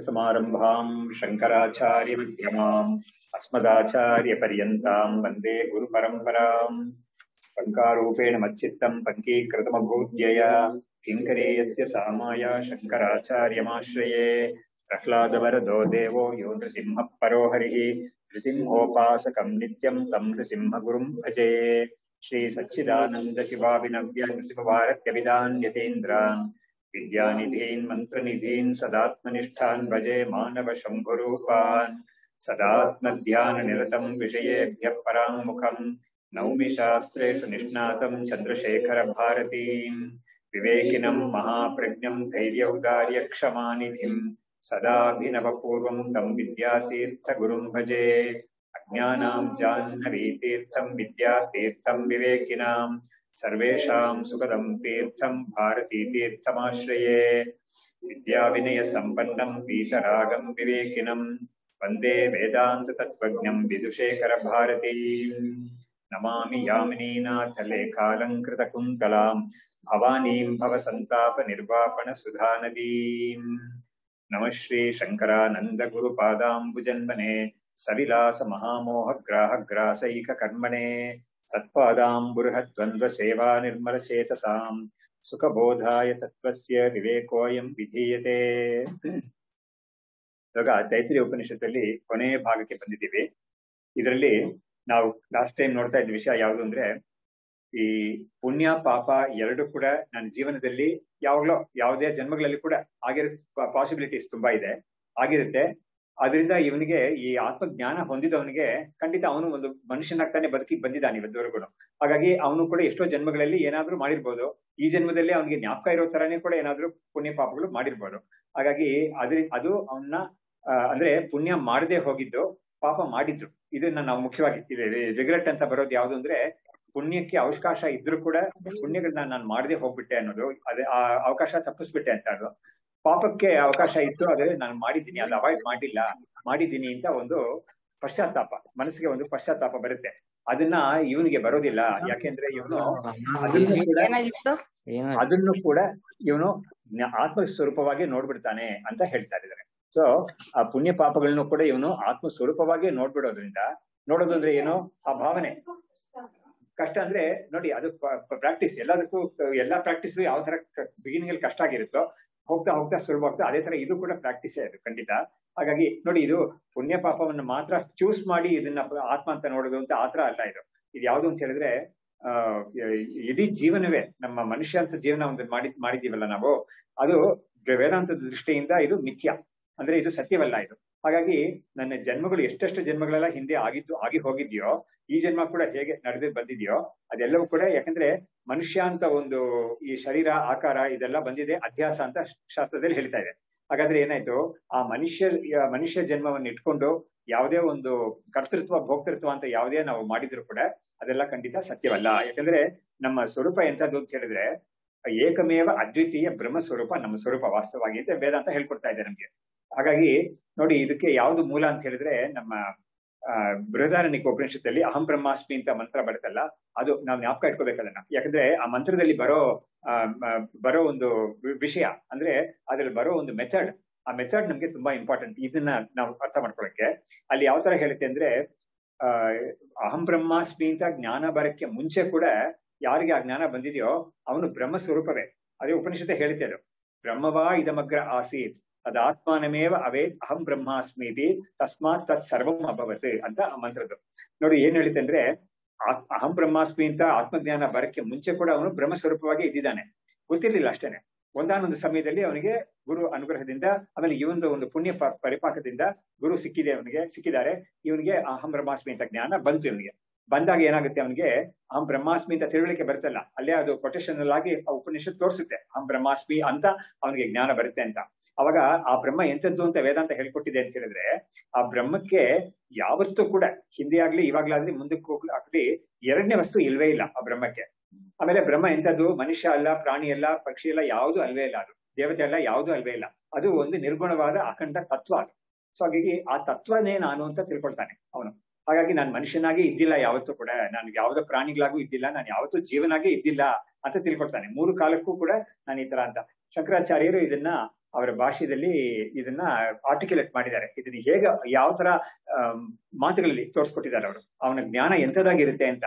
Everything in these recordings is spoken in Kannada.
लक्ष्मीनाथसमारम्भाम् शङ्कराचार्यमध्यमाम् अस्मदाचार्यपर्यन्ताम् वन्दे गुरुपरम्पराम्। शङ्कारूपेण मच्चित्तम् पङ्कीकृतमभूद्यया किङ्करेयस्य सामाया शङ्कराचार्यमाश्रये। प्रह्लादवरदो देवो यो नृसिंहः परो हरिः नृसिंहोपासकम् नित्यम् तम् नृसिंहगुरुम् भजे। श्री सच्चिदानन्द शिवाभिनव्य नृसिंहभारत्यभिधान् यतीन्द्रान् विद्यानिधीन् मन्त्रनिधीन् सदात्मनिष्ठान् भजे मानव शम्भुरूपान्। सदात्मध्याननिरतम् विषयेभ्यः पराङ्मुखम् नौमि शास्त्रेषु निष्णातम् चन्द्रशेखर भारतीम्। विवेकिनम् महाप्रज्ञम् धैर्यौदार्यक्षमानिधिम् सदाभिनवपूर्वम् तम् विद्यातीर्थगुरुम् भजे। अज्ञानाम् जाह्नवीतीर्थम् विद्यातीर्थम् विवेकिनाम् सर्वेषाम् सुखदम् तीर्थम् भारतीतीर्थमाश्रये। विद्याविनयसम्पन्नम् पीतरागम् विवेकिनम् वन्दे वेदान्ततत्त्वज्ञम् विदुशेखर भारतीम्। नमामि यामिनीनाथलेखालङ्कृतकुन्तलाम् भवानीम् भवसन्तापनिर्वापणसुधानदीम्। नमः श्री शङ्करानन्दगुरुपादाम्बुजन्मने सविलासमहामोहग्राहग्रासैककर्मणे तत्पादाम्बुरुहद्वन्द्वसेवा निर्मलचेतसाम् सुखबोधाय तत्त्वस्य ವಿವೇಕೋಯಂ ವಿಧೀಯತೆ. ಇವಾಗ ತೈತ್ರಿಯ ಉಪನಿಷತ್ತಲ್ಲಿ ಕೊನೆಯ ಭಾಗಕ್ಕೆ ಬಂದಿದ್ದೀವಿ. ಇದರಲ್ಲಿ ನಾವು ಲಾಸ್ಟ್ ಟೈಮ್ ನೋಡ್ತಾ ಇದ್ದ ವಿಷಯ ಯಾವುದು ಅಂದ್ರೆ, ಈ ಪುಣ್ಯ ಪಾಪ ಎರಡು ಕೂಡ ನನ್ನ ಜೀವನದಲ್ಲಿ ಯಾವಾಗ್ಲೋ ಯಾವುದೇ ಜನ್ಮಗಳಲ್ಲಿ ಕೂಡ ಆಗಿರೋ ಪಾಸಿಬಿಲಿಟೀಸ್ ತುಂಬಾ ಇದೆ, ಆಗಿರುತ್ತೆ. ಅದರಿಂದ ಇವನಿಗೆ ಈ ಆತ್ಮಜ್ಞಾನ ಹೊಂದಿದವನಿಗೆ ಖಂಡಿತ ಅವನು ಒಂದು ಮನುಷ್ಯನಾಗ್ತಾನೆ ಬದುಕಿ ಬಂದಿದ್ದಾನೆ ಇವತ್ತವರೆಗೂ. ಹಾಗಾಗಿ ಅವನು ಕೂಡ ಎಷ್ಟೋ ಜನ್ಮಗಳಲ್ಲಿ ಏನಾದ್ರೂ ಮಾಡಿರ್ಬೋದು. ಈ ಜನ್ಮದಲ್ಲಿ ಅವನಿಗೆ ಜ್ಞಾಪಕ ಇರೋ ತರಾನೇ ಕೂಡ ಏನಾದ್ರೂ ಪುಣ್ಯ ಪಾಪಗಳು ಮಾಡಿರ್ಬೋದು. ಹಾಗಾಗಿ ಅದು ಅವನ್ನ ಅಂದ್ರೆ ಪುಣ್ಯ ಮಾಡದೆ ಹೋಗಿದ್ದು, ಪಾಪ ಮಾಡಿದ್ರು. ಇದನ್ನ ನಾವು ಮುಖ್ಯವಾಗಿ ರಿಗ್ರೆಟ್ ಅಂತ ಬರೋದು ಯಾವ್ದು ಅಂದ್ರೆ, ಪುಣ್ಯಕ್ಕೆ ಅವಕಾಶ ಇದ್ರೂ ಕೂಡ ಪುಣ್ಯಗಳನ್ನ ನಾನು ಮಾಡದೆ ಹೋಗ್ಬಿಟ್ಟೆ ಅನ್ನೋದು, ಅದೇ ಆ ಅವಕಾಶ ತಪ್ಪಿಸ್ಬಿಟ್ಟೆ ಅಂತ. ಅದು ಪಾಪಕ್ಕೆ ಅವಕಾಶ ಇತ್ತು, ಆದ್ರೆ ನಾನು ಮಾಡಿದ್ದೀನಿ, ಅದು ಅವಾಯ್ಡ್ ಮಾಡಿದ್ದೀನಿ ಅಂತ ಒಂದು ಪಶ್ಚಾತ್ತಾಪ, ಮನಸ್ಸಿಗೆ ಒಂದು ಪಶ್ಚಾತ್ತಾಪ ಬರುತ್ತೆ. ಅದನ್ನ ಇವನಿಗೆ ಬರೋದಿಲ್ಲ. ಯಾಕೆಂದ್ರೆ ಇವನು ಅದನ್ನು ಕೂಡ ಇವನು ಆತ್ಮ ಸ್ವರೂಪವಾಗಿ ನೋಡ್ಬಿಡ್ತಾನೆ ಅಂತ ಹೇಳ್ತಾ ಇದ್ದಾರೆ. ಸೊ ಆ ಪುಣ್ಯ ಪಾಪಗಳನ್ನು ಕೂಡ ಇವನು ಆತ್ಮ ಸ್ವರೂಪವಾಗಿ ನೋಡೋದಂದ್ರೆ ಏನು, ಆ ಭಾವನೆ ಕಷ್ಟ ಅಂದ್ರೆ ನೋಡಿ, ಅದು ಪ್ರಾಕ್ಟೀಸ್. ಎಲ್ಲಾ ಪ್ರಾಕ್ಟೀಸ್ ಯಾವ ತರ ಬಿಗಿನಿಂಗ್ ಅಲ್ಲಿ ಕಷ್ಟ ಆಗಿರುತ್ತೋ ಹೋಗ್ತಾ ಹೋಗ್ತಾ ಸುಲಭ ಅದೇ ತರ ಇದು ಕೂಡ ಪ್ರಾಕ್ಟೀಸೇ ಅದು ಖಂಡಿತ. ಹಾಗಾಗಿ ನೋಡಿ, ಇದು ಪುಣ್ಯ ಪಾಪವನ್ನು ಮಾತ್ರ ಚೂಸ್ ಮಾಡಿ ಇದನ್ನ ಆತ್ಮ ಅಂತ ನೋಡೋದು ಅಂತ ಆತರ ಅಲ್ಲ. ಇದು ಯಾವ್ದು ಅಂತ ಹೇಳಿದ್ರೆ, ಇಡೀ ಜೀವನವೇ ನಮ್ಮ ಮನುಷ್ಯ ಅಂತ ಜೀವನ ಒಂದು ಮಾಡಿದೀವಲ್ಲ ನಾವು, ಅದು ವೇದಾಂತದ ದೃಷ್ಟಿಯಿಂದ ಇದು ಮಿಥ್ಯ, ಅಂದ್ರೆ ಇದು ಸತ್ಯವಲ್ಲ ಇದು. ಹಾಗಾಗಿ ನನ್ನ ಜನ್ಮಗಳು ಎಷ್ಟೆಷ್ಟು ಜನ್ಮಗಳೆಲ್ಲ ಹಿಂದೆ ಆಗಿ ಹೋಗಿದ್ಯೋ, ಈ ಜನ್ಮ ಕೂಡ ಹೇಗೆ ನಡೆದು ಬಂದಿದೆಯೋ ಅದೆಲ್ಲವೂ ಕೂಡ, ಯಾಕಂದ್ರೆ ಮನುಷ್ಯ ಅಂತ ಒಂದು ಈ ಶರೀರ ಆಕಾರ ಇದೆಲ್ಲ ಬಂದಿದೆ ಅಧ್ಯಾಸ ಅಂತ ಶಾಸ್ತ್ರದಲ್ಲಿ ಹೇಳ್ತಾ ಇದೆ. ಹಾಗಾದ್ರೆ ಏನಾಯ್ತು, ಆ ಮನುಷ್ಯ ಜನ್ಮವನ್ನು ಇಟ್ಕೊಂಡು ಯಾವುದೇ ಒಂದು ಕರ್ತೃತ್ವ ಭೋಕ್ತೃತ್ವ ಅಂತ ಯಾವುದೇ ನಾವು ಮಾಡಿದ್ರು ಕೂಡ ಅದೆಲ್ಲ ಖಂಡಿತ ಸತ್ಯವಲ್ಲ. ಯಾಕಂದ್ರೆ ನಮ್ಮ ಸ್ವರೂಪ ಎಂತದ್ದು ಅಂತ ಹೇಳಿದ್ರೆ, ಏಕಮೇವ ಅದ್ವಿತೀಯ ಬ್ರಹ್ಮ ಸ್ವರೂಪ ನಮ್ಮ ಸ್ವರೂಪ ವಾಸ್ತವವಾಗಿ ಅಂತ ವೇದಾಂತ ಹೇಳ್ಕೊಡ್ತಾ ಇದೆ ನಮ್ಗೆ. ಹಾಗಾಗಿ ನೋಡಿ, ಇದಕ್ಕೆ ಯಾವ್ದು ಮೂಲ ಅಂತ ಹೇಳಿದ್ರೆ, ನಮ್ಮ ಬೃಹದಾರಣ್ಯಕ ಉಪನಿಷತ್ತಲ್ಲಿ ಅಹಂ ಬ್ರಹ್ಮಾಸ್ಮಿ ಅಂತ ಮಂತ್ರ ಬರುತ್ತಲ್ಲ, ಅದು ನಾವು ಜ್ಞಾಪಕ ಇಟ್ಕೋಬೇಕು ಅದನ್ನ. ಯಾಕಂದ್ರೆ ಆ ಮಂತ್ರದಲ್ಲಿ ಬರೋ ಒಂದು ವಿಷಯ ಅಂದ್ರೆ, ಅದ್ರಲ್ಲಿ ಬರೋ ಒಂದು ಮೆಥಡ್, ಆ ಮೆಥಡ್ ನಮ್ಗೆ ತುಂಬಾ ಇಂಪಾರ್ಟೆಂಟ್. ಇದನ್ನ ನಾವು ಅರ್ಥ ಮಾಡ್ಕೊಳಕ್ಕೆ ಅಲ್ಲಿ ಯಾವ ತರ ಹೇಳುತ್ತೆ ಅಂದ್ರೆ, ಅಹಂ ಬ್ರಹ್ಮಾಸ್ಮಿ ಅಂತ ಜ್ಞಾನ ಬರಕ್ಕೆ ಮುಂಚೆ ಕೂಡ ಯಾರಿಗೆ ಆ ಜ್ಞಾನ ಬಂದಿದೆಯೋ ಅವನು ಬ್ರಹ್ಮ ಸ್ವರೂಪವೇ. ಅದೇ ಉಪನಿಷತ್ತು ಹೇಳುತ್ತೆ, ಅದು ಬ್ರಹ್ಮವಾ ಇದಮಗ್ರ ಆಸೀತ್ ಅದಾತ್ಮಾನಮೇವ ಅವೇತ್ ಅಹಂ ಬ್ರಹ್ಮಾಸ್ಮೀತಿ ತಸ್ಮಾತ್ ತತ್ ಸರ್ವಂ ಅಭವತ್ ಅಂತ ಆ ಮಂತ್ರದ್ದು. ನೋಡಿ ಏನ್ ಹೇಳಿತೆ ಅಂದ್ರೆ, ಅಹಂ ಬ್ರಹ್ಮಾಸ್ಮಿ ಅಂತ ಆತ್ಮಜ್ಞಾನ ಬರಕ್ಕೆ ಮುಂಚೆ ಕೂಡ ಅವನು ಬ್ರಹ್ಮ ಸ್ವರೂಪವಾಗಿ ಇದ್ದಿದ್ದಾನೆ, ಗೊತ್ತಿರ್ಲಿಲ್ಲ ಅಷ್ಟೇನೆ. ಒಂದಾನೊಂದು ಸಮಯದಲ್ಲಿ ಅವನಿಗೆ ಗುರು ಅನುಗ್ರಹದಿಂದ, ಆಮೇಲೆ ಇವೊಂದು ಒಂದು ಪುಣ್ಯ ಪರಿಪಾಕದಿಂದ ಗುರು ಸಿಕ್ಕಿದ್ದಾರೆ. ಇವನಿಗೆ ಅಹಂ ಬ್ರಹ್ಮಾಸ್ಮಿ ಅಂತ ಜ್ಞಾನ ಬಂತು. ಇವನಿಗೆ ಬಂದಾಗ ಏನಾಗುತ್ತೆ, ಅವನಿಗೆ ಅಹಂ ಬ್ರಹ್ಮಾಸ್ಮಿ ಅಂತ ತಿಳುವಳಿಕೆ ಬರುತ್ತಲ್ಲ, ಅಲ್ಲೇ ಅದು ಕೊಟೇಶನಲ್ ಆಗಿ ಆ ಉಪನಿಷತ್ ತೋರಿಸುತ್ತೆ ಅಹಂ ಬ್ರಹ್ಮಾಸ್ಮಿ ಅಂತ ಅವನಿಗೆ ಜ್ಞಾನ ಬರುತ್ತೆ ಅಂತ. ಅವಾಗ ಆ ಬ್ರಹ್ಮ ಎಂತದ್ದು ಅಂತ ವೇದಾಂತ ಹೇಳ್ಕೊಟ್ಟಿದೆ ಅಂತ ಹೇಳಿದ್ರೆ, ಆ ಬ್ರಹ್ಮಕ್ಕೆ ಯಾವತ್ತೂ ಕೂಡ ಹಿಂದೆ ಆಗ್ಲಿ ಇವಾಗ್ಲಾದ್ರಿ ಮುಂದಕ್ಕೆ ಆಗ್ಲಿ ಎರಡನೇ ವಸ್ತು ಇಲ್ವೇ ಇಲ್ಲ ಆ ಬ್ರಹ್ಮಕ್ಕೆ. ಆಮೇಲೆ ಬ್ರಹ್ಮ ಎಂತದ್ದು, ಮನುಷ್ಯ ಅಲ್ಲ, ಪ್ರಾಣಿ ಅಲ್ಲ, ಪಕ್ಷಿ ಅಲ್ಲ, ಯಾವುದು ಅಲ್ವೇ ಇಲ್ಲ. ಅದು ದೇವತೆ ಅಲ್ಲ, ಯಾವುದು ಅಲ್ವೇ ಇಲ್ಲ. ಅದು ಒಂದು ನಿರ್ಗುಣವಾದ ಅಖಂಡ ತತ್ವ ಅದು. ಸೊ ಹಾಗಾಗಿ ಆ ತತ್ವನೇ ನಾನು ಅಂತ ತಿಳ್ಕೊಳ್ತಾನೆ ಅವನು. ಹಾಗಾಗಿ ನಾನು ಮನುಷ್ಯನಾಗಿ ಇದ್ದಿಲ್ಲ ಯಾವತ್ತೂ ಕೂಡ, ನಾನು ಯಾವ್ದೋ ಪ್ರಾಣಿಗಳಾಗೂ ಇದ್ದಿಲ್ಲ, ನಾನು ಯಾವತ್ತೂ ಜೀವನಾಗೆ ಇದ್ದಿಲ್ಲ ಅಂತ ತಿಳ್ಕೊಳ್ತಾನೆ. 3 ಕಾಲಕ್ಕೂ ಕೂಡ ನಾನು ಈ ತರ ಅಂತ. ಶಂಕರಾಚಾರ್ಯರು ಇದನ್ನ ಅವರ ಭಾಷೆಯಲ್ಲಿ ಇದನ್ನ ಆರ್ಟಿಕ್ಯುಲೇಟ್ ಮಾಡಿದ್ದಾರೆ. ಇದನ್ನ ಹೇಗೆ ಯಾವ ತರ ಮಾತುಗಳಲ್ಲಿ ತೋರಿಸ್ಕೊಟ್ಟಿದ್ದಾರೆ ಅವರು. ಅವನ ಜ್ಞಾನ ಎಂಥದಾಗಿರುತ್ತೆ ಅಂತ.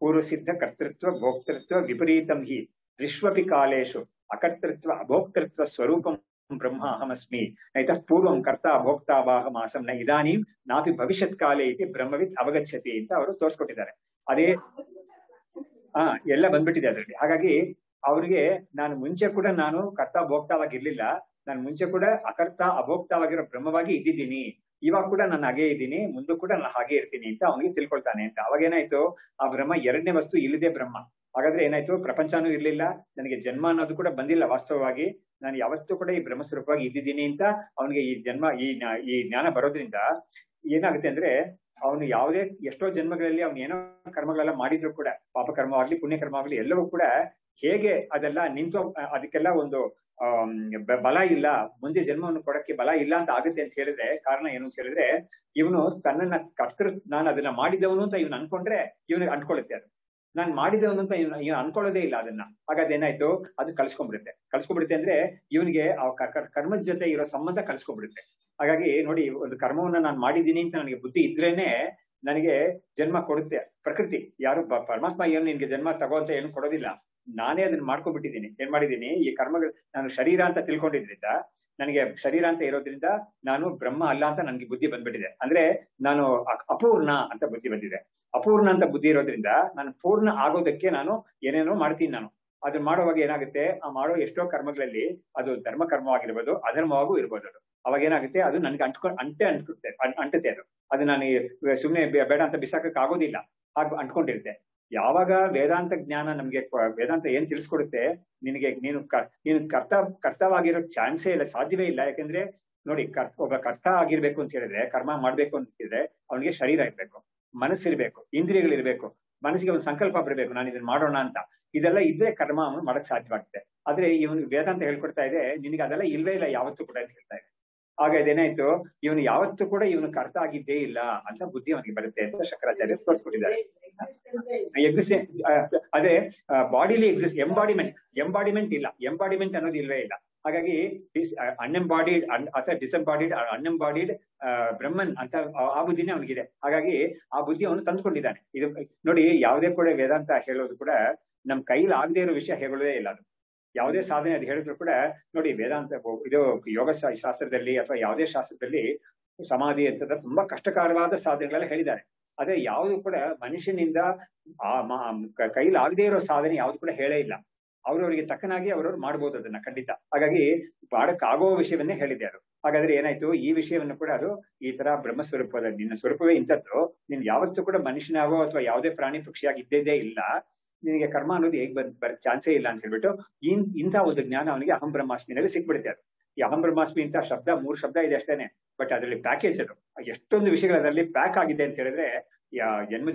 ಪೂರ್ವ ಸಿದ್ಧ ಕರ್ತೃತ್ವ ಭೋಕ್ತೃತ್ವ ವಿಪರೀತಂ ಹಿ ತ್ರಿಷ್ವಪಿ ಕಾಲೇಶು ಅಕರ್ತೃತ್ವ ಅಭೋಕ್ತೃತ್ವ ಸ್ವರೂಪಂ ಬ್ರಹ್ಮ ಅಹಮಸ್ಮಿ ನೈತಃ ಪೂರ್ವಂ ಕರ್ತ ಭೋಕ್ತಾ ವಾಹಮಾಸಂ ನ ಇದಾನೀಂ ನಾಪಿ ಭವಿಷ್ಯತ್ ಕಾಲೇ ಇತಿ ಬ್ರಹ್ಮವಿತ್ ಅವಗಚ್ಚತಿ ಅಂತ ಅವರು ತೋರಿಸ್ಕೊಟ್ಟಿದ್ದಾರೆ. ಅದೇ ಎಲ್ಲ ಬಂದ್ಬಿಟ್ಟಿದೆ ಅದರಲ್ಲಿ. ಹಾಗಾಗಿ ಅವ್ರಿಗೆ ನಾನು ಮುಂಚೆ ಕೂಡ ನಾನು ಕರ್ತ ಭೋಕ್ತಾವಾಗಿರ್ಲಿಲ್ಲ, ನಾನು ಮುಂಚೆ ಕೂಡ ಅಕರ್ತ ಅಭೋಕ್ತಾವಾಗಿರೋ ಬ್ರಹ್ಮವಾಗಿ ಇದ್ದಿದ್ದೀನಿ, ಇವಾಗ ಕೂಡ ನಾನು ಹಾಗೆ ಇದ್ದೀನಿ, ಮುಂದೂ ಕೂಡ ನಾನು ಹಾಗೆ ಇರ್ತೀನಿ ಅಂತ ಅವನಿಗೆ ತಿಳ್ಕೊಳ್ತಾನೆ ಅಂತ. ಅವಾಗ ಏನಾಯ್ತು, ಆ ಬ್ರಹ್ಮ ಎರಡನೇ ವಸ್ತು ಇಲ್ಲದೆ ಬ್ರಹ್ಮ. ಹಾಗಾದ್ರೆ ಏನಾಯ್ತು, ಪ್ರಪಂಚನೂ ಇರ್ಲಿಲ್ಲ, ನನಗೆ ಜನ್ಮ ಅನ್ನೋದು ಕೂಡ ಬಂದಿಲ್ಲ. ವಾಸ್ತವವಾಗಿ ನಾನು ಯಾವತ್ತೂ ಕೂಡ ಈ ಬ್ರಹ್ಮ ಸ್ವರೂಪವಾಗಿ ಇದ್ದಿದ್ದೀನಿ ಅಂತ ಅವನಿಗೆ ಈ ಜನ್ಮ ಈ ಜ್ಞಾನ ಬರೋದ್ರಿಂದ ಏನಾಗುತ್ತೆ ಅಂದ್ರೆ, ಅವನು ಯಾವುದೇ ಎಷ್ಟೋ ಜನ್ಮಗಳಲ್ಲಿ ಅವನು ಏನೋ ಕರ್ಮಗಳೆಲ್ಲ ಮಾಡಿದ್ರು ಕೂಡ, ಪಾಪ ಕರ್ಮವಾಗ್ಲಿ ಪುಣ್ಯ ಕರ್ಮವಾಗ್ಲಿ ಎಲ್ಲವೂ ಕೂಡ ಹೇಗೆ ಅದೆಲ್ಲ ನಿಂತು ಅದಕ್ಕೆಲ್ಲ ಒಂದು ಬಲ ಇಲ್ಲ, ಮುಂದೆ ಜನ್ಮವನ್ನು ಕೊಡಕ್ಕೆ ಬಲ ಇಲ್ಲ ಅಂತ ಆಗುತ್ತೆ ಅಂತ ಹೇಳಿದ್ರೆ, ಕಾರಣ ಏನು ಅಂತ ಹೇಳಿದ್ರೆ, ಇವನು ತನ್ನನ್ನ ನಾನು ಅದನ್ನ ಮಾಡಿದವನು ಅಂತ ಇವನು ಅನ್ಕೊಂಡ್ರೆ ಇವನಿಗೆ ಅಂಟ್ಕೊಳ್ಳುತ್ತೆ. ಅದು ನಾನು ಮಾಡಿದವನು ಅಂತ ಇವನು ಅನ್ಕೊಳ್ಳೋದೇ ಇಲ್ಲ ಅದನ್ನ. ಹಾಗಾದ್ರೆ ಏನಾಯ್ತು, ಅದು ಕಳ್ಸ್ಕೊಂಡ್ಬಿಡುತ್ತೆ ಅಂದ್ರೆ ಇವನಿಗೆ ಕರ್ಮದ ಜೊತೆ ಇರೋ ಸಂಬಂಧ ಕಳ್ಸ್ಕೊಂಡ್ಬಿಡುತ್ತೆ. ಹಾಗಾಗಿ ನೋಡಿ, ಒಂದು ಕರ್ಮವನ್ನ ನಾನು ಮಾಡಿದ್ದೀನಿ ಅಂತ ನನಗೆ ಬುದ್ಧಿ ಇದ್ರೇನೆ ನನಗೆ ಜನ್ಮ ಕೊಡುತ್ತೆ ಪ್ರಕೃತಿ. ಯಾರು ಪರಮಾತ್ಮ ಏನು ನಿನ್ಗೆ ಜನ್ಮ ತಗೋ ಅಂತ ಏನು ಕೊಡೋದಿಲ್ಲ. ನಾನೇ ಅದನ್ನ ಮಾಡ್ಕೊಂಡ್ಬಿಟ್ಟಿದ್ದೀನಿ. ಏನ್ ಮಾಡಿದ್ದೀನಿ, ಈ ಕರ್ಮಗಳು ನಾನು ಶರೀರ ಅಂತ ತಿಳ್ಕೊಂಡಿದ್ರಿಂದ, ನನಗೆ ಶರೀರ ಅಂತ ಇರೋದ್ರಿಂದ ನಾನು ಬ್ರಹ್ಮ ಅಲ್ಲ ಅಂತ ನನ್ಗೆ ಬುದ್ಧಿ ಬಂದ್ಬಿಟ್ಟಿದೆ. ಅಂದ್ರೆ ನಾನು ಅಪೂರ್ಣ ಅಂತ ಬುದ್ಧಿ ಬಂದಿದೆ. ಅಪೂರ್ಣ ಅಂತ ಬುದ್ಧಿ ಇರೋದ್ರಿಂದ ನಾನು ಪೂರ್ಣ ಆಗೋದಕ್ಕೆ ನಾನು ಏನೇನೋ ಮಾಡ್ತೀನಿ. ನಾನು ಅದನ್ನ ಮಾಡುವಾಗ ಏನಾಗುತ್ತೆ, ಆ ಮಾಡೋ ಎಷ್ಟೋ ಕರ್ಮಗಳಲ್ಲಿ ಅದು ಧರ್ಮ ಕರ್ಮವಾಗಿರ್ಬೋದು, ಅಧರ್ಮವಾಗೂ ಇರ್ಬೋದು. ಅದು ಅವಾಗ ಏನಾಗುತ್ತೆ, ಅದು ನನ್ಗೆ ಅಂಟುತ್ತೆ. ಅದು ನಾನು ಸುಮ್ನೆ ಬೇಡ ಅಂತ ಬಿಸಾಕಕ್ಕೆ ಆಗೋದಿಲ್ಲ, ಹಾಗೆ ಅಂಟ್ಕೊಂಡಿರುತ್ತೆ. ಯಾವಾಗ ವೇದಾಂತ ಜ್ಞಾನ ನಮ್ಗೆ ವೇದಾಂತ ಏನ್ ತಿಳಿಸ್ಕೊಡುತ್ತೆ, ನೀನು ಕರ್ತವಾಗಿರೋ ಚಾನ್ಸೇ ಇಲ್ಲ, ಸಾಧ್ಯವೇ ಇಲ್ಲ. ಯಾಕಂದ್ರೆ ನೋಡಿ, ಒಬ್ಬ ಕರ್ತ ಆಗಿರ್ಬೇಕು ಅಂತ ಹೇಳಿದ್ರೆ, ಕರ್ಮ ಮಾಡ್ಬೇಕು ಅಂತ ಹೇಳಿದ್ರೆ ಅವನಿಗೆ ಶರೀರ ಇರ್ಬೇಕು, ಮನಸ್ಸಿರ್ಬೇಕು, ಇಂದ್ರಿಯಗಳಿರ್ಬೇಕು, ಮನಸ್ಸಿಗೆ ಒಂದು ಸಂಕಲ್ಪ ಬರ್ಬೇಕು, ನಾನು ಇದನ್ನ ಮಾಡೋಣ ಅಂತ. ಇದೆಲ್ಲ ಇದ್ರೆ ಕರ್ಮ ಅವನು ಮಾಡಕ್ ಸಾಧ್ಯವಾಗುತ್ತೆ. ಆದ್ರೆ ಇವನು ವೇದಾಂತ ಹೇಳ್ಕೊಡ್ತಾ ಇದೆ, ನಿನಗೆ ಅದೆಲ್ಲ ಇಲ್ವೇ ಇಲ್ಲ ಯಾವತ್ತೂ ಕೂಡ ಅಂತ ಹೇಳ್ತಾ ಇದೆ. ಆಗ ಇದೇನಾಯ್ತು, ಇವನು ಯಾವತ್ತೂ ಕೂಡ ಇವನು ಕರ್ತ ಆಗಿದ್ದೇ ಇಲ್ಲ ಅಂತ ಬುದ್ಧಿ ಅವನಿಗೆ ಬರುತ್ತೆ ಅಂತ ಶಂಕರಾಚಾರ್ಯ ತೋರಿಸ್ಕೊಟ್ಟಿದ್ದಾರೆ. ಅದೇ ಬಾಡಿಲಿ ಎಂಬಾಡಿಮೆಂಟ್ ಇಲ್ಲ, ಎಂಬಾಡಿಮೆಂಟ್ ಅನ್ನೋದು ಇಲ್ವೇ ಇಲ್ಲ. ಹಾಗಾಗಿ ಅನ್ಎಂಬಾಡಿಡ್ ಅಥವಾ ಡಿಸೆಂಬಾಡಿಡ್ ಅನ್ಎಂಬಾಡಿಡ್ ಬ್ರಹ್ಮನ್ ಅಂತ ಆ ಬುದ್ಧಿನೇ ಅವನಿಗಿದೆ. ಹಾಗಾಗಿ ಆ ಬುದ್ಧಿ ಅವನು ತಂದ್ಕೊಂಡಿದ್ದಾನೆ. ಇದು ನೋಡಿ, ಯಾವುದೇ ಕೂಡ ವೇದಾಂತ ಹೇಳೋದು ಕೂಡ ನಮ್ ಕೈಲಿ ಆಗದೆ ಇರೋ ವಿಷಯ ಹೇಳೋದೇ ಇಲ್ಲ. ಅದು ಯಾವುದೇ ಸಾಧನೆ ಅದು ಹೇಳಿದ್ರು ಕೂಡ ನೋಡಿ, ವೇದಾಂತ ಇದು ಯೋಗ ಶಾಸ್ತ್ರದಲ್ಲಿ ಅಥವಾ ಯಾವುದೇ ಶಾಸ್ತ್ರದಲ್ಲಿ ಸಮಾಧಿ ಅಂತದ ತುಂಬಾ ಕಷ್ಟಕರವಾದ ಸಾಧನೆಗಳೆಲ್ಲ ಹೇಳಿದ್ದಾರೆ. ಅದೇ ಯಾವುದು ಕೂಡ ಮನುಷ್ಯನಿಂದ ಕೈಲಿ ಆಗದೆ ಇರೋ ಸಾಧನೆ ಯಾವ್ದು ಕೂಡ ಹೇಳೇ ಇಲ್ಲ. ಅವ್ರವ್ರಿಗೆ ತಕ್ಕನಾಗಿ ಅವ್ರವ್ರು ಮಾಡ್ಬೋದು ಅದನ್ನ ಖಂಡಿತ. ಹಾಗಾಗಿ ಮಾಡಕ್ಕಾಗೋ ವಿಷಯವನ್ನೇ ಹೇಳಿದ್ದಾರೆ. ಹಾಗಾದ್ರೆ ಏನಾಯ್ತು, ಈ ವಿಷಯವನ್ನು ಕೂಡ ಅದು ಈ ತರ ಬ್ರಹ್ಮಸ್ವರೂಪದ ನಿನ್ನ ಸ್ವರೂಪವೇ ಇಂಥದ್ದು, ನೀನ್ ಯಾವತ್ತೂ ಕೂಡ ಮನುಷ್ಯನಾಗೋ ಅಥವಾ ಯಾವುದೇ ಪ್ರಾಣಿ ಪಕ್ಷಿಯಾಗಿ ಇದ್ದೇ ಇಲ್ಲ, ನಿನಗೆ ಕರ್ಮ ಅನ್ನೋದು ಹೇಗ್ ಬರ ಚಾನ್ಸೇ ಇಲ್ಲ ಅಂತ ಹೇಳ್ಬಿಟ್ಟು ಇಂಥ ಒಂದು ಜ್ಞಾನ ಅವನಿಗೆ ಅಹಂ ಬ್ರಹ್ಮಾಸ್ಮಿನಲ್ಲಿ ಸಿಕ್ಬಿಡುತ್ತೆ. ಅದು ಈ ಅಹಂ ಬ್ರಹ್ಮಾಸ್ಮಿ ಅಂತ ಶಬ್ದ 3 ಶಬ್ದ ಇದೆ ಅಷ್ಟೇನೆ, ಬಟ್ ಅದರಲ್ಲಿ ಪ್ಯಾಕೇಜ್ ಅದು ಎಷ್ಟೊಂದು ವಿಷಯಗಳು ಅದರಲ್ಲಿ ಪ್ಯಾಕ್ ಆಗಿದೆ ಅಂತ ಹೇಳಿದ್ರೆ,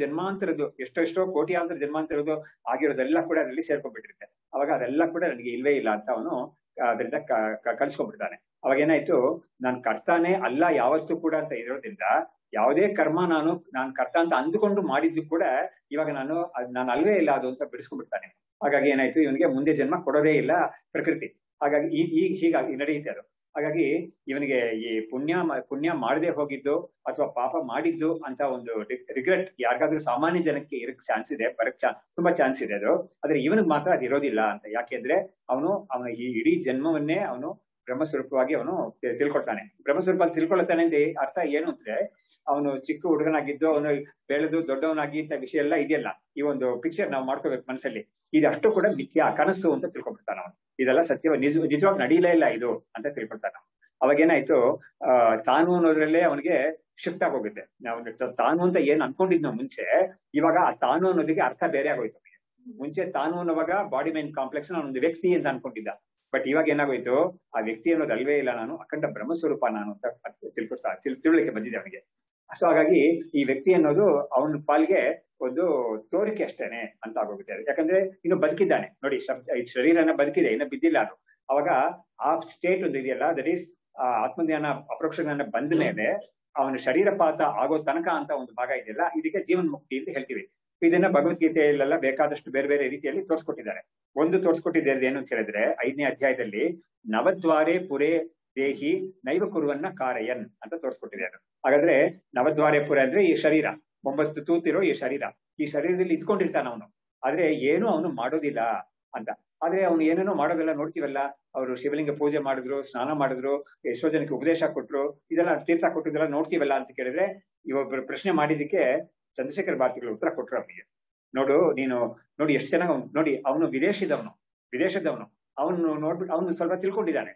ಜನ್ಮಾಂತರದ್ದು ಎಷ್ಟೋ ಕೋಟಿಯಾಂತರ ಜನ್ಮಾಂತರದ್ದು ಆಗಿರೋದೆಲ್ಲ ಕೂಡ ಅದರಲ್ಲಿ ಸೇರ್ಕೊಂಡ್ಬಿಟ್ಟಿರುತ್ತೆ. ಅವಾಗ ಅದೆಲ್ಲ ಕೂಡ ನನಗೆ ಇಲ್ವೇ ಇಲ್ಲ ಅಂತ ಅವನು ಅದರಿಂದ ಕಳ್ಸ್ಕೊಂಡ್ಬಿಡ್ತಾನೆ. ಅವಾಗ ಏನಾಯ್ತು, ನಾನ್ ಕರ್ತಾನೆ ಅಲ್ಲ ಯಾವತ್ತೂ ಕೂಡ ಅಂತ ಇರೋದ್ರಿಂದ ಯಾವುದೇ ಕರ್ಮ ನಾನು ಕರ್ತ ಅಂತ ಅಂದುಕೊಂಡು ಮಾಡಿದ್ದು ಕೂಡ ಇವಾಗ ನಾನು ಅಲ್ವೇ ಇಲ್ಲ ಅದು ಅಂತ ಬಿಡಿಸ್ಕೊಂಡ್ಬಿಡ್ತಾನೆ. ಹಾಗಾಗಿ ಏನಾಯ್ತು, ಇವನಿಗೆ ಮುಂದೆ ಜನ್ಮ ಕೊಡೋದೇ ಇಲ್ಲ ಪ್ರಕೃತಿ. ಹಾಗಾಗಿ ಹೀಗಾಗಿ ನಡೆಯುತ್ತೆ ಅದು. ಹಾಗಾಗಿ ಇವನಿಗೆ ಈ ಪುಣ್ಯ ಮಾಡದೆ ಹೋಗಿದ್ದು ಅಥವಾ ಪಾಪ ಮಾಡಿದ್ದು ಅಂತ ಒಂದು ರಿಗ್ರೆಟ್ ಯಾರಿಗಾದ್ರೂ ಸಾಮಾನ್ಯ ಜನಕ್ಕೆ ಇರಕ್ ಚಾನ್ಸ್ ಇದೆ, ತುಂಬಾ ಚಾನ್ಸ್ ಇದೆ ಅದು. ಆದ್ರೆ ಇವನಿಗೆ ಮಾತ್ರ ಅದು ಇರೋದಿಲ್ಲ ಅಂತ. ಯಾಕೆಂದ್ರೆ ಅವನ ಈ ಇಡೀ ಜನ್ಮವನ್ನೇ ಅವನು ಬ್ರಹ್ಮಸ್ವರೂಪವಾಗಿ ಅವನು ತಿಳ್ಕೊಳ್ತಾನೆ. ಬ್ರಹ್ಮಸ್ವರೂಪ ತಿಳ್ಕೊಳ್ತಾನೆ ಅಂತ ಅರ್ಥ ಏನು ಅಂದ್ರೆ, ಅವನು ಚಿಕ್ಕ ಹುಡುಗನಾಗಿದ್ದು ಅವನು ಬೆಳೆದು ದೊಡ್ಡವನಾಗಿ ಇಂಥ ವಿಷಯ ಎಲ್ಲ ಇದೆಯಲ್ಲ, ಈ ಒಂದು ಪಿಕ್ಚರ್ ನಾವು ಮಾಡ್ಕೋಬೇಕು ಮನಸ್ಸಲ್ಲಿ. ಇದಷ್ಟು ಕೂಡ ಮಿಥ್ಯಾ, ಕನಸು ಅಂತ ತಿಳ್ಕೊಬಿಡ್ತಾನ ಅವನು. ಇದೆಲ್ಲ ಸತ್ಯ, ನಿಜವಾಗಿ ನಡೀಲೇ ಇಲ್ಲ ಇದು ಅಂತ ತಿಳ್ಕೊಳ್ತಾನ. ಅವಾಗೇನಾಯ್ತು, ತಾನು ಅನ್ನೋದ್ರಲ್ಲೇ ಅವನಿಗೆ ಶಿಫ್ಟ್ ಆಗೋಗುತ್ತೆ. ನಾವು ತಾನು ಅಂತ ಏನ್ ಅನ್ಕೊಂಡಿದ್ನೋ ಮುಂಚೆ, ಇವಾಗ ಆ ತಾನು ಅನ್ನೋದಕ್ಕೆ ಅರ್ಥ ಬೇರೆ ಆಗೋಯ್ತು. ಮುಂಚೆ ತಾನು ಅನ್ನೋವಾಗ ಬಾಡಿ ಮೈಂಡ್ ಕಾಂಪ್ಲೆಕ್ಸ್ ನಾನೊಂದು ವ್ಯಕ್ತಿ ಅಂತ ಅನ್ಕೊಂಡಿದ್ದ. ಬಟ್ ಇವಾಗ ಏನಾಗೋಯ್ತು, ಆ ವ್ಯಕ್ತಿ ಅನ್ನೋದು ಅಲ್ವೇ ಇಲ್ಲ, ನಾನು ಅಖಂಡ ಬ್ರಹ್ಮಸ್ವರೂಪ ನಾನು ಅಂತ ತಿಳುವಳಿಕೆ ಬಂದಿದೆ ಅವನಿಗೆ. ಸೊ ಹಾಗಾಗಿ ಈ ವ್ಯಕ್ತಿ ಅನ್ನೋದು ಅವನ ಪಾಲ್ಗೆ ಒಂದು ತೋರಿಕೆ ಅಷ್ಟೇನೆ ಅಂತ ಆಗೋಗುತ್ತೆ. ಯಾಕಂದ್ರೆ ಇನ್ನು ಬದುಕಿದ್ದಾನೆ ನೋಡಿ, ಶರೀರನ ಬದುಕಿದೆ, ಇನ್ನು ಬಿದ್ದಿಲ್ಲ ಅದು. ಅವಾಗ ಆ ಸ್ಟೇಟ್ ಒಂದು ಇದೆಯಲ್ಲ, ದಟ್ ಈಸ್ ಆತ್ಮಜ್ಞಾನ ಅಪರೋಕ್ಷ ಜ್ಞಾನ ಬಂದ ಮೇಲೆ ಅವನ ಶರೀರಪಾತ ಆಗೋ ತನಕ ಅಂತ ಒಂದು ಭಾಗ ಇದೆಯಲ್ಲ, ಇದಕ್ಕೆ ಜೀವನ್ ಮುಕ್ತಿ ಅಂತ ಹೇಳ್ತೀವಿ. ಇದನ್ನ ಭಗವದ್ಗೀತೆಯಲ್ಲೆಲ್ಲ ಬೇಕಾದಷ್ಟು ಬೇರೆ ಬೇರೆ ರೀತಿಯಲ್ಲಿ ತೋರಿಸ್ಕೊಟ್ಟಿದ್ದಾರೆ. ಒಂದು ತೋರಿಸ್ಕೊಟ್ಟಿದ್ದಾರೆ ಏನು ಅಂತ ಹೇಳಿದ್ರೆ 5ನೇ ಅಧ್ಯಾಯದಲ್ಲಿ ನವದ್ವಾರೆ ಪುರೇ ದೇಹಿ ನೈವ ಕುರುವನ್ನ ಕಾರಯನ್ ಅಂತ ತೋರಿಸ್ಕೊಟ್ಟಿದ್ದಾರೆ. ಹಾಗಾದ್ರೆ ನವದ್ವಾರೆ ಪುರ ಅಂದ್ರೆ ಈ ಶರೀರ, 9 ತೂತಿರೋ ಈ ಶರೀರ, ಈ ಶರೀರದಲ್ಲಿ ಇದ್ಕೊಂಡಿರ್ತಾನ ಅವನು, ಆದ್ರೆ ಏನು ಅವನು ಮಾಡೋದಿಲ್ಲ ಅಂತ. ಆದ್ರೆ ಅವನು ಏನೇನೋ ಮಾಡೋದೆಲ್ಲ ನೋಡ್ತೀವಲ್ಲ, ಅವರು ಶಿವಲಿಂಗ ಪೂಜೆ ಮಾಡಿದ್ರು, ಸ್ನಾನ ಮಾಡಿದ್ರು, ಎಷ್ಟೋ ಜನಕ್ಕೆ ಉಪದೇಶ ಕೊಟ್ರು, ಇದೆಲ್ಲ ತೀರ್ಥ ಕೊಟ್ಟಿದ್ದೆಲ್ಲ ನೋಡ್ತೀವಲ್ಲ ಅಂತ ಕೇಳಿದ್ರೆ, ಇವೊಬ್ರು ಪ್ರಶ್ನೆ ಮಾಡಿದಕ್ಕೆ ಚಂದ್ರಶೇಖರ್ ಭಾರತಿಗಳು ಉತ್ತರ ಕೊಟ್ರು ಅವನಿಗೆ. ನೀನು ನೋಡಿ ಎಷ್ಟು ಚೆನ್ನಾಗಿ ನೋಡಿ, ಅವನು ವಿದೇಶದವನು ಅವನು ನೋಡ್ಬಿಟ್ಟು ಅವನು ಸ್ವಲ್ಪ ತಿಳ್ಕೊಂಡಿದ್ದಾನೆ,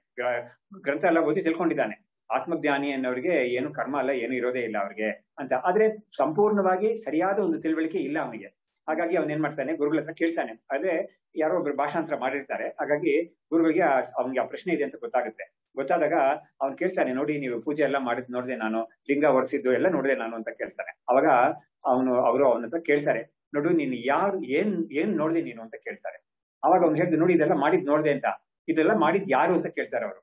ಗ್ರಂಥ ಎಲ್ಲ ಓದಿ ತಿಳ್ಕೊಂಡಿದ್ದಾನೆ. ಆತ್ಮಜ್ಞಾನಿ ಅನ್ನೋರಿಗೆ ಏನು ಕರ್ಮ ಅಲ್ಲ, ಏನು ಇರೋದೇ ಇಲ್ಲ ಅವ್ರಿಗೆ ಅಂತ. ಆದ್ರೆ ಸಂಪೂರ್ಣವಾಗಿ ಸರಿಯಾದ ಒಂದು ತಿಳುವಳಿಕೆ ಇಲ್ಲ ಅವನಿಗೆ. ಹಾಗಾಗಿ ಅವನ್ ಏನ್ ಮಾಡ್ತಾನೆ, ಗುರುಗಳ ಹತ್ರ ಕೇಳ್ತಾನೆ. ಅದೇ ಯಾರೋ ಒಬ್ರು ಭಾಷಾಂತರ ಮಾಡಿರ್ತಾರೆ, ಹಾಗಾಗಿ ಗುರುಗಳಿಗೆ ಅವ್ನಿಗೆ ಆ ಪ್ರಶ್ನೆ ಇದೆ ಅಂತ ಗೊತ್ತಾದಾಗ ಅವ್ನು ಕೇಳ್ತಾನೆ, ನೋಡಿ ನೀವು ಪೂಜೆ ಎಲ್ಲ ಮಾಡಿದ್ ನೋಡಿದೆ ನಾನು, ಲಿಂಗ ಒರೆಸಿದ್ದು ಎಲ್ಲ ನೋಡಿದೆ ನಾನು ಅಂತ ಕೇಳ್ತಾನೆ. ಅವಾಗ ಅವರು ಅವನ ಹತ್ರ ಕೇಳ್ತಾರೆ, ನೋಡು ನೀನು ಏನ್ ನೋಡ್ದೆ ನೀನು ಅಂತ ಕೇಳ್ತಾರೆ. ಅವಾಗ ಅವ್ನು ಹೇಳ್ದೆ, ನೋಡಿ ಇದೆಲ್ಲ ಮಾಡಿದ್ ನೋಡ್ದೆ ಅಂತ. ಇದೆಲ್ಲ ಮಾಡಿದ್ ಯಾರು ಅಂತ ಕೇಳ್ತಾರೆ ಅವರು.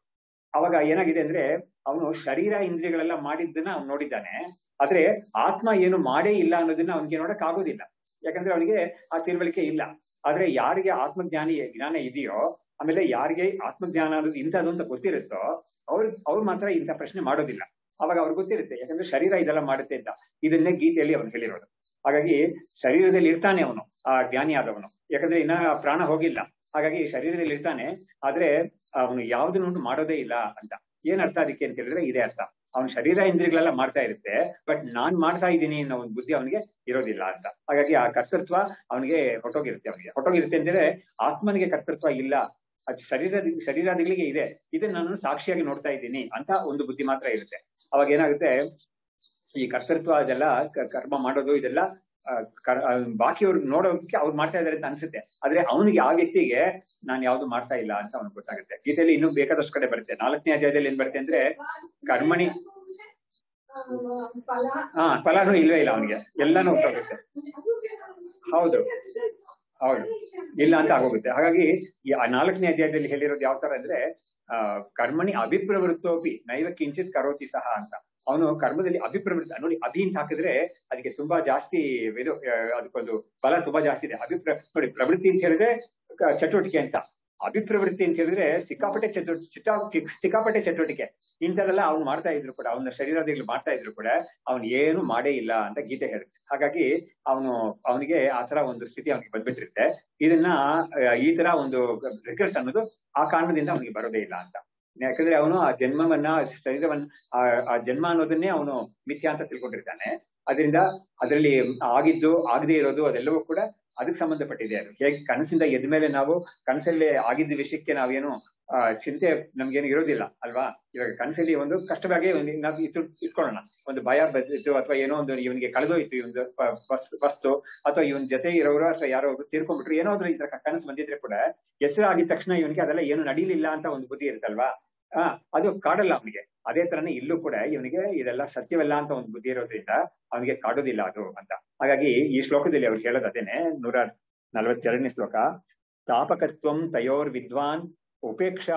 ಅವಾಗ ಏನಾಗಿದೆ ಅಂದ್ರೆ, ಅವನು ಶರೀರ ಇಂದ್ರಿಯಗಳೆಲ್ಲ ಮಾಡಿದ್ದನ್ನ ಅವ್ನು ನೋಡಿದ್ದಾನೆ, ಆದ್ರೆ ಆತ್ಮ ಏನು ಮಾಡೇ ಇಲ್ಲ ಅನ್ನೋದನ್ನ ಅವನಿಗೆ ನೋಡಕ್ ಆಗೋದಿಲ್ಲ, ಯಾಕಂದ್ರೆ ಅವನಿಗೆ ಆ ತಿಳುವಳಿಕೆ ಇಲ್ಲ. ಆದ್ರೆ ಯಾರಿಗೆ ಜ್ಞಾನ ಇದೆಯೋ, ಆಮೇಲೆ ಯಾರಿಗೆ ಆತ್ಮಜ್ಞಾನ ಅನ್ನೋದು ಇಂಥದ್ದು ಅಂತ ಗೊತ್ತಿರುತ್ತೋ ಅವ್ರು ಮಾತ್ರ ಇಂಥ ಪ್ರಶ್ನೆ ಮಾಡೋದಿಲ್ಲ. ಅವಾಗ ಅವ್ರಿಗೆ ಗೊತ್ತಿರುತ್ತೆ, ಯಾಕಂದ್ರೆ ಶರೀರ ಇದೆಲ್ಲ ಮಾಡುತ್ತೆ ಅಂತ. ಇದನ್ನೇ ಗೀತೆಯಲ್ಲಿ ಅವನು ಹೇಳಿರೋದು. ಹಾಗಾಗಿ ಶರೀರದಲ್ಲಿ ಇರ್ತಾನೆ ಅವನು, ಆ ಜ್ಞಾನಿ ಆದವನು, ಯಾಕಂದ್ರೆ ಇನ್ನ ಪ್ರಾಣ ಹೋಗಿಲ್ಲ, ಹಾಗಾಗಿ ಶರೀರದಲ್ಲಿ ಇರ್ತಾನೆ, ಆದ್ರೆ ಅವನು ಯಾವ್ದನ್ನು ಮಾಡೋದೇ ಇಲ್ಲ ಅಂತ. ಏನ್ ಅರ್ಥ ಅದಕ್ಕೆ ಅಂತ ಹೇಳಿದ್ರೆ ಇದೇ ಅರ್ಥ, ಅವನ ಶರೀರ ಇಂದ್ರಿಯಗಳೆಲ್ಲ ಮಾಡ್ತಾ ಇರುತ್ತೆ, ಬಟ್ ನಾನ್ ಮಾಡ್ತಾ ಇದ್ದೀನಿ ಅನ್ನೋ ಒಂದು ಬುದ್ಧಿ ಅವನಿಗೆ ಇರೋದಿಲ್ಲ ಅಂತ. ಹಾಗಾಗಿ ಆ ಕರ್ತೃತ್ವ ಅವನಿಗೆ ಹೊಟ್ಟೋಗಿರುತ್ತೆ ಅಂದ್ರೆ ಆತ್ಮನಿಗೆ ಕರ್ತೃತ್ವ ಇಲ್ಲ, ಅದು ಶರೀರಾದಿಗಳಿಗೆ ಇದೆ, ಇದನ್ನ ನಾನು ಸಾಕ್ಷಿಯಾಗಿ ನೋಡ್ತಾ ಇದ್ದೀನಿ ಅಂತ ಒಂದು ಬುದ್ಧಿ ಮಾತ್ರ ಇರುತ್ತೆ. ಅವಾಗ ಏನಾಗುತ್ತೆ, ಈ ಕರ್ತೃತ್ವ ಅದೆಲ್ಲ ಕರ್ಮ ಮಾಡೋದು ಇದೆಲ್ಲ ಬಾಕಿಯವ್ರಿಗೆ ನೋಡೋದಕ್ಕೆ ಅವ್ರು ಮಾಡ್ತಾ ಇದಾರೆ ಅಂತ ಅನ್ಸುತ್ತೆ, ಆದ್ರೆ ಅವನಿಗೆ ಆ ವ್ಯಕ್ತಿಗೆ ನಾನು ಯಾವ್ದು ಮಾಡ್ತಾ ಇಲ್ಲ ಅಂತ ಅವ್ನಿಗೆ ಗೊತ್ತಾಗುತ್ತೆ. ಗೀತೆಯಲ್ಲಿ ಇನ್ನೂ ಬೇಕಾದಷ್ಟು ಕಡೆ ಬರುತ್ತೆ. 4ನೇ ಅಧ್ಯಾಯದಲ್ಲಿ ಏನ್ ಬರುತ್ತೆ ಅಂದ್ರೆ, ಕರ್ಮಣಿ ಫಲಾನು ಇಲ್ವೇ ಇಲ್ಲ ಅವನಿಗೆ, ಎಲ್ಲಾನು ಹೋಗುತ್ತೆ. ಹೌದು ಇಲ್ಲ ಅಂತ ಆಗೋಗುತ್ತೆ. ಹಾಗಾಗಿ ಈ 4ನೇ ಅಧ್ಯಾಯದಲ್ಲಿ ಹೇಳಿರೋದು ಯಾವ ತರ ಅಂದ್ರೆ, ಕರ್ಮಣಿ ಅಭಿಪ್ರವೃತ್ತೋಪಿ ನೈವ ಕಿಂಚಿತ್ ಕರೋತಿ ಸಹ ಅಂತ. ಅವನು ಕರ್ಮದಲ್ಲಿ ಅಭಿಪ್ರವೃತ್ತ, ನೋಡಿ ಅಭಿ ಅಂತ ಹಾಕಿದ್ರೆ ಅದಕ್ಕೆ ತುಂಬಾ ಜಾಸ್ತಿ ಅದಕ್ಕೊಂದು ಫಲ ತುಂಬಾ ಜಾಸ್ತಿ ಇದೆ. ನೋಡಿ ಪ್ರವೃತ್ತಿ ಅಂತ ಹೇಳಿದ್ರೆ ಚಟುವಟಿಕೆ ಅಂತ, ಅಭಿಪ್ರವೃತ್ತಿ ಅಂತ ಹೇಳಿದ್ರೆ ಸಿಕ್ಕಾಪಟ್ಟೆ ಚಟುವಟಿಕೆ. ಇಂಥದೆಲ್ಲ ಅವ್ನು ಮಾಡ್ತಾ ಇದ್ರು ಕೂಡ, ಅವನ ಶರೀರದಲ್ಲಿ ಮಾಡ್ತಾ ಇದ್ರು ಕೂಡ ಅವ್ನು ಏನು ಮಾಡೇ ಇಲ್ಲ ಅಂತ ಗೀತೆ ಹೇಳುತ್ತೆ. ಹಾಗಾಗಿ ಅವನಿಗೆ ಆ ತರ ಒಂದು ಸ್ಥಿತಿ ಅವನಿಗೆ ಬಂದ್ಬಿಟ್ಟಿರುತ್ತೆ. ಇದನ್ನ ಈ ತರ ಒಂದು ರಿಸಲ್ಟ್ ಅನ್ನೋದು ಆ ಕಾರಣದಿಂದ ಅವನಿಗೆ ಬರೋದೇ ಇಲ್ಲ ಅಂತ. ಯಾಕಂದ್ರೆ ಅವನು ಆ ಜನ್ಮವನ್ನ, ಶರೀರವನ್ನ, ಆ ಜನ್ಮ ಅನ್ನೋದನ್ನೇ ಅವನು ಮಿಥ್ಯಾ ಅಂತ ತಿಳ್ಕೊಂಡಿರ್ತಾನೆ. ಅದರಿಂದ ಅದರಲ್ಲಿ ಆಗಿದ್ದು ಆಗದೆ ಇರೋದು ಅದೆಲ್ಲವೂ ಕೂಡ ಅದಕ್ಕೆ ಸಂಬಂಧಪಟ್ಟಿದೆ. ಅದು ಹೇಗೆ ಕನಸಿಂದ ಎದ್ದ ಮೇಲೆ ನಾವು ಕನಸಲ್ಲಿ ಆಗಿದ್ದ ವಿಷಯಕ್ಕೆ ನಾವೇನು ಚಿಂತೆ ನಮ್ಗೇನು ಇರೋದಿಲ್ಲ ಅಲ್ವಾ. ಇವಾಗ ಕನಸಲ್ಲಿ ಒಂದು ಕಷ್ಟವಾಗಿ ನಾವು ಇಟ್ಕೊಳ್ಳೋಣ, ಒಂದು ಭಯ ಬಂದಿತ್ತು ಅಥವಾ ಏನೋ ಒಂದು ಇವನಿಗೆ ಕಳೆದೋಯ್ತು ಒಂದು ವಸ್ತು, ಅಥವಾ ಇವನ್ ಜೊತೆ ಇರೋರು ಅಥವಾ ಯಾರೋ ಒಬ್ರು ತೀರ್ಕೊಂಡ್ಬಿಟ್ರು, ಏನಾದ್ರು ಈ ತರ ಕನಸು ಬಂದಿದ್ರೆ ಕೂಡ ಹೆಸರು ಆಗಿದ ತಕ್ಷಣ ಇವನಿಗೆ ಅದೆಲ್ಲ ಏನು ನಡೀಲಿಲ್ಲ ಅಂತ ಒಂದು ಬುದ್ಧಿ ಇರುತ್ತಲ್ವಾ, ಅದು ಕಾಡಲ್ಲ ಅವನಿಗೆ. ಅದೇ ತರನೇ ಇಲ್ಲೂ ಕೂಡ ಇವನಿಗೆ ಇದೆಲ್ಲ ಸತ್ಯವಲ್ಲ ಅಂತ ಒಂದು ಬುದ್ಧಿ ಇರೋದ್ರಿಂದ ಅವನಿಗೆ ಕಾಡೋದಿಲ್ಲ ಅದು ಅಂತ. ಹಾಗಾಗಿ ಈ ಶ್ಲೋಕದಲ್ಲಿ ಅವ್ರು ಹೇಳೋದು ಅದೇನೆ, 142ನೇ ಶ್ಲೋಕ. ತಾಪಕತ್ವಂ ತಯೋರ್ ವಿದ್ವಾನ್ ಉಪೇಕ್ಷ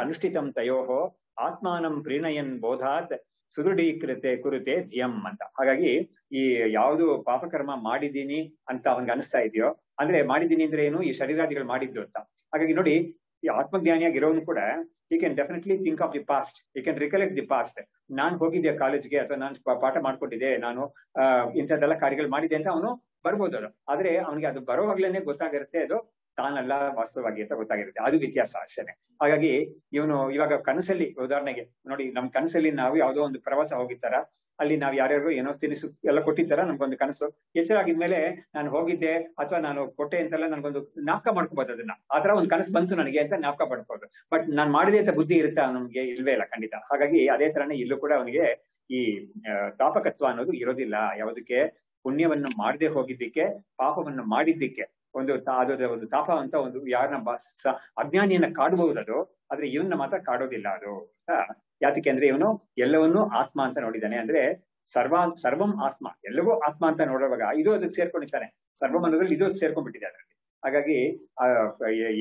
ಅನುಷ್ಠಿತಂ ತಯೋಹೋ ಆತ್ಮಾನಂ ಪ್ರೀಣಯನ್ ಬೋಧಾತ್ ಸುದೃಢೀಕೃತೆ ಕುರುತೆ ಧಿಯಂ ಅಂತ. ಹಾಗಾಗಿ ಈ ಯಾವುದು ಪಾಪಕರ್ಮ ಮಾಡಿದ್ದೀನಿ ಅಂತ ಅವನ್ಗೆ ಅನಿಸ್ತಾ ಇದೆಯೋ, ಅಂದ್ರೆ ಮಾಡಿದ್ದೀನಿ ಅಂದ್ರೆ ಏನು, ಈ ಶರೀರಾದಿಗಳು ಮಾಡಿದ್ದು ಅಂತ. ಹಾಗಾಗಿ ನೋಡಿ, ಈ ಆತ್ಮಜ್ಞಾನಿಯಾಗಿರೋನು ಕೂಡ he can definitely think of the past, he can recollect the past. ನಾನ್ ಹೋಗಿದ್ದೆ ಕಾಲೇಜ್ಗೆ, ಅಥವಾ ನಾನು ಪಾಠ ಮಾಡ್ಕೊಟ್ಟಿದ್ದೆ, ನಾನು ಇಂಥದ್ದೆಲ್ಲ ಕಾರ್ಯಗಳು ಮಾಡಿದೆ ಅಂತ ಅವನು ಬರ್ಬೋದು ಅದು. ಆದ್ರೆ ಅವನಿಗೆ ಅದು ಬರೋವಾಗ್ಲೇನೆ ಗೊತ್ತಾಗಿರುತ್ತೆ ಅದು ತಾನಲ್ಲ ವಾಸ್ತವವಾಗಿ ಅಂತ ಗೊತ್ತಾಗಿರುತ್ತೆ. ಅದು ವ್ಯತ್ಯಾಸ ಅಷ್ಟೇ. ಹಾಗಾಗಿ ಇವನು ಇವಾಗ ಕನಸಲ್ಲಿ, ಉದಾಹರಣೆಗೆ ನೋಡಿ, ನಮ್ ಕನಸಲ್ಲಿ ನಾವು ಯಾವ್ದೋ ಒಂದು ಪ್ರವಾಸ ಹೋಗಿರ್ತಾರ, ಅಲ್ಲಿ ನಾವ್ ಯಾರ್ಯಾರು ಏನೋ ತಿನಿಸು ಎಲ್ಲ ಕೊಟ್ಟಿರ್ತಾರ, ನಮ್ಗೊಂದು ಕನಸು ಎಚ್ಚರ ಆಗಿದ್ಮೇಲೆ ನಾನು ಹೋಗಿದ್ದೆ ಅಥವಾ ನಾನು ಕೊಟ್ಟೆ ಅಂತೆಲ್ಲ ನನ್ಗೊಂದು ಜ್ಞಾಪಕ ಮಾಡ್ಕೋಬಹುದು. ಅದನ್ನ ಆತರ ಒಂದು ಕನಸು ಬಂತು ನನಗೆ ಅಂತ ಜ್ಞಾಪಕ ಮಾಡ್ಕೋಬಹುದು. ಬಟ್ ನಾನ್ ಮಾಡಿದೆ ಅಂತ ಬುದ್ಧಿ ಇರುತ್ತಾ ನಮ್ಗೆ? ಇಲ್ವೇ ಇಲ್ಲ, ಖಂಡಿತ. ಹಾಗಾಗಿ ಅದೇ ತರನೇ ಇಲ್ಲೂ ಕೂಡ ಅವನಿಗೆ ಈ ತಾಪಕತ್ವ ಅನ್ನೋದು ಇರೋದಿಲ್ಲ. ಯಾವುದಕ್ಕೆ? ಪುಣ್ಯವನ್ನು ಮಾಡದೆ ಹೋಗಿದ್ದಕ್ಕೆ, ಪಾಪವನ್ನು ಮಾಡಿದ್ದಕ್ಕೆ ಒಂದು ತಾಪ ಅಂತ ಒಂದು ಯಾರನ್ನ ಅಜ್ಞಾನಿಯನ್ನ ಕಾಡಬಹುದು ಅದು, ಆದ್ರೆ ಇವನ್ನ ಮಾತ್ರ ಕಾಡೋದಿಲ್ಲ ಅದು. ಯಾತಕ್ಕೆ ಅಂದ್ರೆ ಇವನು ಎಲ್ಲವನ್ನೂ ಆತ್ಮ ಅಂತ ನೋಡಿದ್ದಾನೆ. ಅಂದ್ರೆ ಸರ್ವಂ ಆತ್ಮ, ಎಲ್ಲವೂ ಆತ್ಮ ಅಂತ ನೋಡುವಾಗ ಇದು ಅದಕ್ಕೆ ಸೇರ್ಕೊಂಡಿರ್ತಾನೆ. ಸರ್ವಂ ಅನ್ನೋದ್ರಲ್ಲಿ ಇದು ಸೇರ್ಕೊಂಡ್ಬಿಟ್ಟಿದೆ ಅದರಲ್ಲಿ. ಹಾಗಾಗಿ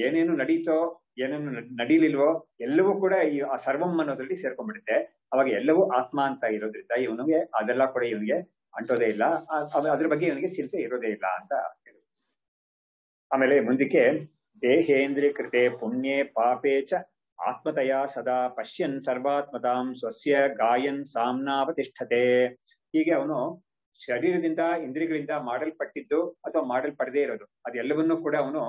ಏನೇನು ನಡೀತೋ ಏನೇನು ನಡೀಲಿಲ್ವೋ ಎಲ್ಲವೂ ಕೂಡ ಆ ಸರ್ವಂ ಅನ್ನೋದ್ರಲ್ಲಿ ಸೇರ್ಕೊಂಡ್ಬಿಡುತ್ತೆ. ಅವಾಗ ಎಲ್ಲವೂ ಆತ್ಮ ಅಂತ ಇರೋದ್ರಿಂದ ಇವನಿಗೆ ಅದೆಲ್ಲ ಕೂಡ ಇವನಿಗೆ ಅಂಟೋದೇ ಇಲ್ಲ, ಅದ್ರ ಬಗ್ಗೆ ಇವನಿಗೆ ಚಿಂತೆ ಇರೋದೇ ಇಲ್ಲ ಅಂತ. ಆಮೇಲೆ ಮುಂದಕ್ಕೆ ದೇಹೇಂದ್ರಿಯ ಕೃತೆ ಪುಣ್ಯೇ ಪಾಪೇ ಚ ಆತ್ಮತಯ ಸದಾ ಪಶ್ಯನ್ ಸರ್ವಾತ್ಮತಾಂ ಸ್ವಸ್ಯ ಗಾಯನ್ ಸಾಮ್ನಾವತಿಷ್ಠತೆ. ಹೀಗೆ ಅವನು ಶರೀರದಿಂದ ಇಂದ್ರಿಯಗಳಿಂದ ಮಾಡಲ್ಪಟ್ಟಿದ್ದು ಅಥವಾ ಮಾಡಲ್ಪಡದೇ ಇರೋದು ಅದೆಲ್ಲವನ್ನೂ ಕೂಡ ಅವನು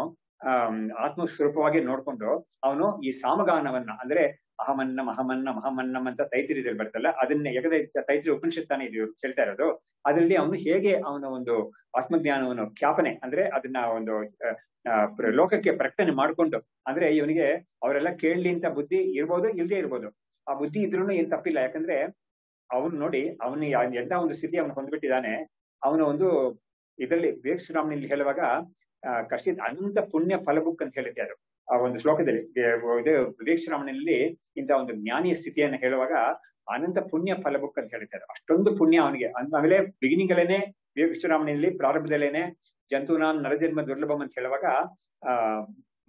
ಆತ್ಮಸ್ವರೂಪವಾಗಿ ನೋಡ್ಕೊಂಡು ಅವನು ಈ ಸಾಮಗಾನವನ್ನ ಅಂದ್ರೆ ಅಹಮನ್ನಂ ಅಹಮನ್ನಂ ಅಹಮನ್ನಂ ಅಂತ ತೈತಿರಿದಲ್ಲಿ ಬರ್ತಲ್ಲ, ಅದನ್ನೇ ಯಾಕಂದ್ರೆ ತೈತಿರಿ ಉಪನಿಷತ್ತಾನೆ ಇದು ಹೇಳ್ತಾ ಇರೋದು. ಅದರಲ್ಲಿ ಅವನು ಹೇಗೆ ಅವನ ಒಂದು ಆತ್ಮಜ್ಞಾನವನ್ನು ಖ್ಯಾಪನೆ ಅಂದ್ರೆ ಅದನ್ನ ಒಂದು ಲೋಕಕ್ಕೆ ಪ್ರಕಟಣೆ ಮಾಡ್ಕೊಂಡು, ಅಂದ್ರೆ ಇವನಿಗೆ ಅವರೆಲ್ಲ ಕೇಳಲಿ ಅಂತ ಬುದ್ಧಿ ಇರ್ಬೋದು, ಇಲ್ಲದೆ ಇರ್ಬೋದು. ಆ ಬುದ್ಧಿ ಇದ್ರೂ ಏನ್ ತಪ್ಪಿಲ್ಲ, ಯಾಕಂದ್ರೆ ಅವನು ನೋಡಿ ಅವನು ಎಂತ ಒಂದು ಸ್ಥಿತಿ ಅವನು ಹೊಂದ್ಬಿಟ್ಟಿದ್ದಾನೆ. ಅವನು ಒಂದು ಇದರಲ್ಲಿ ವಿವೇಕ ಶ್ರೀರಾಮನಲ್ಲಿ ಹೇಳುವಾಗ ಕರ್ಷಿತ್ ಅನಂತ ಪುಣ್ಯ ಫಲ ಬುಕ್ ಅಂತ ಹೇಳುತ್ತೆ ಅದು ಆ ಒಂದು ಶ್ಲೋಕದಲ್ಲಿ. ವಿವೇಕ ಶ್ರೀರಾಮನಲ್ಲಿ ಇಂಥ ಒಂದು ಜ್ಞಾನಿಯ ಸ್ಥಿತಿಯನ್ನು ಹೇಳುವಾಗ ಅನಂತ ಪುಣ್ಯ ಫಲ ಬುಕ್ ಅಂತ ಹೇಳ್ತಾರೆ. ಅಷ್ಟೊಂದು ಪುಣ್ಯ ಅವನಿಗೆ. ಆಮೇಲೆ ಬಿಗಿನಿಂಗ್ ಅಲ್ಲೇನೆ ವಿವೇಕ ಶ್ರೀರಾಮನಲ್ಲಿ ಪ್ರಾರಂಭದಲ್ಲೇನೆ ಜಂತುನಾನ್ ನರಜನ್ಮ ದುರ್ಲಭಂ ಅಂತ ಹೇಳುವಾಗ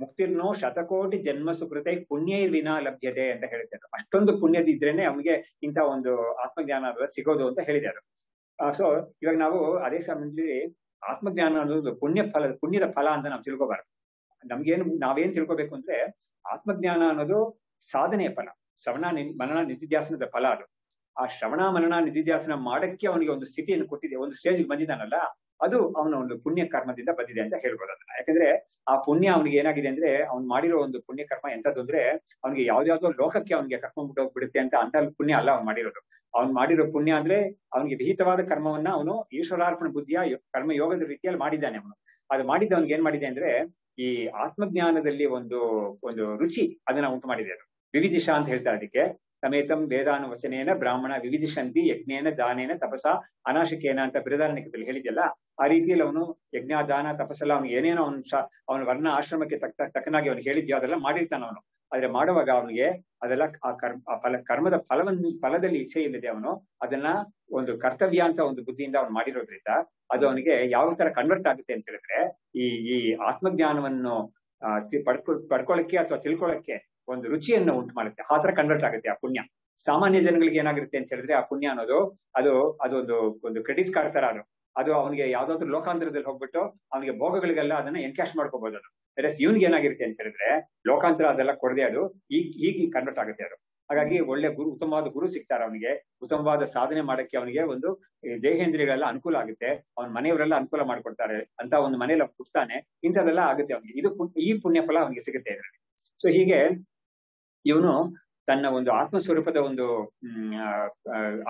ಮುಕ್ತಿರ್ನೋ ಶತಕೋಟಿ ಜನ್ಮ ಸುಕೃತೆ ಪುಣ್ಯೈರ್ ವಿನಾ ಲಭ್ಯತೆ ಅಂತ ಹೇಳ್ತಾರೆ. ಅಷ್ಟೊಂದು ಪುಣ್ಯದಿದ್ರೇನೆ ಅವನಿಗೆ ಇಂಥ ಒಂದು ಆತ್ಮಜ್ಞಾನ ಸಿಗೋದು ಅಂತ ಹೇಳಿದ್ದಾರೆ. ಸೊ ಇವಾಗ ನಾವು ಅದೇ ಸಮಯದಲ್ಲಿ ಆತ್ಮಜ್ಞಾನ ಅನ್ನೋದು ಪುಣ್ಯದ ಫಲ ಅಂತ ನಾವು ತಿಳ್ಕೊಬಾರ್ದು. ನಾವೇನ್ ತಿಳ್ಕೊಬೇಕು ಅಂದ್ರೆ ಆತ್ಮಜ್ಞಾನ ಅನ್ನೋದು ಸಾಧನೆಯ ಫಲ, ಶ್ರವಣ ಮನನ ನಿಧಿಧ್ಯಾಸನದ ಫಲ ಅದು. ಆ ಶ್ರವಣ ಮನನ ನಿಧಿಧ್ಯಾಸನ ಮಾಡಕ್ಕೆ ಅವನಿಗೆ ಒಂದು ಸ್ಥಿತಿಯನ್ನು ಕೊಟ್ಟಿದೆ, ಒಂದು ಸ್ಟೇಜ್ ಬಂದಿದ್ದಾನಲ್ಲ, ಅದು ಅವನ ಒಂದು ಪುಣ್ಯ ಕರ್ಮದಿಂದ ಬಂದಿದೆ ಅಂತ ಹೇಳ್ಬೋದು ಅದನ್ನ. ಯಾಕಂದ್ರೆ ಆ ಪುಣ್ಯ ಅವನಿಗೆ ಏನಾಗಿದೆ ಅಂದ್ರೆ ಅವ್ನು ಮಾಡಿರೋ ಒಂದು ಪುಣ್ಯ ಕರ್ಮ ಎಂತದ್ದು ಅಂದ್ರೆ ಅವ್ನಿಗೆ ಯಾವ್ದಾವ್ದೋ ಲೋಕಕ್ಕೆ ಅವನಿಗೆ ಕರ್ಕೊಂಡ್ಬಿಟ್ಟು ಹೋಗ್ಬಿಡುತ್ತೆ ಅಂತ ಪುಣ್ಯ ಅಲ್ಲ ಅವ್ನು ಮಾಡಿರೋದು. ಅವ್ನು ಮಾಡಿರೋ ಪುಣ್ಯ ಅಂದ್ರೆ ಅವನಿಗೆ ವಿಹಿತವಾದ ಕರ್ಮವನ್ನ ಅವನು ಈಶ್ವರಾರ್ಪಣ ಬುದ್ಧಿಯ ಕರ್ಮ ಯೋಗದ ರೀತಿಯಲ್ಲಿ ಮಾಡಿದ್ದಾನೆ. ಅವನು ಅದು ಮಾಡಿದ್ದ ಅವ್ನಿಗೆ ಏನ್ ಮಾಡಿದೆ ಅಂದ್ರೆ ಈ ಆತ್ಮಜ್ಞಾನದಲ್ಲಿ ಒಂದು ರುಚಿ ಅದನ್ನ ಉಂಟು ಮಾಡಿದೆ. ಅದು ವಿವಿಧಿಷಾ ಅಂತ ಹೇಳ್ತಾರೆ ಅದಕ್ಕೆ. ಸಮೇತಂ ವೇದಾನುವಚನೇನ ಬ್ರಾಹ್ಮಣ ವಿವಿಧಿಷಂತಿ ಯಜ್ಞೇನ ದಾನೇನ ತಪಸ ಅನಾಶಿಕೇನ ಅಂತ ಬೃಹದಾರಣ್ಯಕದಲ್ಲಿ ಹೇಳಿದ್ಯಲ್ಲ, ಆ ರೀತಿಯಲ್ಲಿ ಅವನು ಯಜ್ಞ ದಾನ ತಪಸ್ಸೆಲ್ಲ ಅವ್ನಿಗೆ ಏನೇನೋ ಅವನ ವರ್ಣ ಆಶ್ರಮಕ್ಕೆ ತಕ್ಕನಾಗಿ ಅವನು ಹೇಳಿದ್ಯೋ ಅದೆಲ್ಲ ಮಾಡಿರ್ತಾನ ಅವನು. ಆದ್ರೆ ಮಾಡುವಾಗ ಅವನಿಗೆ ಅದೆಲ್ಲ ಕರ್ಮದ ಫಲದಲ್ಲಿ ಇಚ್ಛೆ ಇಲ್ಲದೆ ಅವನು ಅದನ್ನ ಒಂದು ಕರ್ತವ್ಯ ಅಂತ ಒಂದು ಬುದ್ಧಿಯಿಂದ ಅವನು ಮಾಡಿರೋದ್ರಿಂದ ಅದು ಅವನಿಗೆ ಯಾವ ತರ ಕನ್ವರ್ಟ್ ಆಗುತ್ತೆ ಅಂತ ಹೇಳಿದ್ರೆ ಈ ಆತ್ಮಜ್ಞಾನವನ್ನು ಪಡ್ಕೊಳ್ಳಕ್ಕೆ ಅಥವಾ ತಿಳ್ಕೊಳ್ಳಕ್ಕೆ ಒಂದು ರುಚಿಯನ್ನು ಉಂಟು ಮಾಡುತ್ತೆ. ಆ ತರ ಕನ್ವರ್ಟ್ ಆಗುತ್ತೆ ಆ ಪುಣ್ಯ. ಸಾಮಾನ್ಯ ಜನಗಳಿಗೆ ಏನಾಗಿರುತ್ತೆ ಅಂತ ಹೇಳಿದ್ರೆ ಆ ಪುಣ್ಯ ಅನ್ನೋದು ಅದೊಂದು ಕ್ರೆಡಿಟ್ ಕಾರ್ಡ್ ತರ ಅದು ಅವನಿಗೆ ಯಾವ್ದಾದ್ರು ಲೋಕಾಂತರದಲ್ಲಿ ಹೋಗ್ಬಿಟ್ಟು ಅವನಿಗೆ ಭೋಗಗಳಿಗೆಲ್ಲ ಅದನ್ನ ಎನ್ಕ್ಯಾಶ್ ಮಾಡ್ಕೋಬಹುದು. ಅದು ಇವನ್ಗೆ ಏನಾಗಿರುತ್ತೆ ಅಂತ ಹೇಳಿದ್ರೆ ಲೋಕಾಂತರ ಅದೆಲ್ಲ ಕೊಡದೆ ಅದು ಈಗ ಕನ್ವರ್ಟ್ ಆಗುತ್ತೆ ಅದು. ಹಾಗಾಗಿ ಒಳ್ಳೆ ಉತ್ತಮವಾದ ಗುರು ಸಿಗ್ತಾರೆ ಅವನಿಗೆ, ಉತ್ತಮವಾದ ಸಾಧನೆ ಮಾಡಕ್ಕೆ ಅವನಿಗೆ ಒಂದು ದೇಹೇಂದ್ರಿಯಗಳೆಲ್ಲ ಅನುಕೂಲ ಆಗುತ್ತೆ, ಅವನ ಮನೆಯವರೆಲ್ಲ ಅನುಕೂಲ ಮಾಡ್ಕೊಡ್ತಾರೆ ಅಂತ ಒಂದು ಮನೇಲಿ ಹುಡ್ತಾನೆ. ಇಂಥದ್ದೆಲ್ಲ ಆಗುತ್ತೆ ಅವನಿಗೆ. ಈ ಪುಣ್ಯ ಫಲ ಅವನಿಗೆ ಸಿಗುತ್ತೆ ಇದರಲ್ಲಿ. ಸೊ ಹೀಗೆ ಇವನು ತನ್ನ ಒಂದು ಆತ್ಮಸ್ವರೂಪದ ಒಂದು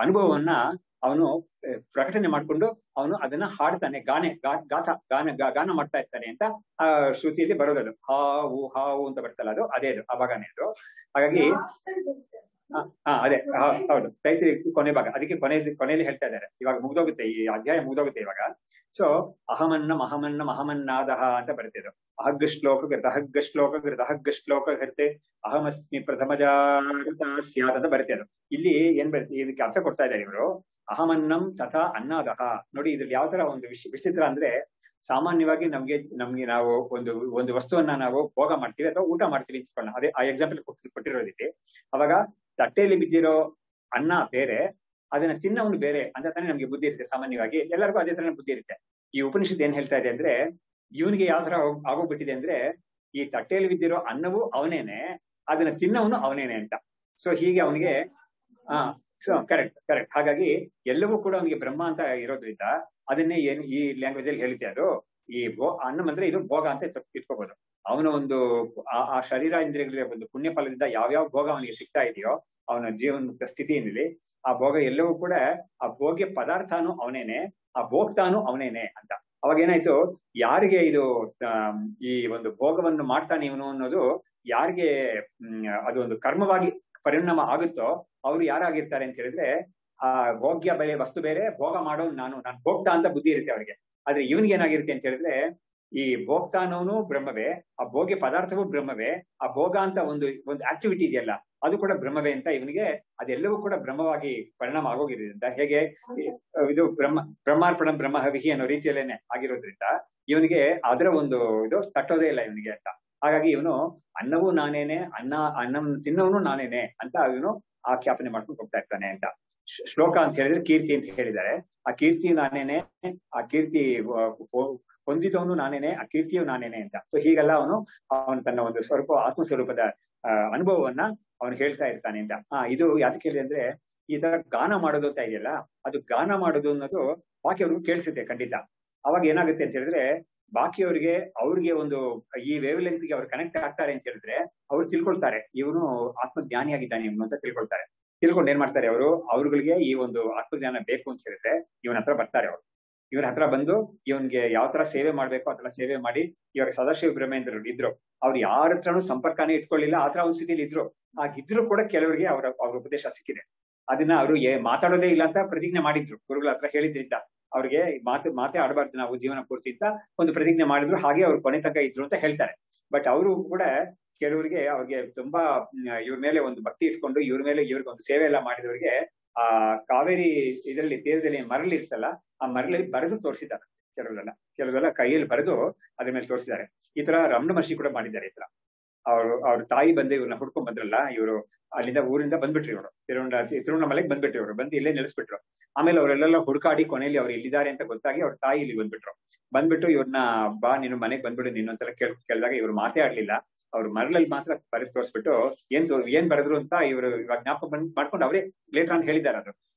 ಅನುಭವವನ್ನ ಅವನು ಪ್ರಕಟಣೆ ಮಾಡ್ಕೊಂಡು ಅವನು ಅದನ್ನ ಹಾಡ್ತಾನೆ, ಗಾನ ಮಾಡ್ತಾ ಇರ್ತಾನೆ ಅಂತ ಆ ಶ್ರುತಿಯಲ್ಲಿ ಬರೋದದು. ಹಾವು ಅಂತ ಬರ್ತಲ್ಲ, ಅದು ಅದೇ ಅದು ಆ ಭಾಗನೇ ಅದು. ಹಾಗಾಗಿ ಅದೇ ಹೌದು ತೈತ್ರಿ ಕೊನೆ ಭಾಗ. ಅದಕ್ಕೆ ಕೊನೆಯಲ್ಲಿ ಹೇಳ್ತಾ ಇದ್ದಾರೆ. ಇವಾಗ ಮುಗ್ದೋಗುತ್ತೆ, ಈ ಅಧ್ಯಾಯ ಮುಗ್ದೋಗುತ್ತೆ ಇವಾಗ. ಸೊ ಅಹಮನ್ನಾದಹ ಅಂತ ಬರ್ತಿದ್ರು. ಅಹಗ್ಗ ಶ್ಲೋಕ ಕೃತೆ ಅಹಮಸ್ಮಿ ಪ್ರಥಮ ಜಾಗೃತ ಸ್ಯಾತ್ ಅಂತ ಬರ್ತಿದ್ರು. ಇಲ್ಲಿ ಏನ್ ಬರುತ್ತೆ, ಇದಕ್ಕೆ ಅರ್ಥ ಕೊಡ್ತಾ ಇದ್ದಾರೆ ಇವರು. ಅಹಮನ್ನಂ ತಥಾ ಅನ್ನಾದಹ. ನೋಡಿ ಇದ್ರಲ್ಲಿ ಯಾವ ತರ ಒಂದು ವಿಚಿತ್ರ ಅಂದ್ರೆ ಸಾಮಾನ್ಯವಾಗಿ ನಮ್ಗೆ ನಾವು ಒಂದು ವಸ್ತುವನ್ನ ನಾವು ಭೋಗ ಮಾಡ್ತೀವಿ ಅಥವಾ ಊಟ ಮಾಡ್ತೀವಿ ಅಂತ್ಕೊಳ್ಳೋಣ. ಅದೇ ಆ ಎಕ್ಸಾಂಪಲ್ ಕೊಟ್ಟಿರೋದಿದೆ. ಅವಾಗ ತಟ್ಟೆಯಲ್ಲಿ ಬಿದ್ದಿರೋ ಅನ್ನ ಬೇರೆ, ಅದನ್ನ ತಿನ್ನವನು ಬೇರೆ ಅಂತ ತಾನೇ ನಮ್ಗೆ ಬುದ್ಧಿ ಇರುತ್ತೆ. ಸಾಮಾನ್ಯವಾಗಿ ಎಲ್ಲರಿಗೂ ಅದೇ ತರ ಬುದ್ಧಿ ಇರುತ್ತೆ. ಈ ಉಪನಿಷತ್ ಏನ್ ಹೇಳ್ತಾ ಇದೆ ಅಂದ್ರೆ ಇವನಿಗೆ ಯಾವ ತರ ಆಗೋಗ್ಬಿಟ್ಟಿದೆ ಅಂದ್ರೆ ಈ ತಟ್ಟೆಯಲ್ಲಿ ಬಿದ್ದಿರೋ ಅನ್ನವೂ ಅವನೇನೆ, ಅದನ್ನ ತಿನ್ನವನು ಅವನೇನೆ ಅಂತ. ಸೊ ಹೀಗೆ ಅವನಿಗೆ ಸೊ ಕರೆಕ್ಟ್. ಹಾಗಾಗಿ ಎಲ್ಲವೂ ಕೂಡ ಅವನಿಗೆ ಬ್ರಹ್ಮ ಅಂತ ಇರೋದ್ರಿಂದ ಅದನ್ನೇ ಏನು ಈ ಲ್ಯಾಂಗ್ವೇಜ್ ಅಲ್ಲಿ ಹೇಳಿದ್ದೆ. ಅದು ಈ ಅನ್ನಂ ಅಂದ್ರೆ ಇದು ಭೋಗ ಅಂತ ಇಟ್ಕೋಬಹುದು. ಅವನ ಒಂದು ಆ ಶರೀರ ಇಂದ್ರಿಯಗಳಿಗೆ ಒಂದು ಪುಣ್ಯ ಫಲದಿಂದ ಯಾವ್ಯಾವ ಭೋಗ ಅವನಿಗೆ ಸಿಗ್ತಾ ಇದೆಯೋ ಅವನ ಜೀವನ ಸ್ಥಿತಿಯಲ್ಲಿ ಆ ಭೋಗ ಎಲ್ಲವೂ ಕೂಡ ಆ ಭೋಗ್ಯ ಪದಾರ್ಥನೂ ಅವನೇನೆ, ಆ ಭೋಗ್ತಾನು ಅವನೇನೆ ಅಂತ. ಅವಾಗ ಏನಾಯ್ತು, ಯಾರಿಗೆ ಇದು ಈ ಒಂದು ಭೋಗವನ್ನು ಮಾಡ್ತಾನೆ ಇವನು ಅನ್ನೋದು ಯಾರಿಗೆ ಅದು ಒಂದು ಕರ್ಮವಾಗಿ ಪರಿಣಾಮ ಆಗುತ್ತೋ ಅವ್ರು ಯಾರಾಗಿರ್ತಾರೆ ಅಂತ ಹೇಳಿದ್ರೆ ಆ ಭೋಗ್ಯ ಬೆಲೆ ವಸ್ತು ಬೇರೆ, ಭೋಗ ಮಾಡೋ ನಾನು ಭೋಗ್ತಾ ಅಂತ ಬುದ್ಧಿ ಇರುತ್ತೆ ಅವ್ರಿಗೆ. ಆದ್ರೆ ಇವನ್ಗೆ ಏನಾಗಿರುತ್ತೆ ಅಂತ ಹೇಳಿದ್ರೆ ಈ ಭೋಗ್ತಾ ಅನ್ನೋನು ಬ್ರಹ್ಮವೇ, ಆ ಭೋಗ್ಯ ಪದಾರ್ಥವೂ ಬ್ರಹ್ಮವೇ, ಆ ಭೋಗ ಅಂತ ಒಂದು ಆಕ್ಟಿವಿಟಿ ಇದೆಯಲ್ಲ ಅದು ಕೂಡ ಬ್ರಹ್ಮವೇ ಅಂತ ಇವನಿಗೆ ಅದೆಲ್ಲವೂ ಕೂಡ ಬ್ರಹ್ಮವಾಗಿ ಪರಿಣಾಮ ಆಗೋಗಿರೋದ್ರಿಂದ ಹೇಗೆ ಇದು ಬ್ರಹ್ಮಾರ್ಪಣಂ ಬ್ರಹ್ಮಹವಿಹಿ ಅನ್ನೋ ರೀತಿಯಲ್ಲೇನೆ ಆಗಿರೋದ್ರಿಂದ ಇವನಿಗೆ ಅದರ ಒಂದು ಇದು ತಟ್ಟೋದೇ ಇಲ್ಲ ಇವನಿಗೆ ಅಂತ. ಹಾಗಾಗಿ ಇವನು ಅನ್ನವೂ ನಾನೇನೆ, ಅನ್ನ ತಿನ್ನೋನು ನಾನೇನೆ ಅಂತ ಇವನು ಆಖ್ಯಾಪನೆ ಮಾಡ್ಕೊಂಡು ಹೋಗ್ತಾ ಇರ್ತಾನೆ ಅಂತ. ಶ್ಲೋಕ ಅಂತ ಹೇಳಿದ್ರೆ ಕೀರ್ತಿ ಅಂತ ಹೇಳಿದ್ದಾರೆ. ಆ ಕೀರ್ತಿ ನಾನೇನೆ, ಆ ಕೀರ್ತಿ ಹೊಂದಿದವನು ನಾನೇನೆ, ಆ ಕೀರ್ತಿಯು ನಾನೇನೆ ಅಂತ. ಸೊ ಹೀಗೆಲ್ಲ ಅವನು ತನ್ನ ಒಂದು ಆತ್ಮಸ್ವರೂಪದ ಅನುಭವವನ್ನ ಅವನು ಹೇಳ್ತಾ ಇರ್ತಾನೆ ಅಂತ. ಇದು ಯಾಕೆ ಹೇಳಿದೆ ಅಂದ್ರೆ, ಈ ತರ ಗಾನ ಮಾಡೋದು ಅಂತ ಇದೆಯಲ್ಲ, ಅದು ಗಾನ ಮಾಡೋದು ಅನ್ನೋದು ಬಾಕಿಯವ್ರಿಗೂ ಕೇಳಿಸುತ್ತೆ ಖಂಡಿತ. ಅವಾಗ ಏನಾಗುತ್ತೆ ಅಂತ ಹೇಳಿದ್ರೆ, ಬಾಕಿಯವರಿಗೆ ಅವ್ರಿಗೆ ಒಂದು ಈ ವೇವ್ ಲೆಂತ್ ಗೆ ಅವ್ರು ಕನೆಕ್ಟ್ ಆಗ್ತಾರೆ ಅಂತ ಹೇಳಿದ್ರೆ ಅವ್ರು ತಿಳ್ಕೊಳ್ತಾರೆ ಇವನು ಆತ್ಮಜ್ಞಾನಿಯಾಗಿದ್ದಾನೆ ಇವನು ಅಂತ ತಿಳ್ಕೊಳ್ತಾರೆ. ತಿಳ್ಕೊಂಡು ಏನ್ ಮಾಡ್ತಾರೆ ಅವರು, ಅವ್ರುಗಳಿಗೆ ಈ ಒಂದು ಆತ್ಮಜ್ಞಾನ ಬೇಕು ಅಂತ ಹೇಳಿದ್ರೆ ಇವನ ಹತ್ರ ಬರ್ತಾರೆ. ಅವರು ಇವನ ಹತ್ರ ಬಂದು ಇವನ್ಗೆ ಯಾವ ತರ ಸೇವೆ ಮಾಡ್ಬೇಕು ಆ ತರ ಸೇವೆ ಮಾಡಿ. ಇವಾಗ ಸದಾಶಿವ ಬ್ರಹ್ಮೇಂದ್ರರು ಇದ್ರು, ಅವ್ರು ಯಾರ ಹತ್ರನೂ ಸಂಪರ್ಕನೇ ಇಟ್ಕೊಳ್ಳಿಲ್ಲ, ಆ ತರ ಒಂದು ಸ್ಥಿತಿಲಿ ಇದ್ರು. ಆಗಿದ್ರು ಕೂಡ ಕೆಲವರಿಗೆ ಅವ್ರ ಉಪದೇಶ ಸಿಕ್ಕಿದೆ. ಅದನ್ನ ಅವರು ಮಾತಾಡೋದೇ ಇಲ್ಲ ಅಂತ ಪ್ರತಿಜ್ಞೆ ಮಾಡಿದ್ರು, ಗುರುಗಳ ಹತ್ರ ಹೇಳಿದ್ರಿಂದ ಅವ್ರಿಗೆ ಮಾತೇ ಆಡಬಾರ್ದು ನಾವು ಜೀವನ ಪೂರ್ತಿ ಅಂತ ಒಂದು ಪ್ರತಿಜ್ಞೆ ಮಾಡಿದ್ರು. ಹಾಗೆ ಅವ್ರು ಕೊನೆ ತನಕ ಇದ್ರು ಅಂತ ಹೇಳ್ತಾರೆ. ಬಟ್ ಅವರು ಕೂಡ ಕೆಲವರಿಗೆ ಅವ್ರಿಗೆ ತುಂಬಾ ಇವ್ರ ಮೇಲೆ ಒಂದು ಭಕ್ತಿ ಇಟ್ಕೊಂಡು ಇವ್ರ ಮೇಲೆ ಇವ್ರಿಗೆ ಒಂದು ಸೇವೆ ಎಲ್ಲ ಮಾಡಿದವರಿಗೆ ಆ ಕಾವೇರಿ ಇದರಲ್ಲಿ ತೀರದಲ್ಲಿ ಮರಳು ಇರ್ತಲ್ಲ, ಆ ಮರಳಲ್ಲಿ ಬರೆದು ತೋರಿಸಿದ್ದಾರೆ. ಕೆಲವೆಲ್ಲ ಕೈಯಲ್ಲಿ ಬರೆದು ಅದ್ರ ಮೇಲೆ ತೋರಿಸಿದ್ದಾರೆ. ಈ ತರ ರಮಣ ಮಹರ್ಷಿ ಕೂಡ ಮಾಡಿದ್ದಾರೆ. ಈ ತರ ಅವ್ರ ತಾಯಿ ಬಂದು ಇವ್ರನ್ನ ಹುಡ್ಕೊಂಡ್ ಬಂದ್ರಲ್ಲ, ಇವರು ಅಲ್ಲಿಂದ ಊರಿಂದ ಬಂದ್ಬಿಟ್ರಿ. ಇವರು ತಿರುವಣ್ಣಾಮಲೆಗೆ ಬಂದ್ಬಿಟ್ರಿ. ಇವರು ಬಂದು ಇಲ್ಲೇ ನೆಲೆಸ್ಬಿಟ್ರು. ಆಮೇಲೆ ಅವರೆಲ್ಲ ಹುಡುಕಾಡಿ ಕೊನೆಯಲ್ಲಿ ಅವ್ರು ಇಲ್ಲಿದ್ದಾರೆ ಅಂತ ಗೊತ್ತಾಗಿ ಅವ್ರ ತಾಯಿ ಇಲ್ಲಿ ಬಂದ್ಬಿಟ್ಟು ಇವ್ರನ್ನ ಬಾ ನೀನು ಮನೆಗ್ ಬಂದ್ಬಿಡು ನೀನು ಅಂತೆಲ್ಲ ಕೇಳಿದಾಗ ಇವ್ರು ಮಾತೇ ಆಡ್ಲಿಲ್ಲ. ಅವ್ರು ಮರಳಲ್ಲಿ ಮಾತ್ರ ಬರೆದು ತೋರಿಸ್ಬಿಟ್ಟು ಏನ್ ಬರೆದ್ರು ಅಂತ ಇವರು ಇವಾಗ ಜ್ಞಾಪಕ ಮಾಡ್ಕೊಂಡು ಅವರೇ ಲೇಟರ್ ಆನ್ ಹೇಳಿದ್ದಾರೆ. ಅದು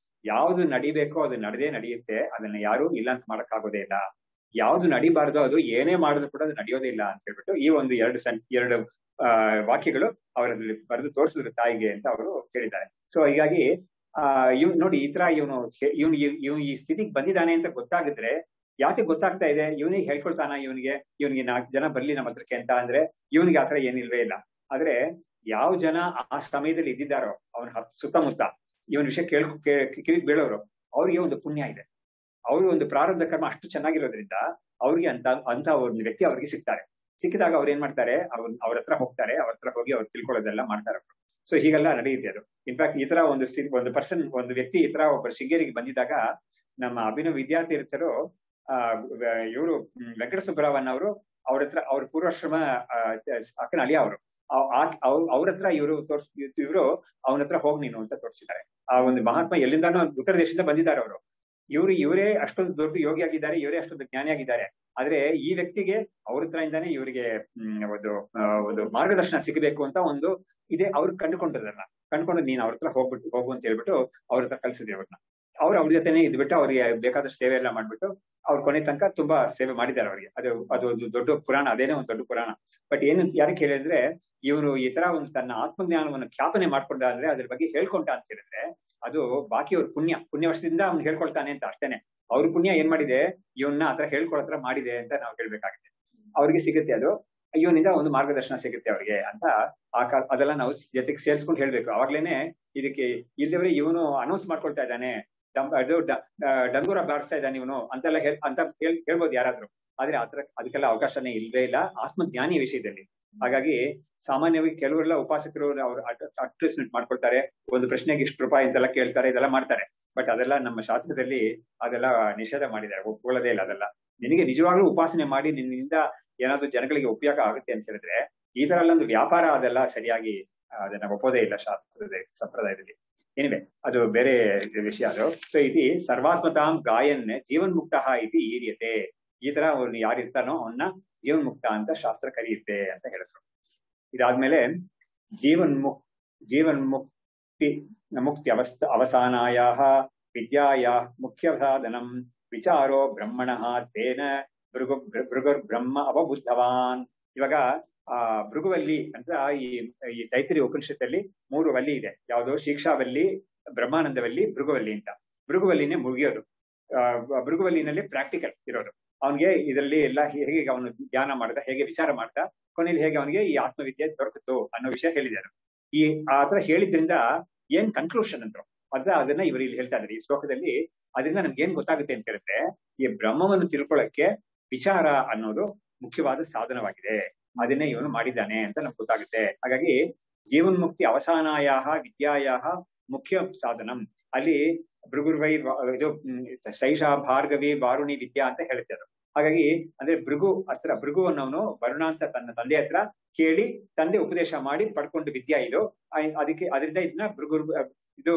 ಯಾವ್ದು ನಡಿಬೇಕೋ ಅದು ನಡೆದೇ ನಡೆಯುತ್ತೆ, ಅದನ್ನ ಯಾರು ಇಲ್ಲ ಅಂತ ಮಾಡಕ್ ಆಗೋದೇ ಇಲ್ಲ. ಯಾವ್ದು ನಡಿಬಾರ್ದು ಅದು ಏನೇ ಮಾಡಿದ್ರು ಕೂಡ ಅದು ನಡೆಯೋದೇ ಇಲ್ಲ ಅಂತ ಹೇಳ್ಬಿಟ್ಟು ಈ ಒಂದು ಎರಡು ವಾಕ್ಯಗಳು ಅವರಲ್ಲಿ ಬರೆದು ತೋರಿಸಿದ್ರು ತಾಯಿಗೆ ಅಂತ ಅವರು ಹೇಳಿದ್ದಾರೆ. ಸೊ ಹೀಗಾಗಿ ಇವ್ನು ನೋಡಿ, ಈ ತರ ಇವನು ಈ ಸ್ಥಿತಿಗೆ ಬಂದಿದ್ದಾನೆ ಅಂತ ಗೊತ್ತಾಗಿದ್ರೆ, ಯಾಕೆ ಗೊತ್ತಾಗ್ತಾ ಇದೆ, ಇವನಿಗೆ ಹೇಳ್ಕೊಳ್ತಾನ, ಇವನಿಗೆ 4 ಜನ ಬರ್ಲಿ ನಮ್ಮ ಹತ್ರಕ್ಕೆ ಅಂತ ಅಂದ್ರೆ ಇವನಿಗೆ ಆತರ ಏನಿಲ್ವೇ ಇಲ್ಲ. ಆದ್ರೆ ಯಾವ ಜನ ಆ ಸಮಯದಲ್ಲಿ ಇದ್ದಿದ್ದಾರೋ ಅವನ ಸುತ್ತಮುತ್ತ ಇವನ್ ವಿಷಯ ಕಿವಿಗೆ ಬೀಳೋರು, ಅವ್ರಿಗೆ ಒಂದು ಪುಣ್ಯ ಇದೆ. ಅವ್ರಿಗೆ ಒಂದು ಪ್ರಾರಬ್ಧ ಕರ್ಮ ಅಷ್ಟು ಚೆನ್ನಾಗಿರೋದ್ರಿಂದ ಅವ್ರಿಗೆ ಅಂತ ಒಂದು ವ್ಯಕ್ತಿ ಅವ್ರಿಗೆ ಸಿಕ್ಕಿದಾಗ ಅವ್ರು ಏನ್ ಮಾಡ್ತಾರೆ, ಅವ್ರ ಹತ್ರ ಹೋಗ್ತಾರೆ. ಅವ್ರ ಹತ್ರ ಹೋಗಿ ಅವ್ರು ತಿಳ್ಕೊಳ್ಳೋದೆಲ್ಲ ಮಾಡ್ತಾರೆ. ಸೊ ಹೀಗೆಲ್ಲ ನಡೆಯುತ್ತೆ ಅದು. ಇನ್ಫ್ಯಾಕ್ಟ್ ಈ ತರ ಒಂದು ವ್ಯಕ್ತಿ ಈ ತರ ಒಬ್ಬ ಶೃಂಗೇರಿಗೆ ಬಂದಿದ್ದಾಗ ನಮ್ಮ ಅಭಿನವ ವಿದ್ಯಾರ್ಥಿರು ಇವರು ವೆಂಕಟ ಸುಬ್ಬರಾವನ್ ಅವರು ಅವ್ರ ಪೂರ್ವಾಶ್ರಮ ಅಕ್ಕನ ಅಳಿಯ ಅವರು ಅವ್ರ ಹತ್ರ ಇವರು ಅವನ ಹತ್ರ ಹೋಗ್ ನೀನು ಅಂತ ತೋರಿಸಿದ್ದಾರೆ. ಆ ಒಂದು ಮಹಾತ್ಮ ಎಲ್ಲಿಂದಾನು ಉತ್ತರ ದೇಶದಿಂದ ಬಂದಿದ್ದಾರೆ ಅವರು. ಇವರೇ ಅಷ್ಟೊಂದು ದೊಡ್ಡ ಯೋಗಿ ಆಗಿದ್ದಾರೆ, ಇವರೇ ಅಷ್ಟೊಂದು ಜ್ಞಾನಿಯಾಗಿದ್ದಾರೆ. ಆದ್ರೆ ಈ ವ್ಯಕ್ತಿಗೆ ಅವ್ರ ಹತ್ರ ಇಂದಾನೆ ಇವರಿಗೆ ಒಂದು ಮಾರ್ಗದರ್ಶನ ಸಿಗಬೇಕು ಅಂತ ಒಂದು ಇದೆ. ಅವ್ರು ಕಂಡುಕೊಂಡು ನೀನ್ ಅವ್ರ ಹತ್ರ ಹೋಗು ಅಂತ ಹೇಳ್ಬಿಟ್ಟು ಅವ್ರ ಹತ್ರ ಕಳ್ಸಿದ್ವಿ ಅವ್ರನ್ನ. ಅವ್ರ ಜೊತೆನೆ ಇದ್ಬಿಟ್ಟು ಅವ್ರಿಗೆ ಬೇಕಾದಷ್ಟು ಸೇವೆ ಎಲ್ಲ ಮಾಡ್ಬಿಟ್ಟು ಅವ್ರ ಕೊನೆ ತನಕ ತುಂಬಾ ಸೇವೆ ಮಾಡಿದ್ದಾರೆ ಅವ್ರಿಗೆ. ಅದು ಒಂದು ದೊಡ್ಡ ಪುರಾಣ, ಅದೇನೆ ಒಂದು ದೊಡ್ಡ ಪುರಾಣ. ಬಟ್ ಏನಂತ ಯಾರಕ್ಕೆ ಹೇಳಿದ್ರೆ, ಇವನು ಈ ತರ ಒಂದು ತನ್ನ ಆತ್ಮಜ್ಞಾನವನ್ನು ಖ್ಯಾಪನೆ ಮಾಡ್ಕೊಂಡ ಅಂದ್ರೆ ಅದ್ರ ಬಗ್ಗೆ ಹೇಳ್ಕೊಂಡ ಅಂತ ಹೇಳಿದ್ರೆ ಅದು ಬಾಕಿ ಅವ್ರ ಪುಣ್ಯವಶದಿಂದ ಅವ್ನು ಹೇಳ್ಕೊಳ್ತಾನೆ ಅಂತ ಅಷ್ಟೇನೆ. ಅವ್ರ ಪುಣ್ಯ ಏನ್ ಮಾಡಿದೆ, ಇವನ್ನ ಆತರ ಹೇಳ್ಕೊಳತ್ರ ಮಾಡಿದೆ ಅಂತ ನಾವು ಹೇಳ್ಬೇಕಾಗಿದೆ. ಅವ್ರಿಗೆ ಸಿಗುತ್ತೆ, ಅದು ಇವನಿಂದ ಒಂದು ಮಾರ್ಗದರ್ಶನ ಸಿಗುತ್ತೆ ಅವ್ರಿಗೆ ಅಂತ ಅದೆಲ್ಲ ನಾವು ಜೊತೆಗೆ ಸೇರ್ಸ್ಕೊಂಡು ಹೇಳ್ಬೇಕು. ಅವಾಗ್ಲೇನೆ ಇದಕ್ಕೆ ಇಲ್ಲಿವರೆ ಇವನು ಅನೌನ್ಸ್ ಮಾಡ್ಕೊಳ್ತಾ ಇದ್ದಾನೆ, ಡಂಗೂರ ಬಾರಿಸ್ತಾ ಇದ್ದಾನೆ ಇವನು ಅಂತೆಲ್ಲ ಹೇಳ್ಬೋದು ಯಾರಾದ್ರೂ. ಆದ್ರೆ ಅದಕ್ಕೆಲ್ಲ ಅವಕಾಶನೇ ಇಲ್ವೇ ಇಲ್ಲ ಆತ್ಮಜ್ಞಾನಿ ವಿಷಯದಲ್ಲಿ. ಹಾಗಾಗಿ ಸಾಮಾನ್ಯವಾಗಿ ಕೆಲವರೆಲ್ಲ ಉಪಾಸಕರು ಅವ್ರು ಅಡ್ವರ್ಟೈಸ್ಮೆಂಟ್ ಮಾಡ್ಕೊಳ್ತಾರೆ, ಒಂದು ಪ್ರಶ್ನೆಗೆ ಇಷ್ಟು ರೂಪಾಯಿ ಅಂತೆಲ್ಲ ಕೇಳ್ತಾರೆ, ಇದೆಲ್ಲ ಮಾಡ್ತಾರೆ. ಬಟ್ ಅದೆಲ್ಲ ನಮ್ಮ ಶಾಸ್ತ್ರದಲ್ಲಿ ಅದೆಲ್ಲ ನಿಷೇಧ ಮಾಡಿದ್ದಾರೆ, ಒಪ್ಕೊಳ್ಳೋದೇ ಇಲ್ಲ ಅದೆಲ್ಲ. ನಿನಗೆ ನಿಜವಾಗ್ಲೂ ಉಪಾಸನೆ ಮಾಡಿ ನಿನ್ನಿಂದ ಏನಾದ್ರು ಜನಗಳಿಗೆ ಉಪಯೋಗ ಆಗುತ್ತೆ ಅಂತ ಹೇಳಿದ್ರೆ ಈ ತರ ಎಲ್ಲ ಒಂದು ವ್ಯಾಪಾರ ಅದೆಲ್ಲ ಸರಿಯಾಗಿ ಅದನ್ನ ಒಪ್ಪೋದೇ ಇಲ್ಲ ಶಾಸ್ತ್ರದ ಸಂಪ್ರದಾಯದಲ್ಲಿ. ಏನಿವೆ ಅದು ಬೇರೆ ವಿಷಯ ಅದು. ಸೊ ಇದು ಸರ್ವಾತ್ಮತಾಂ ಗಾಯನ್ ಜೀವನ್ಮುಕ್ತ ಇತಿ ಈರ್ಯತೆ. ಈ ತರ ಅವನು ಯಾರಿರ್ತಾನೋ ಅವನ್ನ ಜೀವನ್ಮುಕ್ತ ಅಂತ ಶಾಸ್ತ್ರ ಕರೆಯುತ್ತೆ ಅಂತ ಹೇಳಿದ್ರು. ಇದಾದ್ಮೇಲೆ ಮುಕ್ತಿ ಅವಸಾನಾಯ ವಿದ್ಯಾಯ ಮುಖ್ಯ ಸಾಧನಂ ವಿಚಾರೋ ಬ್ರಹ್ಮಣಃ ತೇನ ಭೃಗುರ್ ಬ್ರಹ್ಮ ಅವಬುದ್ಧವಾನ್. ಇವಾಗ ಭೃಗುವಲ್ಲಿ ಅಂತ ಈ ತೈತರಿ ಉಪನಿಷತ್ತಲ್ಲಿ 3 ವಲ್ಲಿ ಇದೆ. ಯಾವುದು ಶಿಕ್ಷಾವಲ್ಲಿ, ಬ್ರಹ್ಮಾನಂದವಲ್ಲಿ, ಭೃಗುವಲ್ಲಿ ಅಂತ. ಭೃಗುವಲ್ಲಿನೇ ಮುಗಿಯೋದು. ಭೃಗುವಲ್ಲಿನಲ್ಲಿ ಪ್ರಾಕ್ಟಿಕಲ್ ಇರೋದು. ಅವನಿಗೆ ಇದರಲ್ಲಿ ಎಲ್ಲ ಹೇಗೆ ಅವನು ಧ್ಯಾನ ಮಾಡ್ದ, ಹೇಗೆ ವಿಚಾರ ಮಾಡ್ದ, ಕೊನೆಯಲ್ಲಿ ಹೇಗೆ ಅವನಿಗೆ ಈ ಆತ್ಮವಿದ್ಯೆ ದೊರಕಿತು ಅನ್ನೋ ವಿಷಯ ಹೇಳಿದ್ದಾರೆ. ಆತರ ಹೇಳಿದ್ರಿಂದ ಏನ್ ಕನ್ಕ್ಲೂಷನ್ ಅಂದ್ರು ಅದನ್ನ ಇವರು ಇಲ್ಲಿ ಹೇಳ್ತಾ ಇದ್ದಾರೆ ಈ ಶ್ಲೋಕದಲ್ಲಿ. ಅದರಿಂದ ನಮ್ಗೆ ಏನ್ ಗೊತ್ತಾಗುತ್ತೆ ಅಂತ ಹೇಳಿದ್ರೆ, ಈ ಬ್ರಹ್ಮವನ್ನು ತಿಳ್ಕೊಳ್ಳಕ್ಕೆ ವಿಚಾರ ಅನ್ನೋದು ಮುಖ್ಯವಾದ ಸಾಧನವಾಗಿದೆ. ಅದನ್ನೇ ಇವನು ಮಾಡಿದ್ದಾನೆ ಅಂತ ನಮ್ಗೆ ಗೊತ್ತಾಗುತ್ತೆ. ಹಾಗಾಗಿ ಜೀವನ್ಮುಕ್ತಿ ಅವಸಾನಾಯ ವಿದ್ಯಾಯ ಮುಖ್ಯ ಸಾಧನಂ. ಅಲ್ಲಿ ಭೃಗುರ್ವೈ ಇದು ಸೈಷಾ ಭಾರ್ಗವಿ ವಾರುಣಿ ವಿದ್ಯಾ ಅಂತ ಹೇಳುತ್ತೆ. ಅದು ಹಾಗಾಗಿ ಅಂದ್ರೆ ಭೃಗು ಅನ್ನೋನು ವರುಣ ಅಂತ ತನ್ನ ತಂದೆ ಹತ್ರ ಕೇಳಿ ತಂದೆ ಉಪದೇಶ ಮಾಡಿ ಪಡ್ಕೊಂಡು ವಿದ್ಯಾ ಇದು. ಅದಕ್ಕೆ ಅದರಿಂದ ಇದನ್ನ ಇದು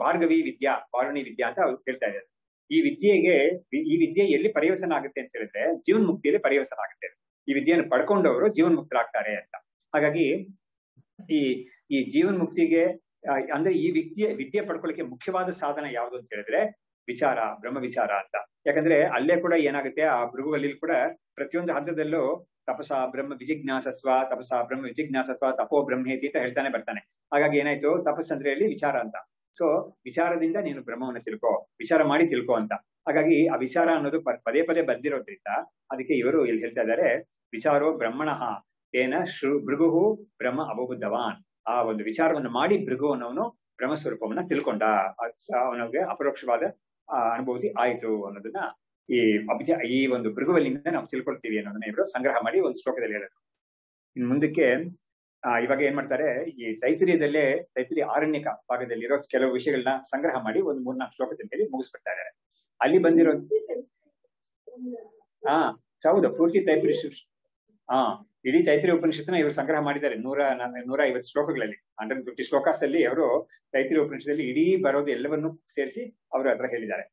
ಭಾರ್ಗವಿ ವಿದ್ಯಾ, ವಾರುಣಿ ವಿದ್ಯಾ ಅಂತ ಅವ್ರು ಹೇಳ್ತಾ ಇದ್ದಾರೆ. ಈ ವಿದ್ಯೆ ಎಲ್ಲಿ ಪರ್ಯವಸನ ಆಗುತ್ತೆ ಅಂತ ಹೇಳಿದ್ರೆ ಜೀವನ್ ಮುಕ್ತಿಯಲ್ಲಿ ಪರ್ಯವಸನ ಆಗುತ್ತೆ. ಈ ವಿದ್ಯೆಯನ್ನು ಪಡ್ಕೊಂಡವರು ಜೀವನ್ ಮುಕ್ತರಾಗ್ತಾರೆ ಅಂತ. ಹಾಗಾಗಿ ಈ ಜೀವನ್ ಮುಕ್ತಿಗೆ ಅಂದ್ರೆ ಈ ವಿದ್ಯೆ ಪಡ್ಕೊಳ್ಳಿಕ್ಕೆ ಮುಖ್ಯವಾದ ಸಾಧನ ಯಾವುದು ಅಂತ ಹೇಳಿದ್ರೆ ವಿಚಾರ, ಬ್ರಹ್ಮ ವಿಚಾರ ಅಂತ. ಯಾಕಂದ್ರೆ ಅಲ್ಲೇ ಕೂಡ ಏನಾಗುತ್ತೆ, ಆ ಭೃಗುವಲ್ಲಿ ಕೂಡ ಪ್ರತಿಯೊಂದು ಹಂತದಲ್ಲೂ ತಪಸ ಬ್ರಹ್ಮ ವಿಜಿಜ್ಞಾಸಸ್ವ ತಪೋ ಬ್ರಹ್ಮೇತಿ ಅಂತ ಹೇಳ್ತಾನೆ ಬರ್ತಾನೆ. ಹಾಗಾಗಿ ಏನಾಯ್ತು, ತಪಸ್ಸಂದ್ರೆ ಹೇಳಿ ವಿಚಾರ ಅಂತ. ಸೊ ವಿಚಾರದಿಂದ ನೀನು ಬ್ರಹ್ಮವನ್ನ ವಿಚಾರ ಮಾಡಿ ತಿಳ್ಕೊ ಅಂತ. ಹಾಗಾಗಿ ಆ ವಿಚಾರ ಅನ್ನೋದು ಪದೇ ಪದೇ ಬಂದಿರೋದ್ರಿಂದ ಅದಕ್ಕೆ ಇವರು ಇಲ್ಲಿ ಹೇಳ್ತಾ ಇದ್ದಾರೆ, ವಿಚಾರೋ ಬ್ರಹ್ಮಣಃ ತೇನ ಭೃಗು ಬ್ರಹ್ಮ ಅವಬುದ್ಧವಾನ್. ಆ ಒಂದು ವಿಚಾರವನ್ನು ಮಾಡಿ ಭೃಗು ಅನ್ನೋನು ಬ್ರಹ್ಮಸ್ವರೂಪವನ್ನ ತಿಳ್ಕೊಂಡ, ಅವನಿಗೆ ಅಪರೋಕ್ಷವಾದ ಅನುಭೂತಿ ಆಯ್ತು ಅನ್ನೋದನ್ನ ಈ ಒಂದು ಭೃಗುವಲ್ಲಿಂದ ನಾವು ತಿಳ್ಕೊಳ್ತೀವಿ ಅನ್ನೋದನ್ನ ಇವರು ಸಂಗ್ರಹ ಮಾಡಿ ಒಂದು ಶ್ಲೋಕದಲ್ಲಿ ಹೇಳಿದ್ರು. ಇನ್ ಮುಂದಕ್ಕೆ ಇವಾಗ ಏನ್ ಮಾಡ್ತಾರೆ, ಈ ತೈತ್ರಿಯ ಆರಣ್ಯಕ ಭಾಗದಲ್ಲಿ ಇರೋ ಕೆಲವು ವಿಷಯಗಳನ್ನ ಸಂಗ್ರಹ ಮಾಡಿ ಒಂದು 3-4 ಶ್ಲೋಕದಲ್ಲಿ ಮುಗಿಸ್ಬಿಡ್ತಾ ಇದ್ದಾರೆ. ಅಲ್ಲಿ ಬಂದಿರೋ ಹೌದು, ಪೂರ್ತಿ ಇಡೀ ತೈತ್ರಿಯ ಉಪನಿಷತ್ನ ಇವರು ಸಂಗ್ರಹ ಮಾಡಿದ್ದಾರೆ 150 ಶ್ಲೋಕಗಳಲ್ಲಿ. 150 ಶ್ಲೋಕಾಸ್ ಅಲ್ಲಿ ಅವರು ತೈತ್ರಿಯ ಉಪನಿಷತ್ತಲ್ಲಿ ಇಡೀ ಬರೋದು ಎಲ್ಲವನ್ನೂ ಸೇರಿಸಿ ಅವರು ಅದರ ಹೇಳಿದ್ದಾರೆ.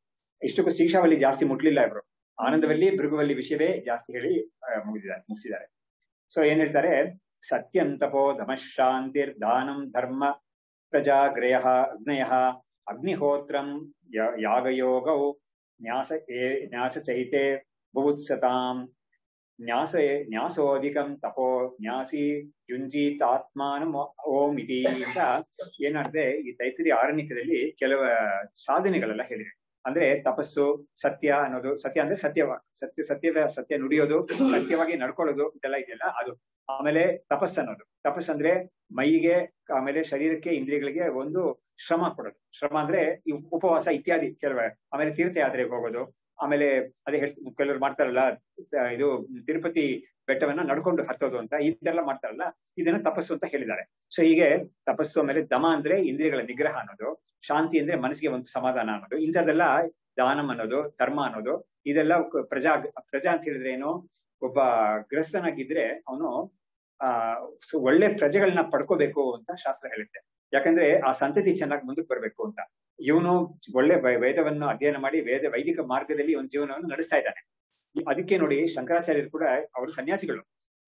ಇಷ್ಟಕ್ಕೂ ಶಿಕ್ಷಾವಲ್ಲಿ ಜಾಸ್ತಿ ಮುಟ್ಲಿಲ್ಲ ಇವರು, ಆನಂದವಲ್ಲಿ ಭೃಗುವಲ್ಲಿ ವಿಷಯವೇ ಜಾಸ್ತಿ ಹೇಳಿ ಮುಗಿಸಿದ್ದಾರೆ. ಸೊ ಏನ್ ಹೇಳ್ತಾರೆ, ಸತ್ಯಂ ತಪೋ ಧಮಶಾಂತಿರ್ ದಾನಂ ಧರ್ಮ ಪ್ರಜಾಗ್ರಯ ಅಗ್ನಿಹೋತ್ರಂ ಯಾಗಯೋಗೌ ನ್ಯಾಸ ಚೈತೆ ಬುಭುತ್ಸತಾಂ ನ್ಯಾಸೋಧಿಕಂ ತಪೋ ನ್ಯಾಸಿ ಯುಂಜಿತಾತ್ಮಾನಂ ಓಂ ಇತಿ ಅಂತ ಏನಾದ್ರೆ ಈ ತೈತ್ರಿಯ ಆರಣ್ಯಕದಲ್ಲಿ ಕೆಲವು ಸಾಧನೆಗಳೆಲ್ಲ ಹೇಳಿದೆ. ಅಂದ್ರೆ ತಪಸ್ಸು, ಸತ್ಯ ಅನ್ನೋದು, ಸತ್ಯ ಅಂದ್ರೆ ಸತ್ಯ ನುಡಿಯೋದು, ಸತ್ಯವಾಗಿ ನಡ್ಕೊಳ್ಳೋದು, ಇದೆಲ್ಲ ಇದೆಯಲ್ಲ ಅದು. ಆಮೇಲೆ ತಪಸ್ಸಂದ್ರೆ ಮೈಗೆ, ಆಮೇಲೆ ಶರೀರಕ್ಕೆ, ಇಂದ್ರಿಯಗಳಿಗೆ ಒಂದು ಶ್ರಮ ಕೊಡೋದು. ಶ್ರಮ ಅಂದ್ರೆ ಈ ಉಪವಾಸ ಇತ್ಯಾದಿ ಕೆಲವು. ಆಮೇಲೆ ತೀರ್ಥಯಾತ್ರೆಗೆ ಹೋಗೋದು. ಆಮೇಲೆ ಅದೇ ಕೆಲವರು ಮಾಡ್ತಾರಲ್ಲ, ಇದು ತಿರುಪತಿ ಬೆಟ್ಟವನ್ನ ನಡ್ಕೊಂಡು ಹತ್ತೋದು ಅಂತ, ಇದೆಲ್ಲ ಮಾಡ್ತಾರಲ್ಲ, ಇದನ್ನ ತಪಸ್ಸು ಅಂತ ಹೇಳಿದ್ದಾರೆ. ಸೊ ಹೀಗೆ ತಪಸ್ಸು, ಆಮೇಲೆ ದಮ ಅಂದ್ರೆ ಇಂದ್ರಿಯಗಳ ನಿಗ್ರಹ ಅನ್ನೋದು, ಶಾಂತಿ ಅಂದ್ರೆ ಮನಸ್ಸಿಗೆ ಒಂದು ಸಮಾಧಾನ ಅನ್ನೋದು, ಇಂಥದ್ದೆಲ್ಲ ದಾನಂ ಅನ್ನೋದು, ಧರ್ಮ ಅನ್ನೋದು, ಇದೆಲ್ಲ ಪ್ರಜಾ ಅಂತ ಹೇಳಿದ್ರೆ ಏನು, ಒಬ್ಬ ಗೃಹಸ್ಥನಾಗಿದ್ರೆ ಅವನು ಒಳ್ಳೆ ಪ್ರಜೆಗಳನ್ನ ಪಡ್ಕೋಬೇಕು ಅಂತ ಶಾಸ್ತ್ರ ಹೇಳುತ್ತೆ. ಯಾಕಂದ್ರೆ ಆ ಸಂತತಿ ಚೆನ್ನಾಗಿ ಮುಂದಕ್ಕೆ ಬರ್ಬೇಕು ಅಂತ. ಇವನು ಒಳ್ಳೆ ವೇದವನ್ನು ಅಧ್ಯಯನ ಮಾಡಿ ವೈದಿಕ ಮಾರ್ಗದಲ್ಲಿ ಒಂದು ಜೀವನವನ್ನು ನಡೆಸ್ತಾ ಇದ್ದಾನೆ. ಅದಕ್ಕೆ ನೋಡಿ ಶಂಕರಾಚಾರ್ಯರು ಕೂಡ ಅವರು ಸನ್ಯಾಸಿಗಳು.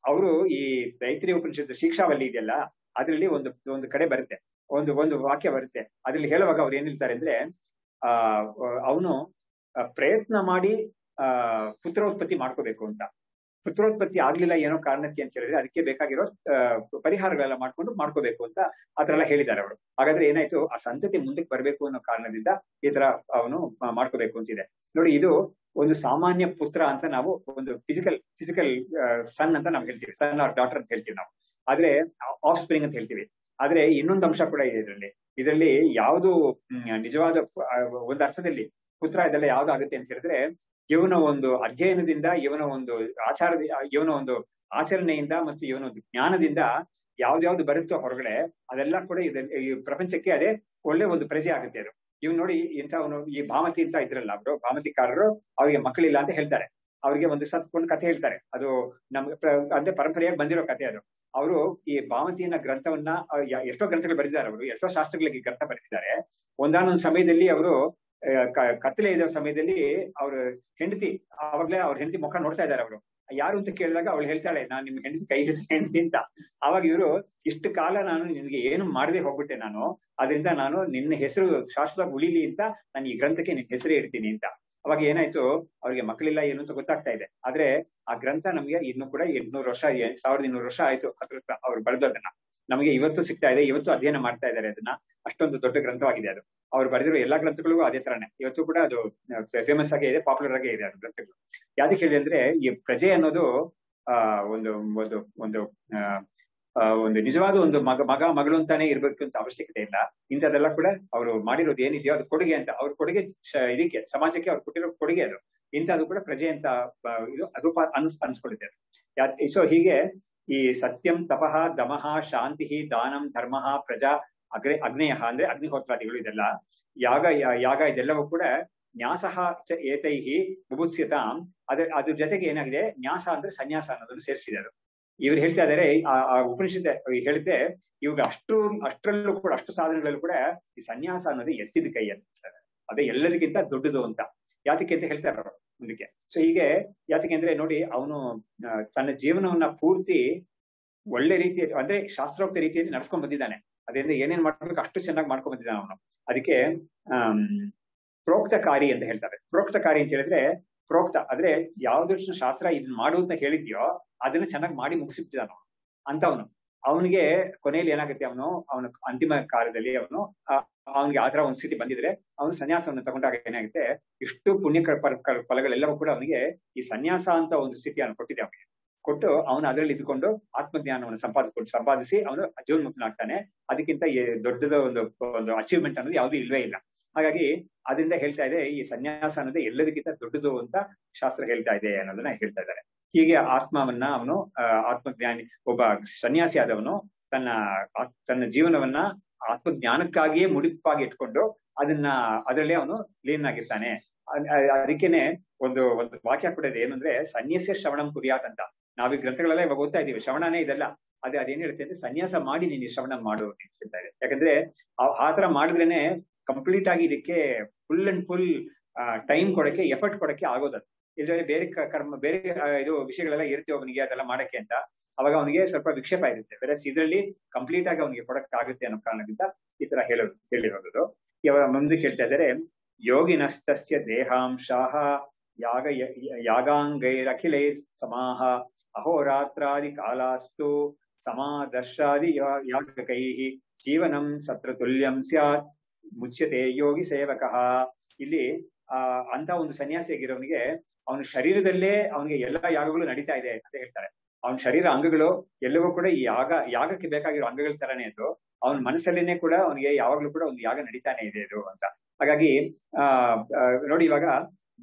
ಅವರು ಈ ತೈತ್ರಿಯ ಉಪನಿಷತ್ತು ಶಿಕ್ಷಾವಲ್ಲಿ ಇದೆಯಲ್ಲ, ಅದರಲ್ಲಿ ಒಂದು ಕಡೆ ಬರುತ್ತೆ, ಒಂದು ವಾಕ್ಯ ಬರುತ್ತೆ. ಅದ್ರಲ್ಲಿ ಹೇಳುವಾಗ ಅವ್ರು ಏನ್ ಹೇಳ್ತಾರೆ ಅಂದ್ರೆ, ಅವನು ಪ್ರಯತ್ನ ಮಾಡಿ ಪುತ್ರೋತ್ಪತ್ತಿ ಮಾಡ್ಕೋಬೇಕು ಅಂತ. ಪುತ್ರೋತ್ಪತ್ತಿ ಆಗ್ಲಿಲ್ಲ ಏನೋ ಕಾರಣಕ್ಕೆ ಅಂತ ಹೇಳಿದ್ರೆ ಅದಕ್ಕೆ ಬೇಕಾಗಿರೋ ಪರಿಹಾರಗಳೆಲ್ಲ ಮಾಡ್ಕೋಬೇಕು ಅಂತ ಆತರ ಎಲ್ಲ ಹೇಳಿದ್ದಾರೆ ಅವರು. ಹಾಗಾದ್ರೆ ಏನಾಯ್ತು, ಆ ಸಂತತಿ ಮುಂದಕ್ಕೆ ಬರ್ಬೇಕು ಅನ್ನೋ ಕಾರಣದಿಂದ ಈ ತರ ಅವನು ಮಾಡ್ಕೋಬೇಕು ಅಂತಿದೆ ನೋಡಿ. ಇದು ಒಂದು ಸಾಮಾನ್ಯ ಪುತ್ರ ಅಂತ ನಾವು ಒಂದು ಫಿಸಿಕಲ್ ಸನ್ ಅಂತ ನಾವು ಹೇಳ್ತೀವಿ, ಸನ್ ಆರ್ ಡಾಟರ್ ಅಂತ ಹೇಳ್ತೀವಿ ನಾವು. ಆದ್ರೆ ಆಫ್ ಸ್ಪ್ರಿಂಗ್ ಅಂತ ಹೇಳ್ತೀವಿ. ಆದ್ರೆ ಇನ್ನೊಂದು ಅಂಶ ಕೂಡ ಇದೆ ಇದರಲ್ಲಿ ಯಾವುದು ನಿಜವಾದ ಒಂದು ಅರ್ಥದಲ್ಲಿ ಪುತ್ರ ಇದೆಲ್ಲ ಯಾವ್ದು ಆಗುತ್ತೆ ಅಂತ ಹೇಳಿದ್ರೆ, ಇವನ ಒಂದು ಅಧ್ಯಯನದಿಂದ, ಇವನ ಒಂದು ಆಚರಣೆಯಿಂದ ಮತ್ತು ಇವನ ಒಂದು ಜ್ಞಾನದಿಂದ ಯಾವ್ದು ಬರುತ್ತೋ ಹೊರಗಡೆ, ಅದೆಲ್ಲ ಕೂಡ ಈ ಪ್ರಪಂಚಕ್ಕೆ ಅದೇ ಒಳ್ಳೆ ಒಂದು ಪ್ರಜೆ ಆಗುತ್ತೆ ಅದು. ಇವ್ ನೋಡಿ, ಇಂಥವನು ಈ ಭಾಮತಿ ಅಂತ ಇದ್ರಲ್ಲ, ಅವರು ಭಾಮತಿಕಾರರು ಅವ್ರಿಗೆ ಮಕ್ಕಳಿಲ್ಲ ಅಂತ ಹೇಳ್ತಾರೆ. ಅವ್ರಿಗೆ ಒಂದು ಸತ್ಕೊಂಡು ಕಥೆ ಹೇಳ್ತಾರೆ. ಅದು ನಮ್ಗೆ ಅಂದ್ರೆ ಪರಂಪರೆಯಾಗಿ ಬಂದಿರೋ ಕಥೆ ಅದು. ಅವರು ಈ ಭಾಮತಿಯನ್ನ ಗ್ರಂಥವನ್ನ ಎಷ್ಟೋ ಗ್ರಂಥಗಳು ಬರೆದಿದ್ದಾರೆ, ಅವರು ಎಷ್ಟೋ ಶಾಸ್ತ್ರಗಳಿಗೆ ಗ್ರಂಥ ಬರೆದಿದ್ದಾರೆ. ಒಂದಾನೊಂದು ಸಮಯದಲ್ಲಿ ಅವರು ಕತ್ತಲೆ ಇರೋ ಸಮಯದಲ್ಲಿ ಅವ್ರ ಹೆಂಡತಿ, ಆವಾಗ್ಲೇ ಅವ್ರ ಹೆಂಡತಿ ಮುಖ ನೋಡ್ತಾ ಇದ್ದಾರೆ. ಅವರು ಯಾರು ಅಂತ ಕೇಳಿದಾಗ ಅವಳು ಹೇಳ್ತಾಳೆ, ನಾನ್ ನಿಮ್ ಹೆಂಡತಿ ಕೈ ಹಿಡಿಸಿ ಹೆಂಡತಿ ಅಂತ. ಅವಾಗ ಇವರು, ಇಷ್ಟು ಕಾಲ ನಾನು ನಿನ್ಗೆ ಏನು ಮಾಡದೆ ಹೋಗ್ಬಿಟ್ಟೆ ನಾನು, ಅದರಿಂದ ನಾನು ನಿನ್ನ ಹೆಸರು ಶಾಶ್ವತ ಉಳಿಲಿ ಅಂತ ನಾನು ಈ ಗ್ರಂಥಕ್ಕೆ ನಿನ್ ಹೆಸರೇ ಇಡ್ತೀನಿ ಅಂತ. ಅವಾಗ ಏನಾಯ್ತು, ಅವ್ರಿಗೆ ಮಕ್ಕಳಿಲ್ಲ ಏನು ಅಂತ ಗೊತ್ತಾಗ್ತಾ ಇದೆ. ಆದ್ರೆ ಆ ಗ್ರಂಥ ನಮ್ಗೆ ಇನ್ನು ಕೂಡ 800 ವರ್ಷ 1200 ವರ್ಷ ಆಯ್ತು ಅವ್ರು ಬರೆದೋದನ್ನ. ನಮಗೆ ಇವತ್ತು ಸಿಗ್ತಾ ಇದೆ, ಇವತ್ತು ಅಧ್ಯಯನ ಮಾಡ್ತಾ ಇದ್ದಾರೆ ಅದನ್ನ. ಅಷ್ಟೊಂದು ದೊಡ್ಡ ಗ್ರಂಥವಾಗಿದೆ ಅದು. ಅವ್ರು ಬರೆದಿರೋ ಎಲ್ಲಾ ಗ್ರಂಥಗಳಿಗೂ ಅದೇ ತರನೇ ಇವತ್ತು ಕೂಡ ಅದು ಫೇಮಸ್ ಆಗೇ ಇದೆ, ಪಾಪ್ಯುಲರ್ ಆಗೇ ಇದೆ ಅದು ಗ್ರಂಥಗಳು. ಯಾವ್ದಕ್ಕೆ ಹೇಳಿದೆ ಅಂದ್ರೆ, ಈ ಪ್ರಜೆ ಅನ್ನೋದು ಒಂದು ನಿಜವಾದ ಒಂದು ಮಗಳು ಅಂತಾನೆ ಇರ್ಬೇಕು ಅಂತ ಅವಶ್ಯಕತೆ ಇಲ್ಲ. ಇಂಥದ್ದೆಲ್ಲ ಕೂಡ ಅವರು ಮಾಡಿರೋದು ಏನಿದೆಯೋ ಅದು ಕೊಡುಗೆ ಅಂತ, ಅವ್ರ ಕೊಡುಗೆ ಇದಕ್ಕೆ ಸಮಾಜಕ್ಕೆ ಅವ್ರು ಕೊಟ್ಟಿರೋ ಕೊಡುಗೆ ಅದು. ಇಂಥದ್ದು ಕೂಡ ಪ್ರಜೆ ಅಂತ ಇದು ರೂಪ ಅನ್ಸ್ಕೊಂಡಿದ್ದಾರೆ. ಸೊ ಹೀಗೆ ಈ ಸತ್ಯಂ ತಪಃ ದಮಃ ಶಾಂತಿ ದಾನಂ ಧರ್ಮ ಪ್ರಜಾ ಅಗ್ನೇಯ ಅಂದ್ರೆ ಅಗ್ನಿಹೋತ್ರಾದಿಗಳು, ಇದೆಲ್ಲ ಯಾಗ ಇದೆಲ್ಲವೂ ಕೂಡ ನ್ಯಾಸಃ ಚ ಏತೈಹಿ ಬುಭುತ್ಸ್ಯತಾಂ, ಅದ್ರ ಜೊತೆಗೆ ಏನಾಗಿದೆ, ನ್ಯಾಸ ಅಂದ್ರೆ ಸನ್ಯಾಸ ಅನ್ನೋದನ್ನು ಸೇರಿಸಿದ್ದಾರೆ. ಇವ್ರು ಹೇಳ್ತಾ ಇದಾರೆ, ಆ ಉಪನಿಷತ್ ಹೇಳುತ್ತೆ, ಇವಾಗ ಅಷ್ಟರಲ್ಲೂ ಕೂಡ, ಅಷ್ಟು ಸಾಧನೆಗಳಲ್ಲೂ ಕೂಡ ಈ ಸನ್ಯಾಸ ಅನ್ನೋದು ಎತ್ತಿದ ಕೈ ಅಂತ ಹೇಳ್ತಾರೆ. ಅದೇ ಎಲ್ಲದಕ್ಕಿಂತ ದೊಡ್ಡದು ಅಂತ. ಯಾತಕ್ಕೆ ಅಂತ ಹೇಳ್ತಾರೆ ಅವರು ಮುಂದಕ್ಕೆ. ಸೊ ಹೀಗೆ ಯಾತಕ್ಕೆ ಅಂದ್ರೆ ನೋಡಿ, ಅವನು ತನ್ನ ಜೀವನವನ್ನ ಪೂರ್ತಿ ಒಳ್ಳೆ ರೀತಿಯಲ್ಲಿ, ಅಂದ್ರೆ ಶಾಸ್ತ್ರೋಕ್ತ ರೀತಿಯಲ್ಲಿ ನಡ್ಸ್ಕೊಂಡ್ ಬಂದಿದ್ದಾನೆ. ಅದರಿಂದ ಏನೇನ್ ಮಾಡ್ಬೇಕು ಅಷ್ಟು ಚೆನ್ನಾಗಿ ಮಾಡ್ಕೊಂಡ್ ಬಂದಿದ್ದಾನೆ ಅವನು. ಅದಕ್ಕೆ ಪ್ರೋಕ್ತಕಾರಿ ಅಂತ ಹೇಳ್ತಾರೆ. ಪ್ರೋಕ್ತಕಾರಿ ಅಂತ ಹೇಳಿದ್ರೆ, ಪ್ರೋಕ್ತ ಅಂದ್ರೆ ಯಾವ್ದು ಶಾಸ್ತ್ರ ಇದನ್ನ ಮಾಡು ಅಂತ ಹೇಳಿದ್ಯೋ ಅದನ್ನ ಚೆನ್ನಾಗಿ ಮಾಡಿ ಮುಗಿಸಿಬಿಟ್ಟಿದ್ದಾನ ಅಂತವನು. ಅವನಿಗೆ ಕೊನೆಯಲ್ಲಿ ಏನಾಗುತ್ತೆ, ಅವನ ಅಂತಿಮ ಕಾರ್ಯದಲ್ಲಿ ಅವನಿಗೆ ಆತರ ಒಂದು ಸ್ಥಿತಿ ಬಂದಿದ್ರೆ, ಅವನು ಸನ್ಯಾಸವನ್ನು ತಗೊಂಡಾಗ ಏನಾಗುತ್ತೆ, ಇಷ್ಟು ಪುಣ್ಯ ಫಲಗಳೆಲ್ಲವೂ ಕೂಡ ಅವನಿಗೆ ಈ ಸನ್ಯಾಸ ಅಂತ ಒಂದು ಸ್ಥಿತಿಯನ್ನು ಕೊಟ್ಟಿದೆ. ಅವನಿಗೆ ಕೊಟ್ಟು ಅವನು ಅದರಲ್ಲಿ ಇದ್ದುಕೊಂಡು ಆತ್ಮಜ್ಞಾನವನ್ನು ಸಂಪಾದಿಸಿ ಅವನು ಜೀವನ್ಮುಕ್ತನಾಗ್ತಾನೆ. ಅದಕ್ಕಿಂತ ದೊಡ್ಡದ ಒಂದು ಅಚೀವ್ಮೆಂಟ್ ಅನ್ನೋದು ಯಾವ್ದು ಇಲ್ವೇ ಇಲ್ಲ. ಹಾಗಾಗಿ ಅದರಿಂದ ಹೇಳ್ತಾ ಇದೆ, ಈ ಸನ್ಯಾಸ ಅನ್ನೋದು ಎಲ್ಲದಕ್ಕಿಂತ ದೊಡ್ಡದು ಅಂತ ಶಾಸ್ತ್ರ ಹೇಳ್ತಾ ಇದೆ ಅನ್ನೋದನ್ನ ಹೇಳ್ತಾ ಇದ್ದಾರೆ. ಹೀಗೆ ಆತ್ಮವನ್ನ ಅವನು ಆತ್ಮಜ್ಞಾನಿ, ಒಬ್ಬ ಸನ್ಯಾಸಿ ಆದವನು ತನ್ನ ಜೀವನವನ್ನ ಆತ್ಮಜ್ಞಾನಕ್ಕಾಗಿಯೇ ಮುಡಿಪಾಗಿ ಇಟ್ಕೊಂಡು ಅದರಲ್ಲೇ ಅವನು ಲೀನಾಗಿರ್ತಾನೆ. ಅದಕ್ಕೇನೆ ಒಂದು ವಾಕ್ಯ ಕೂಡ ಇದೆ, ಏನಂದ್ರೆ ಸನ್ಯಾಸ ಶ್ರವಣಂ ಕುರಿಯಾತ್ ಅಂತ. ನಾವೀ ಗ್ರಂಥಗಳೆಲ್ಲ ಇವಾಗ ಓದ್ತಾ ಇದೀವಿ, ಶ್ರವಣನೇ ಇದೆಲ್ಲ. ಅದೇನ್ ಹೇಳುತ್ತೆ ಅಂದ್ರೆ, ಸನ್ಯಾಸ ಮಾಡಿ ನೀನು ಶ್ರವಣ ಮಾಡು ಅಂತ ಹೇಳ್ತಾ ಇದೆ. ಯಾಕಂದ್ರೆ ಆತರ ಮಾಡಿದ್ರೇನೆ ಕಂಪ್ಲೀಟ್ ಆಗಿ ಇದಕ್ಕೆ ಫುಲ್ ಅಂಡ್ ಫುಲ್ ಟೈಮ್ ಕೊಡಕ್ಕೆ, ಎಫರ್ಟ್ ಕೊಡಕ್ಕೆ ಆಗೋದದು. ಇಲ್ಲದ್ರೆ ಬೇರೆ ಬೇರೆ ಇದು ವಿಷಯಗಳೆಲ್ಲ ಇರುತ್ತೆ ಅವನಿಗೆ ಅದೆಲ್ಲ ಮಾಡಕ್ಕೆ ಅಂತ, ಅವಾಗ ಅವನಿಗೆ ಸ್ವಲ್ಪ ವಿಕ್ಷೇಪ ಇರುತ್ತೆ. ಬೇರೆ ಇದರಲ್ಲಿ ಕಂಪ್ಲೀಟ್ ಆಗಿ ಅವನಿಗೆ ಕೊಡಕ್ ಆಗುತ್ತೆ ಅನ್ನೋ ಕಾರಣದಿಂದ ಈ ತರ ಹೇಳಿರೋದು. ಇವಾಗ ಮುಂದಕ್ಕೆ ಹೇಳ್ತಾ ಇದ್ದಾರೆ, ಯೋಗಿನಸ್ತಸ್ಯ ದೇಹಾಂಶಾಹ ಯಾಗಾಂಗೈರಖಿಲೈರ್ ಸಮಾಹ ಅಹೋರಾತ್ರಾದಿ ಕಾಲಾಸ್ತು ಸಮಾದರ್ಶಾದಿ ಯಾಗಕೈಹಿ ಜೀವನಂ ಸತ್ರತುಲ್ಯಂ ಸ್ಯಾತ್ ಮುಚ್ಯತೆ ಯೋಗಿ ಸೇವಕಃ. ಇಲ್ಲಿ ಅಂತ ಒಂದು ಸನ್ಯಾಸಿ ಆಗಿರೋನಿಗೆ ಅವನ ಶರೀರದಲ್ಲೇ ಅವನಿಗೆ ಎಲ್ಲಾ ಯಾಗಗಳು ನಡೀತಾ ಇದೆ ಅಂತ ಹೇಳ್ತಾರೆ. ಅವನ ಶರೀರ ಅಂಗಗಳು ಎಲ್ಲವೂ ಕೂಡ ಈ ಯಾಗಕ್ಕೆ ಬೇಕಾಗಿರೋ ಅಂಗಗಳ ತರಾನೇ ಅದು. ಅವನ ಮನಸ್ಸಲ್ಲಿನೇ ಕೂಡ ಅವನಿಗೆ ಯಾವಾಗ್ಲೂ ಕೂಡ ಒಂದು ಯಾಗ ನಡೀತಾನೆ ಇದೆ ಇದು ಅಂತ. ಹಾಗಾಗಿ ನೋಡಿ, ಇವಾಗ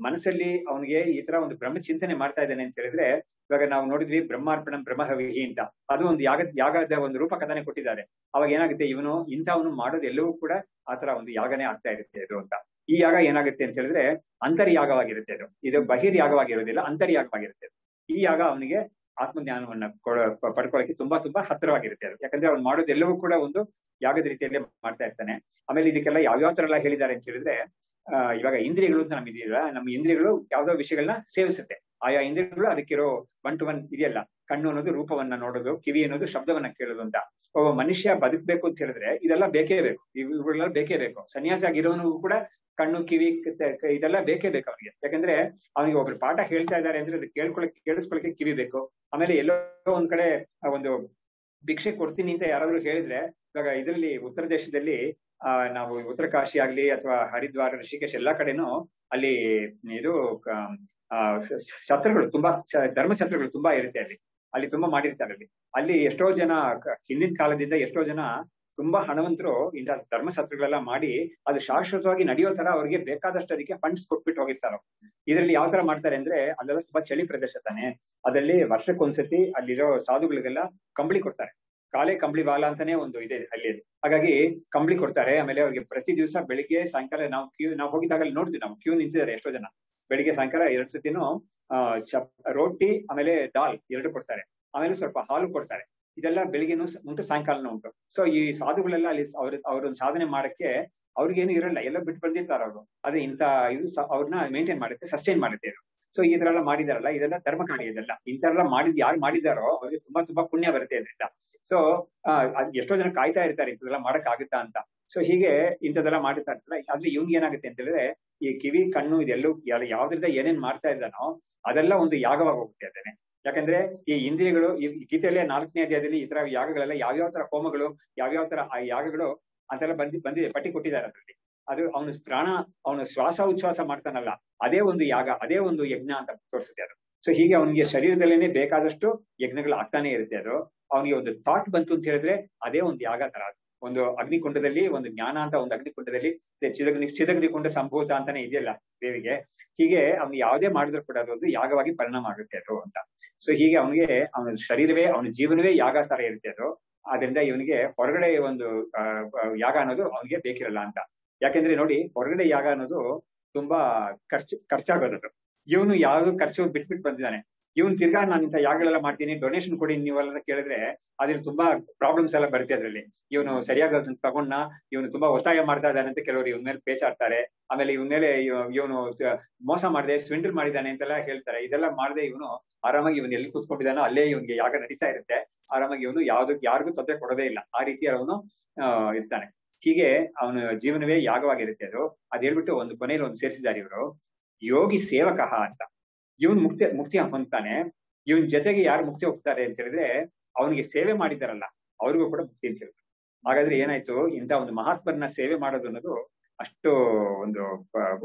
ಮನಸ್ಸಲ್ಲಿ ಅವನಿಗೆ ಈ ತರ ಒಂದು ಬ್ರಹ್ಮ ಚಿಂತನೆ ಮಾಡ್ತಾ ಇದ್ದಾನೆ ಅಂತ ಹೇಳಿದ್ರೆ, ಇವಾಗ ನಾವು ನೋಡಿದ್ವಿ ಬ್ರಹ್ಮಾರ್ಪಣಂ ಬ್ರಹ್ಮಹವಿಹಿ ಅಂತ, ಅದು ಒಂದು ಯಾಗದ ಒಂದು ರೂಪಕಥನೆ ಕೊಟ್ಟಿದ್ದಾರೆ. ಅವಾಗ ಏನಾಗುತ್ತೆ, ಇಂಥವನು ಮಾಡೋದು ಎಲ್ಲವೂ ಕೂಡ ಆತರ ಒಂದು ಯಾಗನೇ ಆಗ್ತಾ ಇರುತ್ತೆ ಇದು ಅಂತ. ಈ ಯಾಗ ಏನಾಗುತ್ತೆ ಅಂತ ಹೇಳಿದ್ರೆ ಅಂತರ್ಯಾಗವಾಗಿರುತ್ತೆ. ಇದು ಬಹಿರ್ಯಾಗವಾಗಿರೋದಿಲ್ಲ, ಅಂತರ್ಯಾಗವಾಗಿರುತ್ತೆ. ಈ ಯಾಗ ಅವನಿಗೆ ಆತ್ಮಜ್ಞಾನವನ್ನ ಪಡ್ಕೊಳ್ಳೋಕೆ ತುಂಬಾ ಹತ್ತಿರವಾಗಿರುತ್ತೆ ಅದು. ಯಾಕಂದ್ರೆ ಅವ್ನು ಮಾಡೋದು ಎಲ್ಲವೂ ಕೂಡ ಒಂದು ಯಾಗದ ರೀತಿಯಲ್ಲೇ ಮಾಡ್ತಾ ಇರ್ತಾನೆ. ಆಮೇಲೆ ಇದಕ್ಕೆಲ್ಲ ಯಾವ್ಯಾವ ತರ ಎಲ್ಲ ಹೇಳಿದ್ದಾರೆ ಅಂತ ಹೇಳಿದ್ರೆ, ಇವಾಗ ಇಂದ್ರಿಯಗಳು ಅಂತ ನಮ್ಮಿದೆಯಲ್ಲ, ನಮ್ಮ ಇಂದ್ರಿಯಗಳು ಯಾವ್ದೋ ವಿಷಯಗಳನ್ನ ಸೇವಿಸುತ್ತೆ. ಆಯಾ ಇಂದ್ರಿಯಗಳು ಅದಕ್ಕಿರೋ 1 to 1 ಇದೆಯಲ್ಲ. ಕಣ್ಣು ಅನ್ನೋದು ರೂಪವನ್ನ ನೋಡೋದು, ಕಿವಿ ಅನ್ನೋದು ಶಬ್ದವನ್ನ ಕೇಳೋದು ಅಂತ. ಒಬ್ಬ ಮನುಷ್ಯ ಬದುಕಬೇಕು ಅಂತ ಹೇಳಿದ್ರೆ ಇದೆಲ್ಲ ಬೇಕೇ ಬೇಕು, ಇವುಗಳೆಲ್ಲ ಬೇಕೇ ಬೇಕು. ಸನ್ಯಾಸಿ ಆಗಿರೋನಿಗೂ ಕೂಡ ಕಣ್ಣು, ಕಿವಿ ಇದೆಲ್ಲ ಬೇಕೇ ಬೇಕು ಅವನಿಗೆ. ಯಾಕಂದ್ರೆ ಅವನಿಗೆ ಒಬ್ರು ಪಾಠ ಹೇಳ್ತಾ ಇದ್ದಾರೆ ಅಂದ್ರೆ ಅದು ಕೇಳಿಸ್ಕೊಳಕ್ಕೆ ಕಿವಿ ಬೇಕು. ಆಮೇಲೆ ಎಲ್ಲೋ ಒಂದ್ ಕಡೆ ಒಂದು ಭಿಕ್ಷೆ ಕೊಡ್ತೀನಿ ಅಂತ ಯಾರಾದ್ರೂ ಹೇಳಿದ್ರೆ, ಇವಾಗ ಇದರಲ್ಲಿ ಉತ್ತರ ದೇಶದಲ್ಲಿ ನಾವು ಉತ್ತರ ಕಾಶಿ ಆಗ್ಲಿ ಅಥವಾ ಹರಿದ್ವಾರ, ಋಷಿಕೇಶ್ ಎಲ್ಲಾ ಕಡೆನೂ ಅಲ್ಲಿ ಇದು ಛತ್ರಗಳು ತುಂಬಾ, ಧರ್ಮಛತ್ರಗಳು ತುಂಬಾ ಇರುತ್ತೆ. ಅಲ್ಲಿ ತುಂಬಾ ಮಾಡಿರ್ತಾರೆ. ಅಲ್ಲಿ ಎಷ್ಟೋ ಜನ ಹಿಂದಿನ ಕಾಲದಿಂದ ಎಷ್ಟೋ ಜನ ತುಂಬಾ ಹಣವಂತರು ಇಂಥ ಧರ್ಮಛತ್ರಗಳೆಲ್ಲ ಮಾಡಿ ಅದು ಶಾಶ್ವತವಾಗಿ ನಡೆಯೋ ತರ ಅವ್ರಿಗೆ ಬೇಕಾದಷ್ಟು ಅದಕ್ಕೆ ಫಂಡ್ಸ್ ಕೊಟ್ಬಿಟ್ಟು ಹೋಗಿರ್ತಾರೆ. ಇದರಲ್ಲಿ ಯಾವ ತರ ಮಾಡ್ತಾರೆ ಅಂದ್ರೆ, ಅಲ್ಲೆಲ್ಲ ತುಂಬಾ ಚಳಿ ಪ್ರದೇಶ ತಾನೆ, ಅದರಲ್ಲಿ ವರ್ಷಕ್ಕೊಂದ್ಸತಿ ಅಲ್ಲಿರೋ ಸಾಧುಗಳಿಗೆಲ್ಲ ಕಂಬಳಿ ಕೊಡ್ತಾರೆ. ಕಾಲೇ ಕಂಬಳಿ ಬಾಲ ಅಂತಾನೆ ಒಂದು ಇದೆ ಅಲ್ಲಿ. ಹಾಗಾಗಿ ಕಂಬಳಿ ಕೊಡ್ತಾರೆ. ಆಮೇಲೆ ಅವ್ರಿಗೆ ಪ್ರತಿ ದಿವಸ ಬೆಳಿಗ್ಗೆ ಸಾಯಂಕಾಲ ನಾವು ಹೋಗಿದ್ದಾಗಲ್ಲಿ ನೋಡ್ತೀವಿ, ನಾವು ಕ್ಯೂ ನಿಂತಿದ್ದಾರೆ ಎಷ್ಟೋ ಜನ. ಬೆಳಿಗ್ಗೆ ಸಾಯಂಕಾಲ 2 ಸತಿನೂ ರೋಟಿ ಆಮೇಲೆ ದಾಲ್ 2 ಕೊಡ್ತಾರೆ. ಆಮೇಲೆ ಸ್ವಲ್ಪ ಹಾಲು ಕೊಡ್ತಾರೆ. ಇದೆಲ್ಲ ಬೆಳಿಗ್ಗೆನೂ ಉಂಟು, ಸಾಯಂಕಾಲನೂ ಉಂಟು. ಸೊ ಈ ಸಾಧುಗಳೆಲ್ಲ ಅಲ್ಲಿ ಅವ್ರೊಂದು ಸಾಧನೆ ಮಾಡಕ್ಕೆ ಅವ್ರಿಗೇನು ಇರಲ್ಲ, ಎಲ್ಲ ಬಿಟ್ಟು ಬಂದಿರ್ತಾರ ಅವರು. ಅದೇ ಇಂಥ ಇದು ಅವ್ರನ್ನ ಮೇಂಟೈನ್ ಮಾಡುತ್ತೆ, ಸಸ್ಟೈನ್ ಮಾಡುತ್ತೆ ಇದು. ಸೊ ಈ ತರ ಎಲ್ಲ ಮಾಡಿದಾರಲ್ಲ, ಇದೆಲ್ಲ ಧರ್ಮ ಕಾರ್ಯ. ಇದೆಲ್ಲ ಇಂಥರೆಲ್ಲ ಯಾರು ಮಾಡಿದಾರೋ ಅವ್ರಿಗೆ ತುಂಬಾ ಪುಣ್ಯ ಬರುತ್ತೆ ಅದರಿಂದ. ಸೊ ಎಷ್ಟೋ ಜನ ಕಾಯ್ತಾ ಇರ್ತಾರೆ ಇಂಥದೆಲ್ಲ ಮಾಡಕ್ ಆಗುತ್ತಾ ಅಂತ. ಸೊ ಹೀಗೆ ಇಂಥದೆಲ್ಲ ಮಾಡ್ತಾ ಇರ್ತಲ್ಲ. ಆದ್ರೆ ಇವ್ನಿಗೆ ಏನಾಗುತ್ತೆ ಅಂತ ಹೇಳಿದ್ರೆ, ಈ ಕಿವಿ, ಕಣ್ಣು ಇದೆಲ್ಲೂ ಯಾವ್ದ್ರಿಂದ ಏನೇನ್ ಮಾಡ್ತಾ ಇದ್ದಾನೋ ಅದೆಲ್ಲ ಒಂದು ಯಾಗವಾಗಿ ಹೋಗುತ್ತೆ ಅದೇನೆ. ಯಾಕಂದ್ರೆ ಈ ಇಂದ್ರಿಯಗಳು, ಈ ಗೀತೆಯಲ್ಲೇ 4ನೇ ಅಧ್ಯಾಯದಲ್ಲಿ ಈ ತರ ಯಾಗಗಳೆಲ್ಲ ಯಾವ್ಯಾವ ತರ ಹೋಮಗಳು, ಯಾವ್ಯಾವ ತರ ಆ ಯಾಗಗಳು ಅಂತೆಲ್ಲ ಬಂದಿದೆ, ಪಟ್ಟಿ ಕೊಟ್ಟಿದ್ದಾರೆ ಅದರಲ್ಲಿ. ಅದು ಅವನು ಪ್ರಾಣ, ಅವನು ಶ್ವಾಸ ಉಚ್ಛ್ವಾಸ ಮಾಡ್ತಾನಲ್ಲ, ಅದೇ ಒಂದು ಯಾಗ, ಅದೇ ಒಂದು ಯಜ್ಞ ಅಂತ ತೋರಿಸುತ್ತೆ ಅದು. ಸೊ ಹೀಗೆ ಅವನಿಗೆ ಶರೀರದಲ್ಲೇನೆ ಬೇಕಾದಷ್ಟು ಯಜ್ಞಗಳು ಆಗ್ತಾನೆ ಇರುತ್ತೆ. ಅದು ಅವನಿಗೆ ಒಂದು ಥಾಟ್ ಬಂತು ಅಂತ ಹೇಳಿದ್ರೆ ಅದೇ ಒಂದು ಯಾಗ ತರ. ಒಂದು ಅಗ್ನಿಕುಂಡದಲ್ಲಿ, ಒಂದು ಜ್ಞಾನ ಅಂತ ಒಂದು ಅಗ್ನಿಕುಂಡದಲ್ಲಿ ಚಿದಗ್ನಿಕುಂಡ ಸಂಭೂತ ಅಂತಾನೆ ಇದೆಯಲ್ಲ ದೇವಿಗೆ. ಹೀಗೆ ಅವ್ನು ಯಾವುದೇ ಮಾಡಿದ್ರು ಕೂಡ ಅದೊಂದು ಯಾಗವಾಗಿ ಪರಿಣಾಮ ಆಗುತ್ತೆ ಅದು ಅಂತ. ಸೊ ಹೀಗೆ ಅವನ ಶರೀರವೇ, ಅವನ ಜೀವನವೇ ಯಾಗ ತರ ಇರುತ್ತೆ ಅದು. ಆದ್ರಿಂದ ಇವನಿಗೆ ಹೊರಗಡೆ ಒಂದು ಯಾಗ ಅನ್ನೋದು ಅವನಿಗೆ ಬೇಕಿರಲ್ಲ ಅಂತ. ಯಾಕೆಂದ್ರೆ ನೋಡಿ, ಹೊರಗಡೆ ಯಾಗ ಅನ್ನೋದು ತುಂಬಾ ಖರ್ಚಾಗೋದದು. ಇವನು ಯಾವ್ದು ಖರ್ಚು ಬಿಟ್ಬಿಟ್ಟು ಬಂದಿದ್ದಾನೆ. ಇವನ್ ತಿರ್ಗಾ ನಾನು ಇಂಥ ಯಾಗಗಳೆಲ್ಲ ಮಾಡ್ತೀನಿ, ಡೊನೇಷನ್ ಕೊಡಿ ನೀವೆಲ್ಲ ಕೇಳಿದ್ರೆ ಅದ್ರಲ್ಲಿ ತುಂಬಾ ಪ್ರಾಬ್ಲಮ್ಸ್ ಎಲ್ಲ ಬರುತ್ತೆ ಅದ್ರಲ್ಲಿ. ಇವನು ಸರಿಯಾಗಿ ಅದನ್ನ ತಗೊಂಡ ಇವನು ತುಂಬಾ ಒತ್ತಾಯ ಮಾಡ್ತಾ ಇದ್ದಾನೆ ಅಂತ ಕೆಲವರು ಇವನ್ ಮೇಲೆ ಪೇಚಾಡ್ತಾರೆ. ಆಮೇಲೆ ಇವನ್ ಮೇಲೆ ಇವನು ಮೋಸ ಮಾಡಿದೆ, ಸ್ವಿಂಡಲ್ ಮಾಡಿದ್ದಾನೆ ಅಂತೆಲ್ಲ ಹೇಳ್ತಾರೆ. ಇದೆಲ್ಲ ಮಾಡದೆ ಇವನು ಆರಾಮಾಗಿ ಇವನು ಎಲ್ಲಿ ಕೂತ್ಕೊಂಡಿದ್ದಾನೋ ಅಲ್ಲೇ ಇವನ್ಗೆ ಯಾಗ ನಡೀತಾ ಇರುತ್ತೆ. ಆರಾಮಾಗಿ ಇವನು ಯಾರಿಗೂ ತೊಂದರೆ ಕೊಡೋದೇ ಇಲ್ಲ. ಆ ರೀತಿ ಅವನು ಇರ್ತಾನೆ. ಹೀಗೆ ಅವನ ಜೀವನವೇ ಯಾಗವಾಗಿರುತ್ತೆ ಅದು. ಅದ್ ಹೇಳ್ಬಿಟ್ಟು ಒಂದು ಕೊನೆಯಲ್ಲಿ ಒಂದು ಸೇರಿಸಿದ್ದಾರೆ ಇವರು, ಯೋಗಿ ಸೇವಕಃ ಅಂತ. ಇವನ್ ಮುಕ್ತಿ ಹೊಂದ್ತಾನೆ. ಇವನ್ ಜೊತೆಗೆ ಯಾರು ಮುಕ್ತಿ ಹೋಗ್ತಾರೆ ಅಂತ ಹೇಳಿದ್ರೆ ಅವನಿಗೆ ಸೇವೆ ಮಾಡಿದಾರಲ್ಲ ಅವ್ರಿಗೂ ಕೂಡ ಮುಕ್ತಿ ಅಂತ ಹೇಳಿದ್ರು. ಹಾಗಾದ್ರೆ ಏನಾಯ್ತು, ಇಂಥ ಒಂದು ಮಹಾತ್ಮರನ್ನ ಸೇವೆ ಮಾಡೋದು ಅನ್ನೋದು ಅಷ್ಟೊಂದು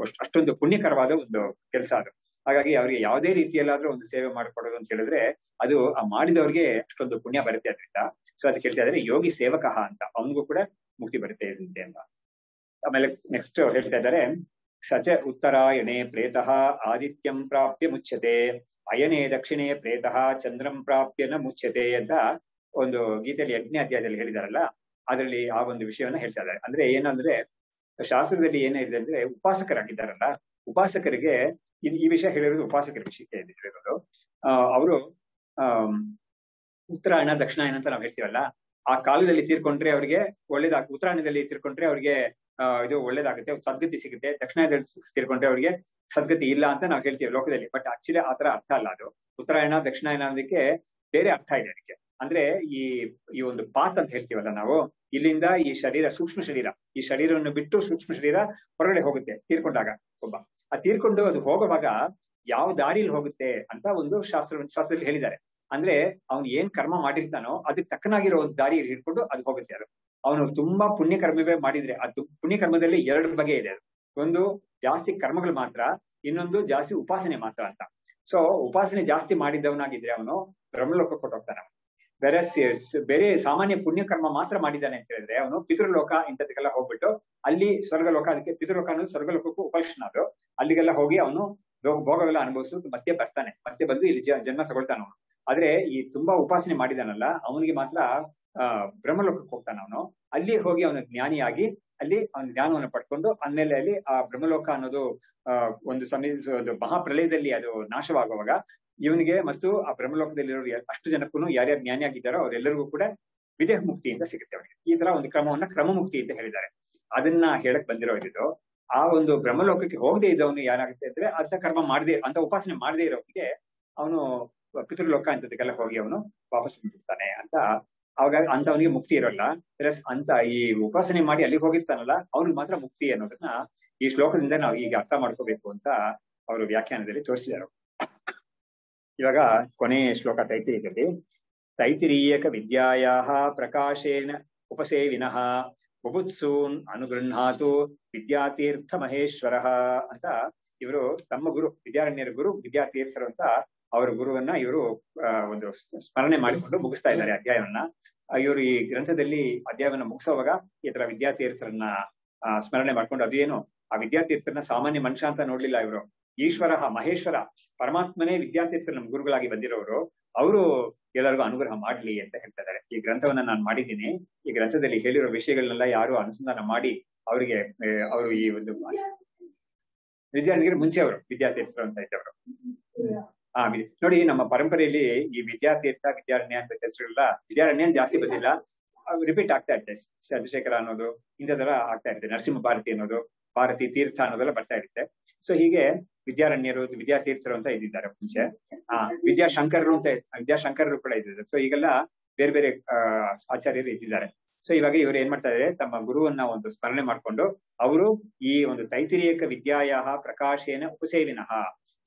ಪುಣ್ಯಕರವಾದ ಒಂದು ಕೆಲಸ ಅದು. ಹಾಗಾಗಿ ಅವ್ರಿಗೆ ಯಾವುದೇ ರೀತಿಯಲ್ಲಾದ್ರೂ ಒಂದು ಸೇವೆ ಮಾಡ್ಕೊಡೋದು ಅಂತ ಹೇಳಿದ್ರೆ ಅದು ಆ ಮಾಡಿದವ್ರಿಗೆ ಅಷ್ಟೊಂದು ಪುಣ್ಯ ಬರುತ್ತೆ ಅದರಿಂದ. ಸೊ ಅದಕ್ಕೆ ಹೇಳ್ತಾ ಇದ್ದಾರೆ ಯೋಗಿ ಸೇವಕಃ ಅಂತ, ಅವನಿಗೂ ಕೂಡ ಮುಕ್ತಿ ಬರುತ್ತೆ ಇದಂತೆ ಅಂತ. ಆಮೇಲೆ ನೆಕ್ಸ್ಟ್ ಹೇಳ್ತಾ ಇದ್ದಾರೆ, ಸಚ ಉತ್ತರಾಯಣೆ ಪ್ರೇತಃ ಆದಿತ್ಯಂ ಪ್ರಾಪ್ಯ ಮುಚ್ಯತೆ, ಅಯನೇ ದಕ್ಷಿಣೆ ಪ್ರೇತಃ ಚಂದ್ರಂ ಪ್ರಾಪ್ಯ ನ ಮುಚ್ಯತೆ ಅಂತ ಒಂದು ಗೀತೆಯಲ್ಲಿ 8ನೇ ಅಧ್ಯಾಯದಲ್ಲಿ ಹೇಳಿದಾರಲ್ಲ, ಅದರಲ್ಲಿ ಆ ಒಂದು ವಿಷಯವನ್ನ ಹೇಳ್ತಾ ಇದ್ದಾರೆ. ಅಂದ್ರೆ ಏನಂದ್ರೆ ಶಾಸ್ತ್ರದಲ್ಲಿ ಏನಿದೆ ಅಂದ್ರೆ ಉಪಾಸಕರಾಗಿದ್ದಾರಲ್ಲ, ಉಪಾಸಕರಿಗೆ ಈ ವಿಷಯ ಹೇಳಿರೋದು ಉಪಾಸಕರ ವಿಷಯಕ್ಕೆ ಹೇಳಿರೋದು. ಅವರು ಉತ್ತರಾಯಣ ದಕ್ಷಿಣಾಯನ ಅಂತ ನಾವು ಹೇಳ್ತೀವಲ್ಲ, ಆ ಕಾಲದಲ್ಲಿ ತೀರ್ಕೊಂಡ್ರೆ ಅವ್ರಿಗೆ ಉತ್ತರಾಯಣದಲ್ಲಿ ತೀರ್ಕೊಂಡ್ರೆ ಅವ್ರಿಗೆ ಇದು ಒಳ್ಳೇದಾಗುತ್ತೆ, ಸದ್ಗತಿ ಸಿಗುತ್ತೆ. ದಕ್ಷಿಣದಲ್ಲಿ ತೀರ್ಕೊಂಡ್ರೆ ಅವ್ರಿಗೆ ಸದ್ಗತಿ ಇಲ್ಲ ಅಂತ ನಾವು ಹೇಳ್ತೀವಿ ಲೋಕದಲ್ಲಿ. ಬಟ್ ಆಕ್ಚುಲಿ ಆತರ ಅರ್ಥ ಅಲ್ಲ ಅದು. ಉತ್ತರಾಯಣ ದಕ್ಷಿಣಾಯನ ಅನ್ನೋದಕ್ಕೆ ಬೇರೆ ಅರ್ಥ ಇದೆ ಅದಕ್ಕೆ. ಅಂದ್ರೆ ಈ ಒಂದು ಪಾತ್ ಅಂತ ಹೇಳ್ತೀವಲ್ಲ ನಾವು, ಇಲ್ಲಿಂದ ಈ ಶರೀರ ಸೂಕ್ಷ್ಮ ಶರೀರ, ಈ ಶರೀರವನ್ನು ಬಿಟ್ಟು ಸೂಕ್ಷ್ಮ ಶರೀರ ಹೊರಗಡೆ ಹೋಗುತ್ತೆ ತೀರ್ಕೊಂಡಾಗ ಒಬ್ಬ. ಆ ತೀರ್ಕೊಂಡು ಅದು ಹೋಗುವಾಗ ಯಾವ ದಾರಿಯಲ್ಲಿ ಹೋಗುತ್ತೆ ಅಂತ ಒಂದು ಶಾಸ್ತ್ರದಲ್ಲಿ ಹೇಳಿದ್ದಾರೆ. ಅಂದ್ರೆ ಅವ್ನು ಏನ್ ಕರ್ಮ ಮಾಡಿರ್ತಾನೋ ಅದಕ್ಕೆ ತಕ್ಕನಾಗಿರೋ ಒಂದು ದಾರಿ ಹಿಡ್ಕೊಂಡು ಅದು ಹೋಗುತ್ತೆ. ಅದು ಅವನು ತುಂಬಾ ಪುಣ್ಯ ಕರ್ಮವೇ ಮಾಡಿದ್ರೆ, ಅದು ಪುಣ್ಯ ಕರ್ಮದಲ್ಲಿ 2 ಬಗೆ ಇದೆ. ಅದು ಒಂದು ಜಾಸ್ತಿ ಕರ್ಮಗಳು ಮಾತ್ರ, ಇನ್ನೊಂದು ಜಾಸ್ತಿ ಉಪಾಸನೆ ಮಾತ್ರ ಅಂತ. ಸೊ ಉಪಾಸನೆ ಜಾಸ್ತಿ ಮಾಡಿದವನಾಗಿದ್ರೆ ಅವನು ಬ್ರಹ್ಮಲೋಕ ಕೊಟ್ಟೋಗ್ತಾನೆ. ಬೇರೆ ಸಾಮಾನ್ಯ ಪುಣ್ಯ ಕರ್ಮ ಮಾತ್ರ ಮಾಡಿದ್ದಾನೆ ಅಂತ ಹೇಳಿದ್ರೆ ಅವನು ಪಿತೃಲೋಕ ಇಂಥದಕ್ಕೆಲ್ಲ ಹೋಗ್ಬಿಟ್ಟು ಅಲ್ಲಿ ಸ್ವರ್ಗಲೋಕ, ಅದಕ್ಕೆ ಪಿತೃಲೋಕ ಅನ್ನೋದು ಸ್ವರ್ಗಲೋಕಕ್ಕೂ ಉಪಲಕ್ಷಣ. ಅದು ಅಲ್ಲಿಗೆಲ್ಲ ಹೋಗಿ ಅವನು ಭೋಗವೆಲ್ಲ ಅನುಭವಿಸೋದು ಮತ್ತೆ ಬರ್ತಾನೆ, ಮತ್ತೆ ಬಂದು ಇಲ್ಲಿ ಜನ್ಮ ತಗೊಳ್ತಾನ ಅವನು. ಆದ್ರೆ ಈ ತುಂಬಾ ಉಪಾಸನೆ ಮಾಡಿದಾನಲ್ಲ ಅವನಿಗೆ ಮಾತ್ರ ಬ್ರಹ್ಮಲೋಕಕ್ಕೆ ಹೋಗ್ತಾನ ಅವನು. ಅಲ್ಲಿ ಹೋಗಿ ಅವನು ಜ್ಞಾನಿಯಾಗಿ ಅಲ್ಲಿ ಅವನ ಜ್ಞಾನವನ್ನು ಪಡ್ಕೊಂಡು ಆಮೇಲೆ ಅಲ್ಲಿ ಆ ಬ್ರಹ್ಮಲೋಕ ಅನ್ನೋದು ಒಂದು ಮಹಾಪ್ರಲಯದಲ್ಲಿ ಅದು ನಾಶವಾಗುವಾಗ ಇವನಿಗೆ ಮತ್ತು ಆ ಬ್ರಹ್ಮಲೋಕದಲ್ಲಿರೋ ಅಷ್ಟು ಜನಕ್ಕೂ ಯಾರ್ಯಾರು ಜ್ಞಾನಿಯಾಗಿದ್ದಾರೋ ಅವರೆಲ್ಲರಿಗೂ ಕೂಡ ವಿದೇಹ ಮುಕ್ತಿ ಅಂತ ಸಿಗುತ್ತೆ ಅವನಿಗೆ. ಈ ತರ ಒಂದು ಕ್ರಮವನ್ನ ಕ್ರಮಮುಕ್ತಿ ಅಂತ ಹೇಳಿದ್ದಾರೆ. ಅದನ್ನ ಹೇಳಕ್ ಬಂದಿರೋ ಇದು. ಆ ಒಂದು ಬ್ರಹ್ಮಲೋಕಕ್ಕೆ ಹೋಗದೆ ಇದ್ದವನು ಏನಾಗುತ್ತೆ ಅಂದ್ರೆ ಅಂತ ಕರ್ಮ ಮಾಡದೆ, ಅಂತ ಉಪಾಸನೆ ಮಾಡದೇ ಇರೋನಿಗೆ ಅವನು ಪಿತೃಲೋಕ ಅಂತದಕ್ಕೆಲ್ಲ ಹೋಗಿ ಅವನು ವಾಪಸ್ ಬಿಡ್ತಾನೆ ಅಂತ. ಅವಾಗ ಅಂತ ಅವನಿಗೆ ಮುಕ್ತಿ ಇರೋಲ್ಲ. ಪ್ಲಸ್ ಅಂತ ಈ ಉಪಾಸನೆ ಮಾಡಿ ಅಲ್ಲಿಗೆ ಹೋಗಿರ್ತಾನಲ್ಲ ಅವ್ನಿಗೆ ಮಾತ್ರ ಮುಕ್ತಿ ಅನ್ನೋದನ್ನ ಈ ಶ್ಲೋಕದಿಂದ ನಾವು ಈಗ ಅರ್ಥ ಮಾಡ್ಕೋಬೇಕು ಅಂತ ಅವರು ವ್ಯಾಖ್ಯಾನದಲ್ಲಿ ತೋರಿಸಿದರು. ಇವಾಗ ಕೊನೆಯ ಶ್ಲೋಕ ತೈತಿರೀಯದಲ್ಲಿ, ತೈತಿರೀಯಕ ವಿದ್ಯಾಯಾಹ ಪ್ರಕಾಶೇನ ಉಪಸೇವಿನಃ ಬುಭುತ್ಸೂನ್ ಅನುಗೃಹಾತು ವಿದ್ಯಾತೀರ್ಥ ಮಹೇಶ್ವರ ಅಂತ ಇವರು ತಮ್ಮ ಗುರು ವಿದ್ಯಾರಣ್ಯರ ಗುರು ವಿದ್ಯಾತೀರ್ಥರು ಅಂತ ಅವರ ಗುರುವನ್ನ ಇವರು ಒಂದು ಸ್ಮರಣೆ ಮಾಡಿಕೊಂಡು ಮುಗಿಸ್ತಾ ಇದ್ದಾರೆ ಅಧ್ಯಾಯವನ್ನ. ಇವರು ಈ ಗ್ರಂಥದಲ್ಲಿ ಅಧ್ಯಾಯವನ್ನ ಮುಗಿಸೋವಾಗ ಈ ತರ ವಿದ್ಯಾತೀರ್ಥರನ್ನ ಸ್ಮರಣೆ ಮಾಡ್ಕೊಂಡು, ಅದು ಏನು ಆ ವಿದ್ಯಾತೀರ್ಥರನ್ನ ಸಾಮಾನ್ಯ ಮನುಷ್ಯ ಅಂತ ನೋಡ್ಲಿಲ್ಲ ಇವರು. ಈಶ್ವರ ಮಹೇಶ್ವರ ಪರಮಾತ್ಮನೇ ವಿದ್ಯಾತೀರ್ಥರು ನಮ್ಮ ಗುರುಗಳಾಗಿ ಬಂದಿರೋರು, ಅವರು ಎಲ್ಲರಿಗೂ ಅನುಗ್ರಹ ಮಾಡ್ಲಿ ಅಂತ ಹೇಳ್ತಾ ಇದ್ದಾರೆ. ಈ ಗ್ರಂಥವನ್ನ ನಾನು ಮಾಡಿದ್ದೀನಿ. ಈ ಗ್ರಂಥದಲ್ಲಿ ಹೇಳಿರೋ ವಿಷಯಗಳನ್ನೆಲ್ಲ ಯಾರು ಅನುಸಂಧಾನ ಮಾಡಿ ಅವರಿಗೆ ಅವರು ಈ ಒಂದು ವಿದ್ಯಾರ್ಥಿಗಳಿಗೆ ಮುಂಚೆ ಅವರು ವಿದ್ಯಾತೀರ್ಥರು ಅಂತ ಇದ್ದವರು. ನೋಡಿ ನಮ್ಮ ಪರಂಪರೆಯಲ್ಲಿ ಈ ವಿದ್ಯಾತೀರ್ಥ ವಿದ್ಯಾರಣ್ಯ ಅಂತ ಹೆಸರುಗಳ ವಿದ್ಯಾರಣ್ಯ ಜಾಸ್ತಿ ಬಂದಿಲ್ಲ, ರಿಪೀಟ್ ಆಗ್ತಾ ಇರುತ್ತೆ. ಚಂದ್ರಶೇಖರ ಅನ್ನೋದು ಇಂಥದೆಲ್ಲ ಆಗ್ತಾ ಇರುತ್ತೆ. ನರಸಿಂಹ ಭಾರತಿ ಅನ್ನೋದು, ಭಾರತಿ ತೀರ್ಥ ಅನ್ನೋದೆಲ್ಲ ಬರ್ತಾ ಇರುತ್ತೆ. ಸೊ ಹೀಗೆ ವಿದ್ಯಾರಣ್ಯರು ವಿದ್ಯಾತೀರ್ಥರು ಅಂತ ಇದ್ದಿದ್ದಾರೆ ಮುಂಚೆ. ವಿದ್ಯಾಶಂಕರರು ಕೂಡ ಇದ್ದಿದ್ದಾರೆ. ಸೊ ಈಗೆಲ್ಲ ಬೇರೆ ಬೇರೆ ಆಚಾರ್ಯರು ಇದ್ದಿದ್ದಾರೆ. ಸೊ ಇವಾಗ ಇವರು ಏನ್ ಮಾಡ್ತಾ ಇದ್ದಾರೆ, ತಮ್ಮ ಗುರುವನ್ನ ಒಂದು ಸ್ಮರಣೆ ಮಾಡ್ಕೊಂಡು ಅವರು ಈ ಒಂದು ತೈತಿರೀಯಕ ವಿದ್ಯಾಯಾಹ ಪ್ರಕಾಶೇನ ಉಪಸೇವಿನಃ,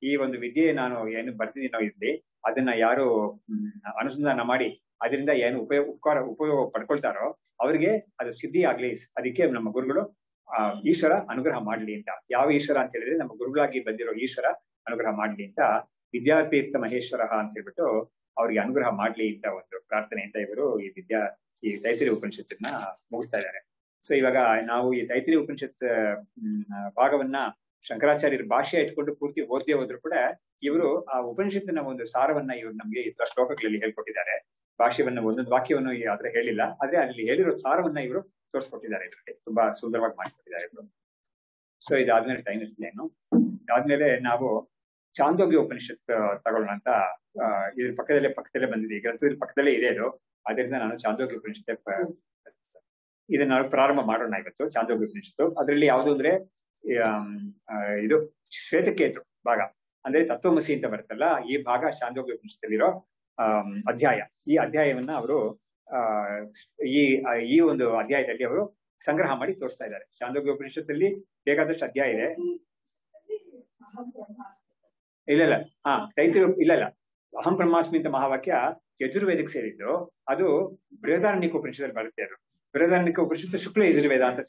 ಈ ಒಂದು ವಿದ್ಯೆ ನಾನು ಏನು ಬರ್ತಿದ್ದೀನೋ ಇಲ್ಲಿ ಅದನ್ನ ಯಾರು ಅನುಸಂಧಾನ ಮಾಡಿ ಅದರಿಂದ ಏನು ಉಪಯೋಗ ಪಡ್ಕೊಳ್ತಾರೋ ಅವ್ರಿಗೆ ಅದು ಸಿದ್ಧಿ ಆಗ್ಲಿ, ಅದಕ್ಕೆ ನಮ್ಮ ಗುರುಗಳು ಈಶ್ವರ ಅನುಗ್ರಹ ಮಾಡ್ಲಿ ಅಂತ. ಯಾವ ಈಶ್ವರ ಅಂತ ಹೇಳಿದ್ರೆ ನಮ್ಮ ಗುರುಗಳಾಗಿ ಬಂದಿರೋ ಈಶ್ವರ ಅನುಗ್ರಹ ಮಾಡ್ಲಿ ಅಂತ ವಿದ್ಯಾತೀರ್ಥ ಮಹೇಶ್ವರ ಅಂತ ಹೇಳ್ಬಿಟ್ಟು ಅವ್ರಿಗೆ ಅನುಗ್ರಹ ಮಾಡ್ಲಿ ಅಂತ ಒಂದು ಪ್ರಾರ್ಥನೆಯಿಂದ ಇವರು ಈ ತೈತಿರೀಯ ಉಪನಿಷತ್ತನ್ನ ಮುಗಿಸ್ತಾ ಇದ್ದಾರೆ. ಸೊ ಇವಾಗ ನಾವು ಈ ತೈತಿರೀಯ ಉಪನಿಷತ್ ಭಾಗವನ್ನ ಶಂಕರಾಚಾರ್ಯರ ಭಾಷೆ ಇಟ್ಕೊಂಡು ಪೂರ್ತಿ ಓದ್ದೇ ಹೋದ್ರು ಕೂಡ ಇವರು ಆ ಉಪನಿಷತ್ತಿನ ಒಂದು ಸಾರವನ್ನ ಇವರು ನಮ್ಗೆ ಈ ತರ ಶ್ಲೋಕಗಳಲ್ಲಿ ಹೇಳ್ಕೊಟ್ಟಿದ್ದಾರೆ. ಭಾಷ್ಯವನ್ನ ಒಂದೊಂದು ವಾಕ್ಯವನ್ನು ಆದ್ರೆ ಹೇಳಿಲ್ಲ, ಆದ್ರೆ ಅಲ್ಲಿ ಹೇಳಿರೋ ಸಾರವನ್ನ ಇವರು ತೋರಿಸ್ಕೊಟ್ಟಿದ್ದಾರೆ. ಇದರಲ್ಲಿ ತುಂಬಾ ಸುಂದರವಾಗಿ ಮಾಡಿಕೊಟ್ಟಿದ್ದಾರೆ ಇವರು. ಸೊ ಇದಾದ್ಮೇಲೆ ಟೈಮ್ ಇರ್ತಿದ್ದೇನು. ಇದಾದ್ಮೇಲೆ ನಾವು ಚಾಂದೋಗ್ಯ ಉಪನಿಷತ್ ತಗೊಳ್ಳೋಣ ಅಂತ ಇದ್ರ ಪಕ್ಕದಲ್ಲೇ ಬಂದಿದೆ, ಈಗ ಇದ್ರ ಪಕ್ಕದಲ್ಲೇ ಇದೆ ಅದು. ಅದರಿಂದ ನಾನು ಚಾಂದೋಗ್ಯ ಉಪನಿಷತ್ ಇದನ್ನ ನಾವು ಪ್ರಾರಂಭ ಮಾಡೋಣ ಇವತ್ತು. ಚಾಂದೋಗ್ಯ ಉಪನಿಷತ್ತು ಅದರಲ್ಲಿ ಯಾವುದು ಅಂದ್ರೆ ಇದು ಶ್ವೇತಕೇತು ಭಾಗ, ಅಂದ್ರೆ ತತ್ವಮಸಿ ಅಂತ ಬರುತ್ತಲ್ಲ, ಈ ಭಾಗ ಚಾಂದೋಗ್ಯ ಉಪನಿಷತ್ತಲ್ಲಿರೋ ಅಧ್ಯಾಯ. ಈ ಅಧ್ಯಾಯವನ್ನ ಅವರು ಈ ಒಂದು ಅಧ್ಯಾಯದಲ್ಲಿ ಅವರು ಸಂಗ್ರಹ ಮಾಡಿ ತೋರಿಸ್ತಾ ಇದ್ದಾರೆ. ಚಾಂದೋಗ್ಯ ಉಪನಿಷತ್ತಲ್ಲಿ ಬೇಕಾದಷ್ಟು ಅಧ್ಯಾಯ ಇದೆ. ಇಲ್ಲ ತೈತ್ರಿಯ ಇಲ್ಲ ಅಹಂ ಬ್ರಹ್ಮಾಸ್ಮಿ ಅಂತ ಮಹಾವಾಕ್ಯ ಯಜುರ್ವೇದಕ್ಕೆ ಸೇರಿದ್ದು. ಅದು ಬೃಹದಾರಣ್ಯಕ ಉಪನಿಷತ್ತಲ್ಲಿ ಬರುತ್ತೆ. ಅದು ಬೃಹದಾರಣ್ಯಕ ಉಪನಿಷತ್ತು ಶುಕ್ಲ ಯಜುರ್ವೇದ ಅಂತ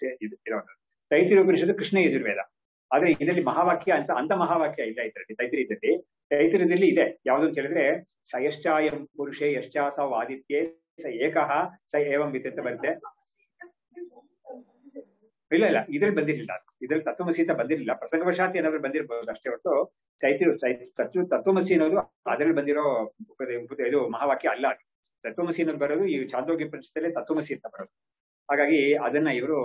ಇರೋದು. ತೈತ್ರಿಯ ಉಪನಿಷತ್ತು ಕೃಷ್ಣ ಯಜುರ್ವೇದ. ಆದ್ರೆ ಇದರಲ್ಲಿ ಮಹಾವಾಕ್ಯ ಅಂತ ಮಹಾವಾಕ್ಯ ಇಲ್ಲ ಇದರಲ್ಲಿ. ತೈತ್ರಿಯದಲ್ಲಿ ಇದೆ. ಯಾವ್ದು ಅಂತ ಹೇಳಿದ್ರೆ ಸ ಯಶ್ಚಾಯಂ ಪುರುಷೇ ಯಶ್ಚಾಸ ಆದಿತ್ಯೇ ಸ ಏಕಃ ಸ ಏವಂ ವಿತ್ ಅಂತ ಬರುತ್ತೆ. ಇಲ್ಲ ಇದ್ರಲ್ಲಿ ಬಂದಿರಲಿಲ್ಲ. ಇದ್ರಲ್ಲಿ ತತ್ವಮಸಿ ಅಂತ ಬಂದಿರಲಿಲ್ಲ. ಪ್ರಸಂಗವಶಾತ್ ಏನಾದ್ರು ಬಂದಿರಬಹುದು ಅಷ್ಟೇ ಹೊರತು ತತ್ವಮಸಿ ಅನ್ನೋದು ಅದ್ರಲ್ಲಿ ಬಂದಿರೋ ಇದು ಮಹಾವಾಕ್ಯ ಅಲ್ಲ. ಅದು ತತ್ವಮಸಿ ಅನ್ನೋದು ಬರೋದು ಈ ಚಾಂದೋಗ್ಯ ಉಪನಿಷತ್ತಲ್ಲೇ ತತ್ವಮಸಿ ಅಂತ ಬರೋದು. ಹಾಗಾಗಿ ಅದನ್ನ ಇವರು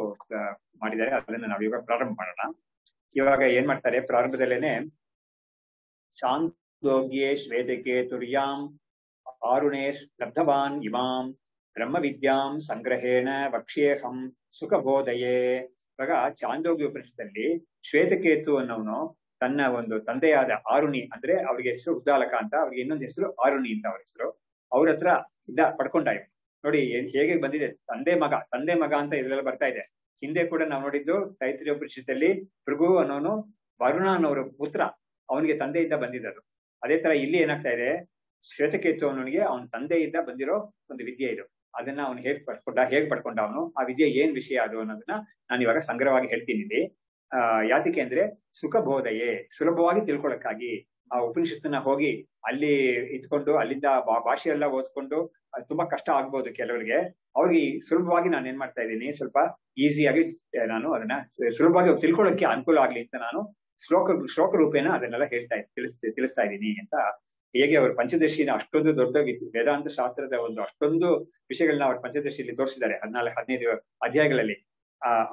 ಮಾಡಿದ್ದಾರೆ. ಅದನ್ನ ನಾವು ಇವಾಗ ಪ್ರಾರಂಭ ಮಾಡೋಣ. ಇವಾಗ ಏನ್ ಮಾಡ್ತಾರೆ, ಪ್ರಾರಂಭದಲ್ಲೇನೆ ಚಾಂದೋಗ್ಯೇ ಶ್ವೇತಕೇತುರ್ಯಾಂ ಆರುಣೇ ಲಬ್ಧವಾನ್ ಇಮಾಂ ಬ್ರಹ್ಮ ವಿದ್ಯಾಂ ಸಂಗ್ರಹೇಣ ವಕ್ಷ್ಯೇಹಂ ಸುಖಬೋಧಯೇ. ಇವಾಗ ಚಾಂದೋಗ್ಯ ಉಪನಿಷತ್ತಲ್ಲಿ ಶ್ವೇತಕೇತು ಅನ್ನೋನು ತನ್ನ ಒಂದು ತಂದೆಯಾದ ಆರುಣಿ, ಅಂದ್ರೆ ಅವ್ರಿಗೆ ಹೆಸರು ಉದ್ದಾಲಕ ಅಂತ, ಅವ್ರಿಗೆ ಇನ್ನೊಂದು ಹೆಸರು ಆರುಣಿ ಅಂತ ಅವ್ರ ಹೆಸರು. ಅವ್ರ ಹತ್ರ ಪಡ್ಕೊಂಡ ಇವ್ ನೋಡಿ ಹೇಗೆ ಬಂದಿದೆ. ತಂದೆ ಮಗ ಅಂತ ಇದೆಲ್ಲ ಬರ್ತಾ ಇದೆ. ಹಿಂದೆ ಕೂಡ ನಾವು ನೋಡಿದ್ದು ತೈತ್ರಿಯ ಉಪನಿಷತ್ತಲ್ಲಿ ಭೃಗು ಅನ್ನೋನು ವರುಣ ಅನ್ನೋರ ಪುತ್ರ, ಅವನಿಗೆ ತಂದೆಯಿಂದ ಬಂದಿದ್ದು. ಅದೇ ತರ ಇಲ್ಲಿ ಏನಾಗ್ತಾ ಇದೆ, ಶ್ವೇತಕೇತು ಅನ್ನೋನಿಗೆ ಅವನ ತಂದೆಯಿಂದ ಬಂದಿರೋ ಒಂದು ವಿದ್ಯೆ ಇದು. ಅದನ್ನ ಅವನು ಹೇಗ್ ಪಡ್ಕೊಂಡ ಅವನು, ಆ ವಿದ್ಯೆ ಏನ್ ವಿಷಯ ಅದು ಅನ್ನೋದನ್ನ ನಾನು ಇವಾಗ ಸಂಗ್ರಹವಾಗಿ ಹೇಳ್ತೀನಿ ಇಲ್ಲಿ. ಯಾತಕ್ಕೆ ಅಂದ್ರೆ ಸುಖಬೋಧಯೇ, ಸುಲಭವಾಗಿ ತಿಳ್ಕೊಳಕ್ಕಾಗಿ. ಆ ಉಪನಿಷತ್ತನ್ನ ಹೋಗಿ ಅಲ್ಲಿ ಇದ್ಕೊಂಡು ಅಲ್ಲಿಂದ ಭಾಷೆ ಎಲ್ಲ ಓದ್ಕೊಂಡು ಅದು ತುಂಬಾ ಕಷ್ಟ ಆಗ್ಬೋದು ಕೆಲವರಿಗೆ. ಅವ್ರಿಗೆ ಸುಲಭವಾಗಿ ನಾನು ಏನ್ ಮಾಡ್ತಾ ಇದ್ದೀನಿ, ಸ್ವಲ್ಪ ಈಸಿಯಾಗಿ ನಾನು ಅದನ್ನ ಸುಲಭವಾಗಿ ತಿಳ್ಕೊಳ್ಳೋಕೆ ಅನುಕೂಲ ಆಗ್ಲಿ ಅಂತ ನಾನು ಶ್ಲೋಕ ರೂಪೇಣ ಅದನ್ನೆಲ್ಲ ತಿಳಿಸ್ತಾ ಇದ್ದೀನಿ ಅಂತ. ಹೇಗೆ ಅವರು ಪಂಚದಶಿನ ಅಷ್ಟೊಂದು ದೊಡ್ಡ ವೇದಾಂತ ಶಾಸ್ತ್ರದ ಒಂದು ಅಷ್ಟೊಂದು ವಿಷಯಗಳನ್ನ ಅವ್ರ ಪಂಚದಶಿಯಲ್ಲಿ ತೋರಿಸಿದ್ದಾರೆ 14-15 ಅಧ್ಯಾಯಗಳಲ್ಲಿ.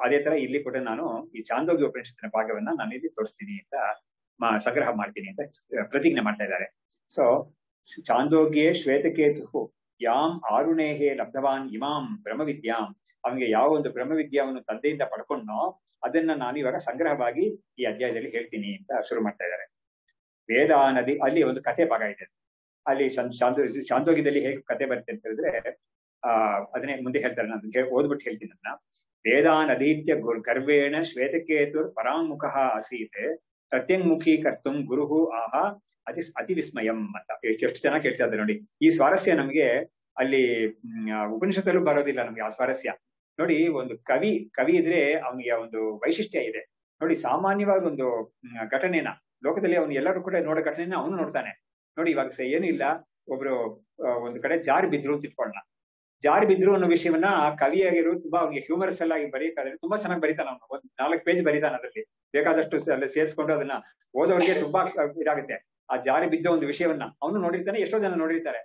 ಅದೇ ತರ ಇಲ್ಲಿ ಕೂಡ ನಾನು ಈ ಚಾಂದೋಗ್ಯ ಉಪನಿಷತ್ತಿನ ಭಾಗವನ್ನ ನಾನು ಇಲ್ಲಿ ತೋರಿಸ್ತೀನಿ ಅಂತ ಸಂಗ್ರಹ ಮಾಡ್ತೀನಿ ಅಂತ ಪ್ರತಿಜ್ಞೆ ಮಾಡ್ತಾ ಇದ್ದಾರೆ. ಸೊ ಚಾಂದೋಗ್ಯೇ ಶ್ವೇತಕೇತು ಯಾಂ ಆರುಣೇಹೇ ಲಬ್ಧವಾನ್ ಇಮಾಂ ಬ್ರಹ್ಮವಿದ್ಯಾಂ, ಅವನಿಗೆ ಯಾವ ಒಂದು ಬ್ರಹ್ಮವಿದ್ಯಾವನ್ನು ತಂದೆಯಿಂದ ಪಡ್ಕೊಂಡೋ ಅದನ್ನ ನಾನು ಇವಾಗ ಸಂಗ್ರಹವಾಗಿ ಈ ಅಧ್ಯಾಯದಲ್ಲಿ ಹೇಳ್ತೀನಿ ಅಂತ ಶುರು ಮಾಡ್ತಾ ಇದ್ದಾರೆ. ವೇದ ನದಿ ಅಲ್ಲಿ ಒಂದು ಕಥೆ ಭಾಗ ಇದೆ. ಅಲ್ಲಿ ಚಾಂದೋಗ್ಯದಲ್ಲಿ ಹೇಗೆ ಕಥೆ ಬರುತ್ತೆ ಅಂತ ಹೇಳಿದ್ರೆ ಅದನ್ನೇ ಮುಂದೆ ಹೇಳ್ತಾರೆ. ನಾನು ಓದ್ಬಿಟ್ಟು ಹೇಳ್ತೀನಿ ಅದನ್ನ. ವೇದಾನದೀತ್ಯ ಗರ್ವೇಣ ಶ್ವೇತಕೇತುರ್ ಪರಾಂಗುಖ ಆಸೀತ್ ಪ್ರತ್ಯಂಗುಖಿ ಕರ್ತುಂ ಗುರುಹು ಆಹ ಅತಿ ವಿಸ್ಮಯಂ ಅಂತ. ಎಷ್ಟು ಚೆನ್ನಾಗಿ ಹೇಳ್ತಾ ಇದ್ದಾರೆ ನೋಡಿ. ಈ ಸ್ವಾರಸ್ಯ ನಮ್ಗೆ ಅಲ್ಲಿ ಉಪನಿಷತ್ತಲ್ಲೂ ಬರೋದಿಲ್ಲ ನಮ್ಗೆ ಆ ಸ್ವಾರಸ್ಯ. ನೋಡಿ, ಒಂದು ಕವಿ ಇದ್ರೆ ಅವನಿಗೆ ಒಂದು ವೈಶಿಷ್ಟ್ಯ ಇದೆ ನೋಡಿ. ಸಾಮಾನ್ಯವಾಗಿ ಒಂದು ಘಟನೆನ ಲೋಕದಲ್ಲಿ ಅವನು ಎಲ್ಲರೂ ಕೂಡ ನೋಡೋ ಘಟನೆನ ಅವನು ನೋಡ್ತಾನೆ ನೋಡಿ. ಇವಾಗ ಏನು ಇಲ್ಲ, ಒಬ್ರು ಒಂದು ಕಡೆ ಜಾರಿ ಬಿದ್ರು ಅಂತ ಇಟ್ಕೊಳ್ಳೋಣ. ಜಾರಿ ಬಿದ್ರು ಅನ್ನೋ ವಿಷಯವನ್ನ ಆ ಕವಿಯಾಗಿರೋ ತುಂಬಾ ಅವ್ನಿಗೆ ಹ್ಯೂಮರಸ್ ಎಲ್ಲ ಆಗಿ ಬರೀಕಾದ್ರೆ ತುಂಬಾ ಚೆನ್ನಾಗಿ ಬರೀತಾನ ಅವನು. ಒಂದು 4 ಪೇಜ್ ಬರೀತಾನ. ಅದರಲ್ಲಿ ಬೇಕಾದಷ್ಟು ಸೇರಿಸ್ಕೊಂಡು ಅದನ್ನ ಓದೋರಿಗೆ ತುಂಬಾ ಇದಾಗುತ್ತೆ. ಆ ಜಾರಿ ಬಿದ್ದ ಒಂದು ವಿಷಯವನ್ನ ಅವನು ನೋಡಿರ್ತಾನೆ, ಎಷ್ಟೋ ಜನ ನೋಡಿರ್ತಾರೆ.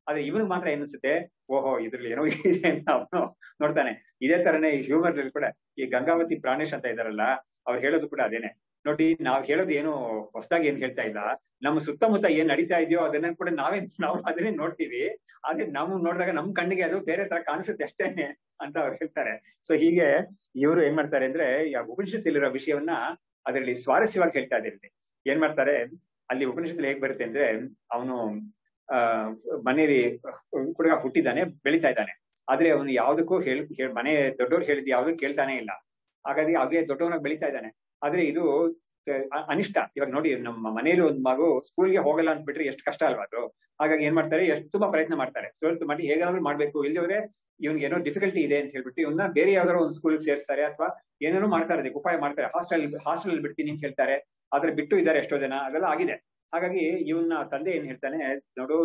ಆದ್ರೆ ಇವನಿಗೆ ಮಾತ್ರ ಏನಿಸುತ್ತೆ, ಓಹೋ ಇದ್ರಲ್ಲಿ ಏನೋ ಇದೆ ಅಂತ ಅವನು ನೋಡ್ತಾನೆ. ಇದೇ ತರನೇ ಈ ಹ್ಯೂಮರ್ ಕೂಡ ಈ ಗಂಗಾವತಿ ಪ್ರಾಣೇಶ್ ಅಂತ ಇದಾರಲ್ಲ, ಅವ್ರು ಹೇಳೋದು ಕೂಡ ಅದೇನೆ ನೋಡಿ. ನಾವ್ ಹೇಳೋದು ಏನು ಹೊಸದಾಗಿ ಏನ್ ಹೇಳ್ತಾ ಇಲ್ಲ. ನಮ್ಮ ಸುತ್ತಮುತ್ತ ಏನ್ ನಡೀತಾ ಇದೆಯೋ ಅದನ್ನ ಕೂಡ ನಾವು ಅದನ್ನೇ ನೋಡ್ತೀವಿ. ಆದ್ರೆ ನಾವು ನೋಡಿದಾಗ ನಮ್ ಕಣ್ಣಿಗೆ ಅದು ಬೇರೆ ತರ ಕಾಣಿಸುತ್ತೆ ಅಷ್ಟೇನೆ ಅಂತ ಅವ್ರು ಹೇಳ್ತಾರೆ. ಸೊ ಹೀಗೆ ಇವರು ಏನ್ ಮಾಡ್ತಾರೆ ಅಂದ್ರೆ, ಉಪನಿಷತ್ತಲ್ಲಿರೋ ವಿಷಯವನ್ನ ಅದರಲ್ಲಿ ಸ್ವಾರಸ್ಯವಾಗಿ ಹೇಳ್ತಾ ಇದ್ದಾರೆ. ಏನ್ ಮಾಡ್ತಾರೆ ಅಲ್ಲಿ ಉಪನಿಷತ್ತಲ್ಲಿ ಹೇಗ್ ಬರುತ್ತೆ ಅಂದ್ರೆ, ಅವನು ಮನೇಲಿ ಹುಡುಗ ಹುಟ್ಟಿದ್ದಾನೆ, ಬೆಳಿತಾ ಇದ್ದಾನೆ. ಆದ್ರೆ ಅವನು ಯಾವ್ದಕ್ಕೂ ಮನೆ ದೊಡ್ಡವ್ರು ಹೇಳಿದ್ ಯಾವ್ದು ಕೇಳ್ತಾನೆ ಇಲ್ಲ. ಹಾಗಾಗಿ ಹಾಗೆ ದೊಡ್ಡವನಾಗಿ ಬೆಳಿತಾ ಇದ್ದಾನೆ. ಆದ್ರೆ ಇದು ಅನಿಷ್ಟ. ಇವಾಗ ನೋಡಿ, ನಮ್ಮ ಮನೇಲಿ ಒಂದು ಮಗು ಸ್ಕೂಲ್ಗೆ ಹೋಗಲ್ಲ ಅಂತ ಬಿಟ್ರೆ ಎಷ್ಟು ಕಷ್ಟ ಅಲ್ವಾ ಅದು. ಹಾಗಾಗಿ ಏನ್ ಮಾಡ್ತಾರೆ, ತುಂಬಾ ಪ್ರಯತ್ನ ಮಾಡ್ತಾರೆ. 12th ಮಾಡಿ ಹೇಗಾದ್ರೂ ಮಾಡ್ಬೇಕು, ಇಲ್ಲಿವರೆ ಇವ್ನಿಗೆ ಏನೋ ಡಿಫಿಕಲ್ಟಿ ಇದೆ ಅಂತ ಹೇಳ್ಬಿಟ್ಟು ಇವನ್ನ ಬೇರೆ ಯಾವ್ದಾದ್ರು ಒಂದು ಸ್ಕೂಲ್ಗೆ ಸೇರಿಸ್ತಾರೆ, ಅಥವಾ ಏನೇನೋ ಮಾಡ್ತಾರೆ, ಅದಕ್ಕೆ ಉಪಾಯ ಮಾಡ್ತಾರೆ. ಹಾಸ್ಟೆಲ್ ಬಿಡ್ತೀನಿ ಅಂತ ಹೇಳ್ತಾರೆ. ಆದ್ರೆ ಬಿಟ್ಟು ಇದ್ದಾರೆ ಎಷ್ಟೋ ಜನ, ಅದೆಲ್ಲ ಆಗಿದೆ. ಹಾಗಾಗಿ ಇವನ್ನ ತಂದೆ ಏನ್ ಹೇಳ್ತಾನೆ, ನೋಡು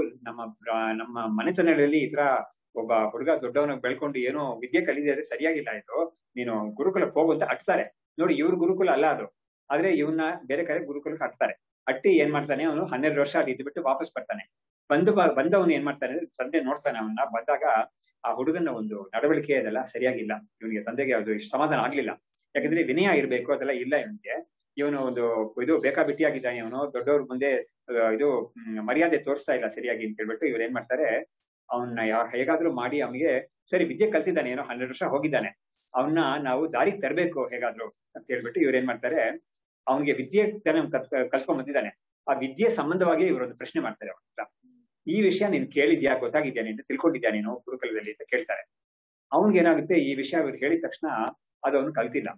ನಮ್ಮ ಮನೆತನಗಳಲ್ಲಿ ಈ ತರ ಒಬ್ಬ ಹುಡುಗ ದೊಡ್ಡವನಾಗ ಬೆಳ್ಕೊಂಡು ಏನೋ ವಿದ್ಯೆ ಕಲಿದೆ ಸರಿಯಾಗಿಲ್ಲ, ಇದು ನೀನು ಗುರುಕುಲಕ್ಕೆ ಹೋಗು ಅಂತ ಅಟ್ತಾರೆ ನೋಡಿ. ಇವ್ರ ಗುರುಕುಲ ಅಲ್ಲ ಅದು, ಆದ್ರೆ ಇವನ್ನ ಬೇರೆ ಕಡೆ ಗುರುಕುಲಕ್ಕೆ ಅಟ್ತಾರೆ. ಅಟ್ಟಿ ಏನ್ ಮಾಡ್ತಾನೆ, ಅವನು 12 ವರ್ಷ ಅಲ್ಲಿ ಇದ್ಬಿಟ್ಟು ವಾಪಸ್ ಬರ್ತಾನೆ. ಬಂದವನು ಏನ್ ಮಾಡ್ತಾನೆ, ತಂದೆ ನೋಡ್ತಾನೆ ಅವನ್ನ. ಬಂದಾಗ ಆ ಹುಡುಗನ ಒಂದು ನಡವಳಿಕೆ ಅದೆಲ್ಲ ಸರಿಯಾಗಿಲ್ಲ. ಇವನಿಗೆ ತಂದೆಗೆ ಅದು ಸಮಾಧಾನ ಆಗ್ಲಿಲ್ಲ. ಯಾಕಂದ್ರೆ ವಿನಯ ಇರ್ಬೇಕು, ಅದೆಲ್ಲ ಇಲ್ಲ ಇವನಿಗೆ. ಇವನು ಒಂದು ಇದು ಬೇಕಾಬಿಟ್ಟಿಯಾಗಿದ್ದಾನೆ, ಇವನು ದೊಡ್ಡವ್ರ ಮುಂದೆ ಇದು ಮರ್ಯಾದೆ ತೋರಿಸ್ತಾ ಇಲ್ಲ ಸರಿಯಾಗಿ ಅಂತ ಹೇಳ್ಬಿಟ್ಟು ಇವ್ರು ಏನ್ ಮಾಡ್ತಾರೆ, ಅವನ್ನ ಹೇಗಾದ್ರೂ ಮಾಡಿ ಅವನಿಗೆ ಸರಿ ವಿದ್ಯೆ ಕಲ್ತಿದ್ದಾನೆ, ಏನೋ 12 ವರ್ಷ ಹೋಗಿದ್ದಾನೆ, ಅವನ್ನ ನಾವು ದಾರಿಗೆ ತರಬೇಕು ಹೇಗಾದ್ರು ಅಂತ ಹೇಳ್ಬಿಟ್ಟು ಇವ್ರು ಏನ್ ಮಾಡ್ತಾರೆ, ಅವನಿಗೆ ವಿದ್ಯೆ ಕಲ್ತ್ಕೊಂಡ್ ಬಂದಿದ್ದಾನೆ, ಆ ವಿದ್ಯೆ ಸಂಬಂಧವಾಗಿ ಇವರೊಂದು ಪ್ರಶ್ನೆ ಮಾಡ್ತಾರೆ ಅವನ ಹತ್ರ. ಈ ವಿಷಯ ನೀನ್ ಕೇಳಿದ್ಯಾ, ಗೊತ್ತಾಗಿದ್ಯಾ, ನೀನು ತಿಳ್ಕೊಂಡಿದ್ಯಾ ನೀನು ಗುರುಕುಲದಲ್ಲಿ ಅಂತ ಕೇಳ್ತಾರೆ. ಅವನ್ಗೇನಾಗುತ್ತೆ, ಈ ವಿಷಯ ಅವ್ರು ಹೇಳಿದ ತಕ್ಷಣ ಅದು ಅವನು ಕಲ್ತಿಲ್ಲ.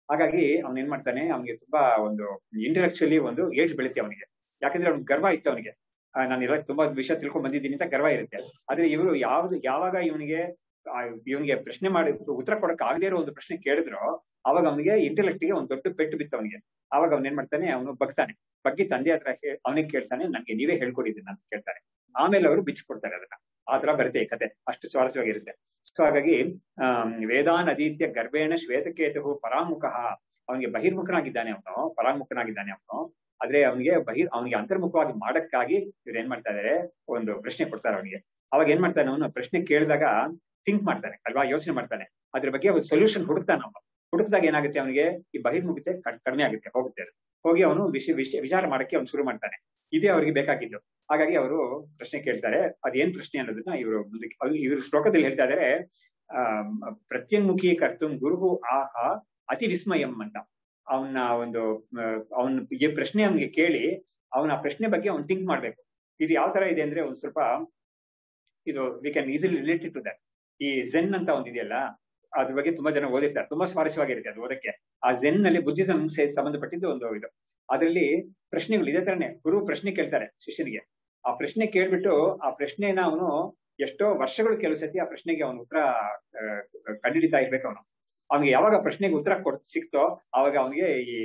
ಹಾಗಾಗಿ ಅವ್ನ್ ಏನ್ ಮಾಡ್ತಾನೆ, ಅವ್ನಿಗೆ ತುಂಬಾ ಒಂದು ಇಂಟೆಲೆಕ್ಚುಲಿ ಒಂದು ಏಜ್ ಬೆಳುತ್ತೆ ಅವನಿಗೆ. ಯಾಕಂದ್ರೆ ಅವ್ನಿಗೆ ಗರ್ವ ಇತ್ತು ಅವನಿಗೆ, ನಾನು ತುಂಬಾ ವಿಷಯ ತಿಳ್ಕೊಂಡ್ ಬಂದಿದ್ದೀನಿ ಅಂತ ಗರ್ವ ಇರುತ್ತೆ. ಆದ್ರೆ ಇವರು ಯಾವಾಗ ಇವನಿಗೆ ಪ್ರಶ್ನೆ ಮಾಡಿ ಉತ್ತರ ಕೊಡಕ್ ಆಗದೇ ಇರೋ ಒಂದು ಪ್ರಶ್ನೆ ಕೇಳಿದ್ರು, ಅವಾಗ ಅವನಿಗೆ ಇಂಟೆಲೆಕ್ಟ್ ಗೆ ಒಂದು ದೊಡ್ಡ ಪೆಟ್ಟು ಬಿತ್ತು ಅವನಿಗೆ. ಅವಾಗ ಅವ್ನ ಏನ್ ಮಾಡ್ತಾನೆ, ಅವನು ಬಗ್ಗಿ ತಂದೆ ಹತ್ರ ಅವನಿಗೆ ಕೇಳ್ತಾನೆ, ನನ್ಗೆ ನೀವೇ ಹೇಳ್ಕೊಡಿದ್ದೀನಿ ಅಂತ ಕೇಳ್ತಾನೆ. ಆಮೇಲೆ ಅವರು ಬಿಚ್ಕೊಡ್ತಾರೆ ಅದನ್ನ. ಆ ತರ ಬರುತ್ತೆ ಈ ಕತೆ, ಅಷ್ಟು ಸ್ವಾರಸ್ಯವಾಗಿರುತ್ತೆ. ಸೊ ಹಾಗಾಗಿ ವೇದಾನ್ ಅದೀತ್ಯ ಗರ್ಭೇಣ ಶ್ವೇತಕೇತು ಪರಾಮುಖ, ಅವನಿಗೆ ಬಹಿರ್ಮುಖನಾಗಿದ್ದಾನೆ ಅವನು, ಪರಾಮುಖನಾಗಿದ್ದಾನೆ ಅವನು. ಆದ್ರೆ ಅವನಿಗೆ ಅಂತರ್ಮುಖವಾಗಿ ಮಾಡಕ್ಕಾಗಿ ಇವ್ರು ಏನ್ ಮಾಡ್ತಾ ಇದಾರೆ, ಒಂದು ಪ್ರಶ್ನೆ ಕೊಡ್ತಾರೆ ಅವನಿಗೆ. ಅವಾಗ ಏನ್ ಮಾಡ್ತಾನೆ ಅವನು, ಪ್ರಶ್ನೆ ಕೇಳಿದಾಗ ಥಿಂಕ್ ಮಾಡ್ತಾನೆ ಅಲ್ವಾ, ಯೋಚನೆ ಮಾಡ್ತಾನೆ, ಅದ್ರ ಬಗ್ಗೆ ಒಂದು ಸೊಲ್ಯೂಷನ್ ಹುಡುಕ್ತಾನೆ ಅವನು. ಹುಡುಕ್ದಾಗ ಏನಾಗುತ್ತೆ, ಅವನಿಗೆ ಈ ಬಹಿರ್ಮುಖತೆ ಕಡಿಮೆ ಆಗುತ್ತೆ, ಹೋಗುತ್ತೆ ಅದು. ಹೋಗಿ ಅವನು ವಿಚಾರ ಮಾಡಕ್ಕೆ ಅವ್ನು ಶುರು ಮಾಡ್ತಾನೆ. ಇದೇ ಅವ್ರಿಗೆ ಬೇಕಾಗಿದ್ದು. ಹಾಗಾಗಿ ಅವರು ಪ್ರಶ್ನೆ ಕೇಳ್ತಾರೆ. ಅದೇನ್ ಪ್ರಶ್ನೆ ಅನ್ನೋದನ್ನ ಇವರು ಶ್ಲೋಕದಲ್ಲಿ ಹೇಳ್ತಾ ಇದಾರೆ, ಪ್ರತ್ಯಂಗುಖಿ ಕರ್ತುಂ ಗುರುಹು ಆಹ ಅತಿ ವಿಸ್ಮಯಂ ಅಂತ. ಈ ಪ್ರಶ್ನೆ ಅವನಿಗೆ ಕೇಳಿ ಅವನ ಆ ಪ್ರಶ್ನೆ ಬಗ್ಗೆ ಅವ್ನು ಥಿಂಕ್ ಮಾಡ್ಬೇಕು. ಇದು ಯಾವ ತರ ಇದೆ ಅಂದ್ರೆ, ಒಂದ್ ಸ್ವಲ್ಪ ಇದು we can easily related to that. ಈ ಝೆನ್ ಅಂತ ಒಂದಿದೆಯಲ್ಲ, ಅದ್ರ ಬಗ್ಗೆ ತುಂಬಾ ಜನ ಓದಿರ್ತಾರೆ, ತುಂಬಾ ಸ್ವಾರಸ್ಯವಾಗಿರುತ್ತೆ ಅದು ಓದಕ್ಕೆ. ಆ ಝೆನ್ ನಲ್ಲಿ ಬುದ್ಧಿಸಂ ಸಂಬಂಧಪಟ್ಟಿದ್ದು ಒಂದು ಇದು. ಅದರಲ್ಲಿ ಪ್ರಶ್ನೆಗಳು ಇದೇ ತರನೇ, ಗುರು ಪ್ರಶ್ನೆ ಕೇಳ್ತಾರೆ ಶಿಷ್ಯನಿಗೆ. ಆ ಪ್ರಶ್ನೆ ಕೇಳ್ಬಿಟ್ಟು ಆ ಪ್ರಶ್ನೆನ ಅವನು ಎಷ್ಟೋ ವರ್ಷಗಳು ಕೆಲವು ಸತಿ ಆ ಪ್ರಶ್ನೆಗೆ ಅವನು ಉತ್ತರ ಕಂಡುಹಿಡಿತಾ ಇರ್ಬೇಕು. ಅವನಿಗೆ ಯಾವಾಗ ಪ್ರಶ್ನೆಗೆ ಉತ್ತರ ಸಿಕ್ತೋ ಅವಾಗ ಅವನಿಗೆ ಈ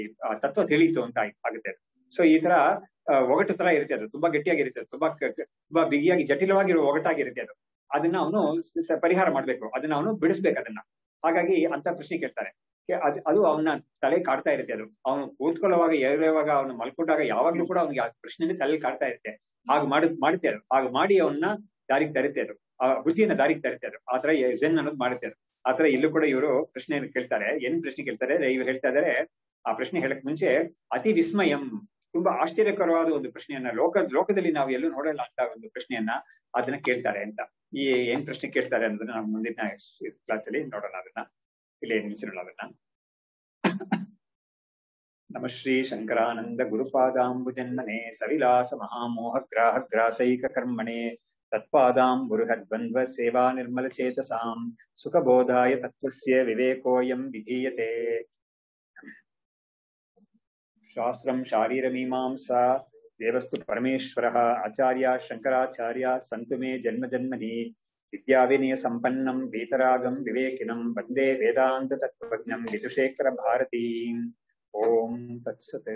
ತತ್ವ ತಿಳಿಯಿತು ಅಂತ ಆಗುತ್ತೆ. ಸೊ ಈ ತರ ಒಗಟು ತರ ಇರುತ್ತೆ, ಅದು ತುಂಬಾ ಗಟ್ಟಿಯಾಗಿರುತ್ತೆ, ತುಂಬಾ ಬಿಗಿಯಾಗಿ ಜಟಿಲವಾಗಿರೋ ಒಗಟಾಗಿರುತ್ತೆ ಅದು. ಅದನ್ನ ಅವನು ಪರಿಹಾರ ಮಾಡ್ಬೇಕು, ಅದನ್ನ ಅವನು ಬಿಡಿಸ್ಬೇಕು ಅದನ್ನ. ಹಾಗಾಗಿ ಅಂತ ಪ್ರಶ್ನೆ ಕೇಳ್ತಾರೆ. ಅದು ಅವನ ತಲೆ ಕಾಡ್ತಾ ಇರುತ್ತೆ. ಅದು ಅವನು ಕೂತ್ಕೊಳ್ಳುವಾಗ, ಏಳುವಾಗ, ಅವನು ಮಲ್ಕೊಂಡಾಗ ಯಾವಾಗ್ಲೂ ಕೂಡ ಅವ್ನಿಗೆ ಆ ಪ್ರಶ್ನೆ ತಲೆ ಕಾಡ್ತಾ ಇರುತ್ತೆ. ಮಾಡುತ್ತೆ ಅದು. ಹಾಗೆ ಮಾಡಿ ಅವನ್ನ ದಾರಿಗೆ ತರುತ್ತೆ ಅದು, ಆ ಬುದ್ಧಿಯನ್ನ ದಾರಿಗೆ ತರುತ್ತೆ ಅದು. ಆತರ ಝೆನ್ ಅನ್ನೋದು ಮಾಡುತ್ತೆ ಅದು. ಆತರ ಇಲ್ಲೂ ಕೂಡ ಇವರು ಪ್ರಶ್ನೆಯನ್ನು ಕೇಳ್ತಾರೆ. ಏನ್ ಪ್ರಶ್ನೆ ಕೇಳ್ತಾರೆ, ಇವ್ರು ಹೇಳ್ತಾ ಇದಾರೆ, ಆ ಪ್ರಶ್ನೆ ಹೇಳಕ್ ಮುಂಚೆ ಅತಿ ವಿಸ್ಮಯಂ, ತುಂಬಾ ಆಶ್ಚರ್ಯಕರವಾದ ಒಂದು ಪ್ರಶ್ನೆಯನ್ನ, ಲೋಕದಲ್ಲಿ ನಾವು ಎಲ್ಲೂ ನೋಡಲ್ಲ ಅಂತ ಒಂದು ಪ್ರಶ್ನೆಯನ್ನ ಅದನ್ನ ಕೇಳ್ತಾರೆ ಅಂತ. ಈ ಏನ್ ಪ್ರಶ್ನೆ ಕೇಳ್ತಾರೆ ಅನ್ನೋದನ್ನ ನಾವು ಮುಂದಿನ ಕ್ಲಾಸ್ ಅಲ್ಲಿ ನೋಡೋಣ. ಅದನ್ನ ಇಲ್ಲಿ ನಿಲ್ಲಿಸೋಣ ಅದನ್ನ. ನಮಃ ಶ್ರೀ ಶಂಕರಾನಂದ ಗುರುಪಾದಾಂಬುಜನ್ಮನೆ ಸವಿಲಾಸ ಮಹಾಮೋಹ ಗ್ರಾಹ ಗ್ರಾಸೈಕ ಕರ್ಮಣೆ ತತ್ಪಾದಾಂಬುರುಹದ್ವಂದ್ವ ಸೇವಾ ನಿರ್ಮಲ ಚೇತಸಾಂ ಸುಖಬೋಧಾಯ ತತ್ವಸ್ಯ ವಿವೇಕೋಯಂ ವಿಧೀಯತೆ. ಶಾಸ್ತ್ರಂ ಶಾರೀರಮೀಮಾಂಸಾ ದೇವಸ್ತು ಪರಮೇಶ್ವರಃ ಆಚಾರ್ಯ ಶಂಕರಾಚಾರ್ಯ ಸಂತು ಮೇ ಜನ್ಮ ಜನ್ಮನಿ ವಿದ್ಯಾವಿನಯ ಸಂಪನ್ನಂ ವೇತರಾಗಂ ವಿವೇಕಿನಂ ವಂದೇ ವೇದಾಂತ ತತ್ವಜ್ಞಂ ವಿದುಷೇಖರ ಭಾರತೀಂ. ಓಂ ತತ್ಸತ್.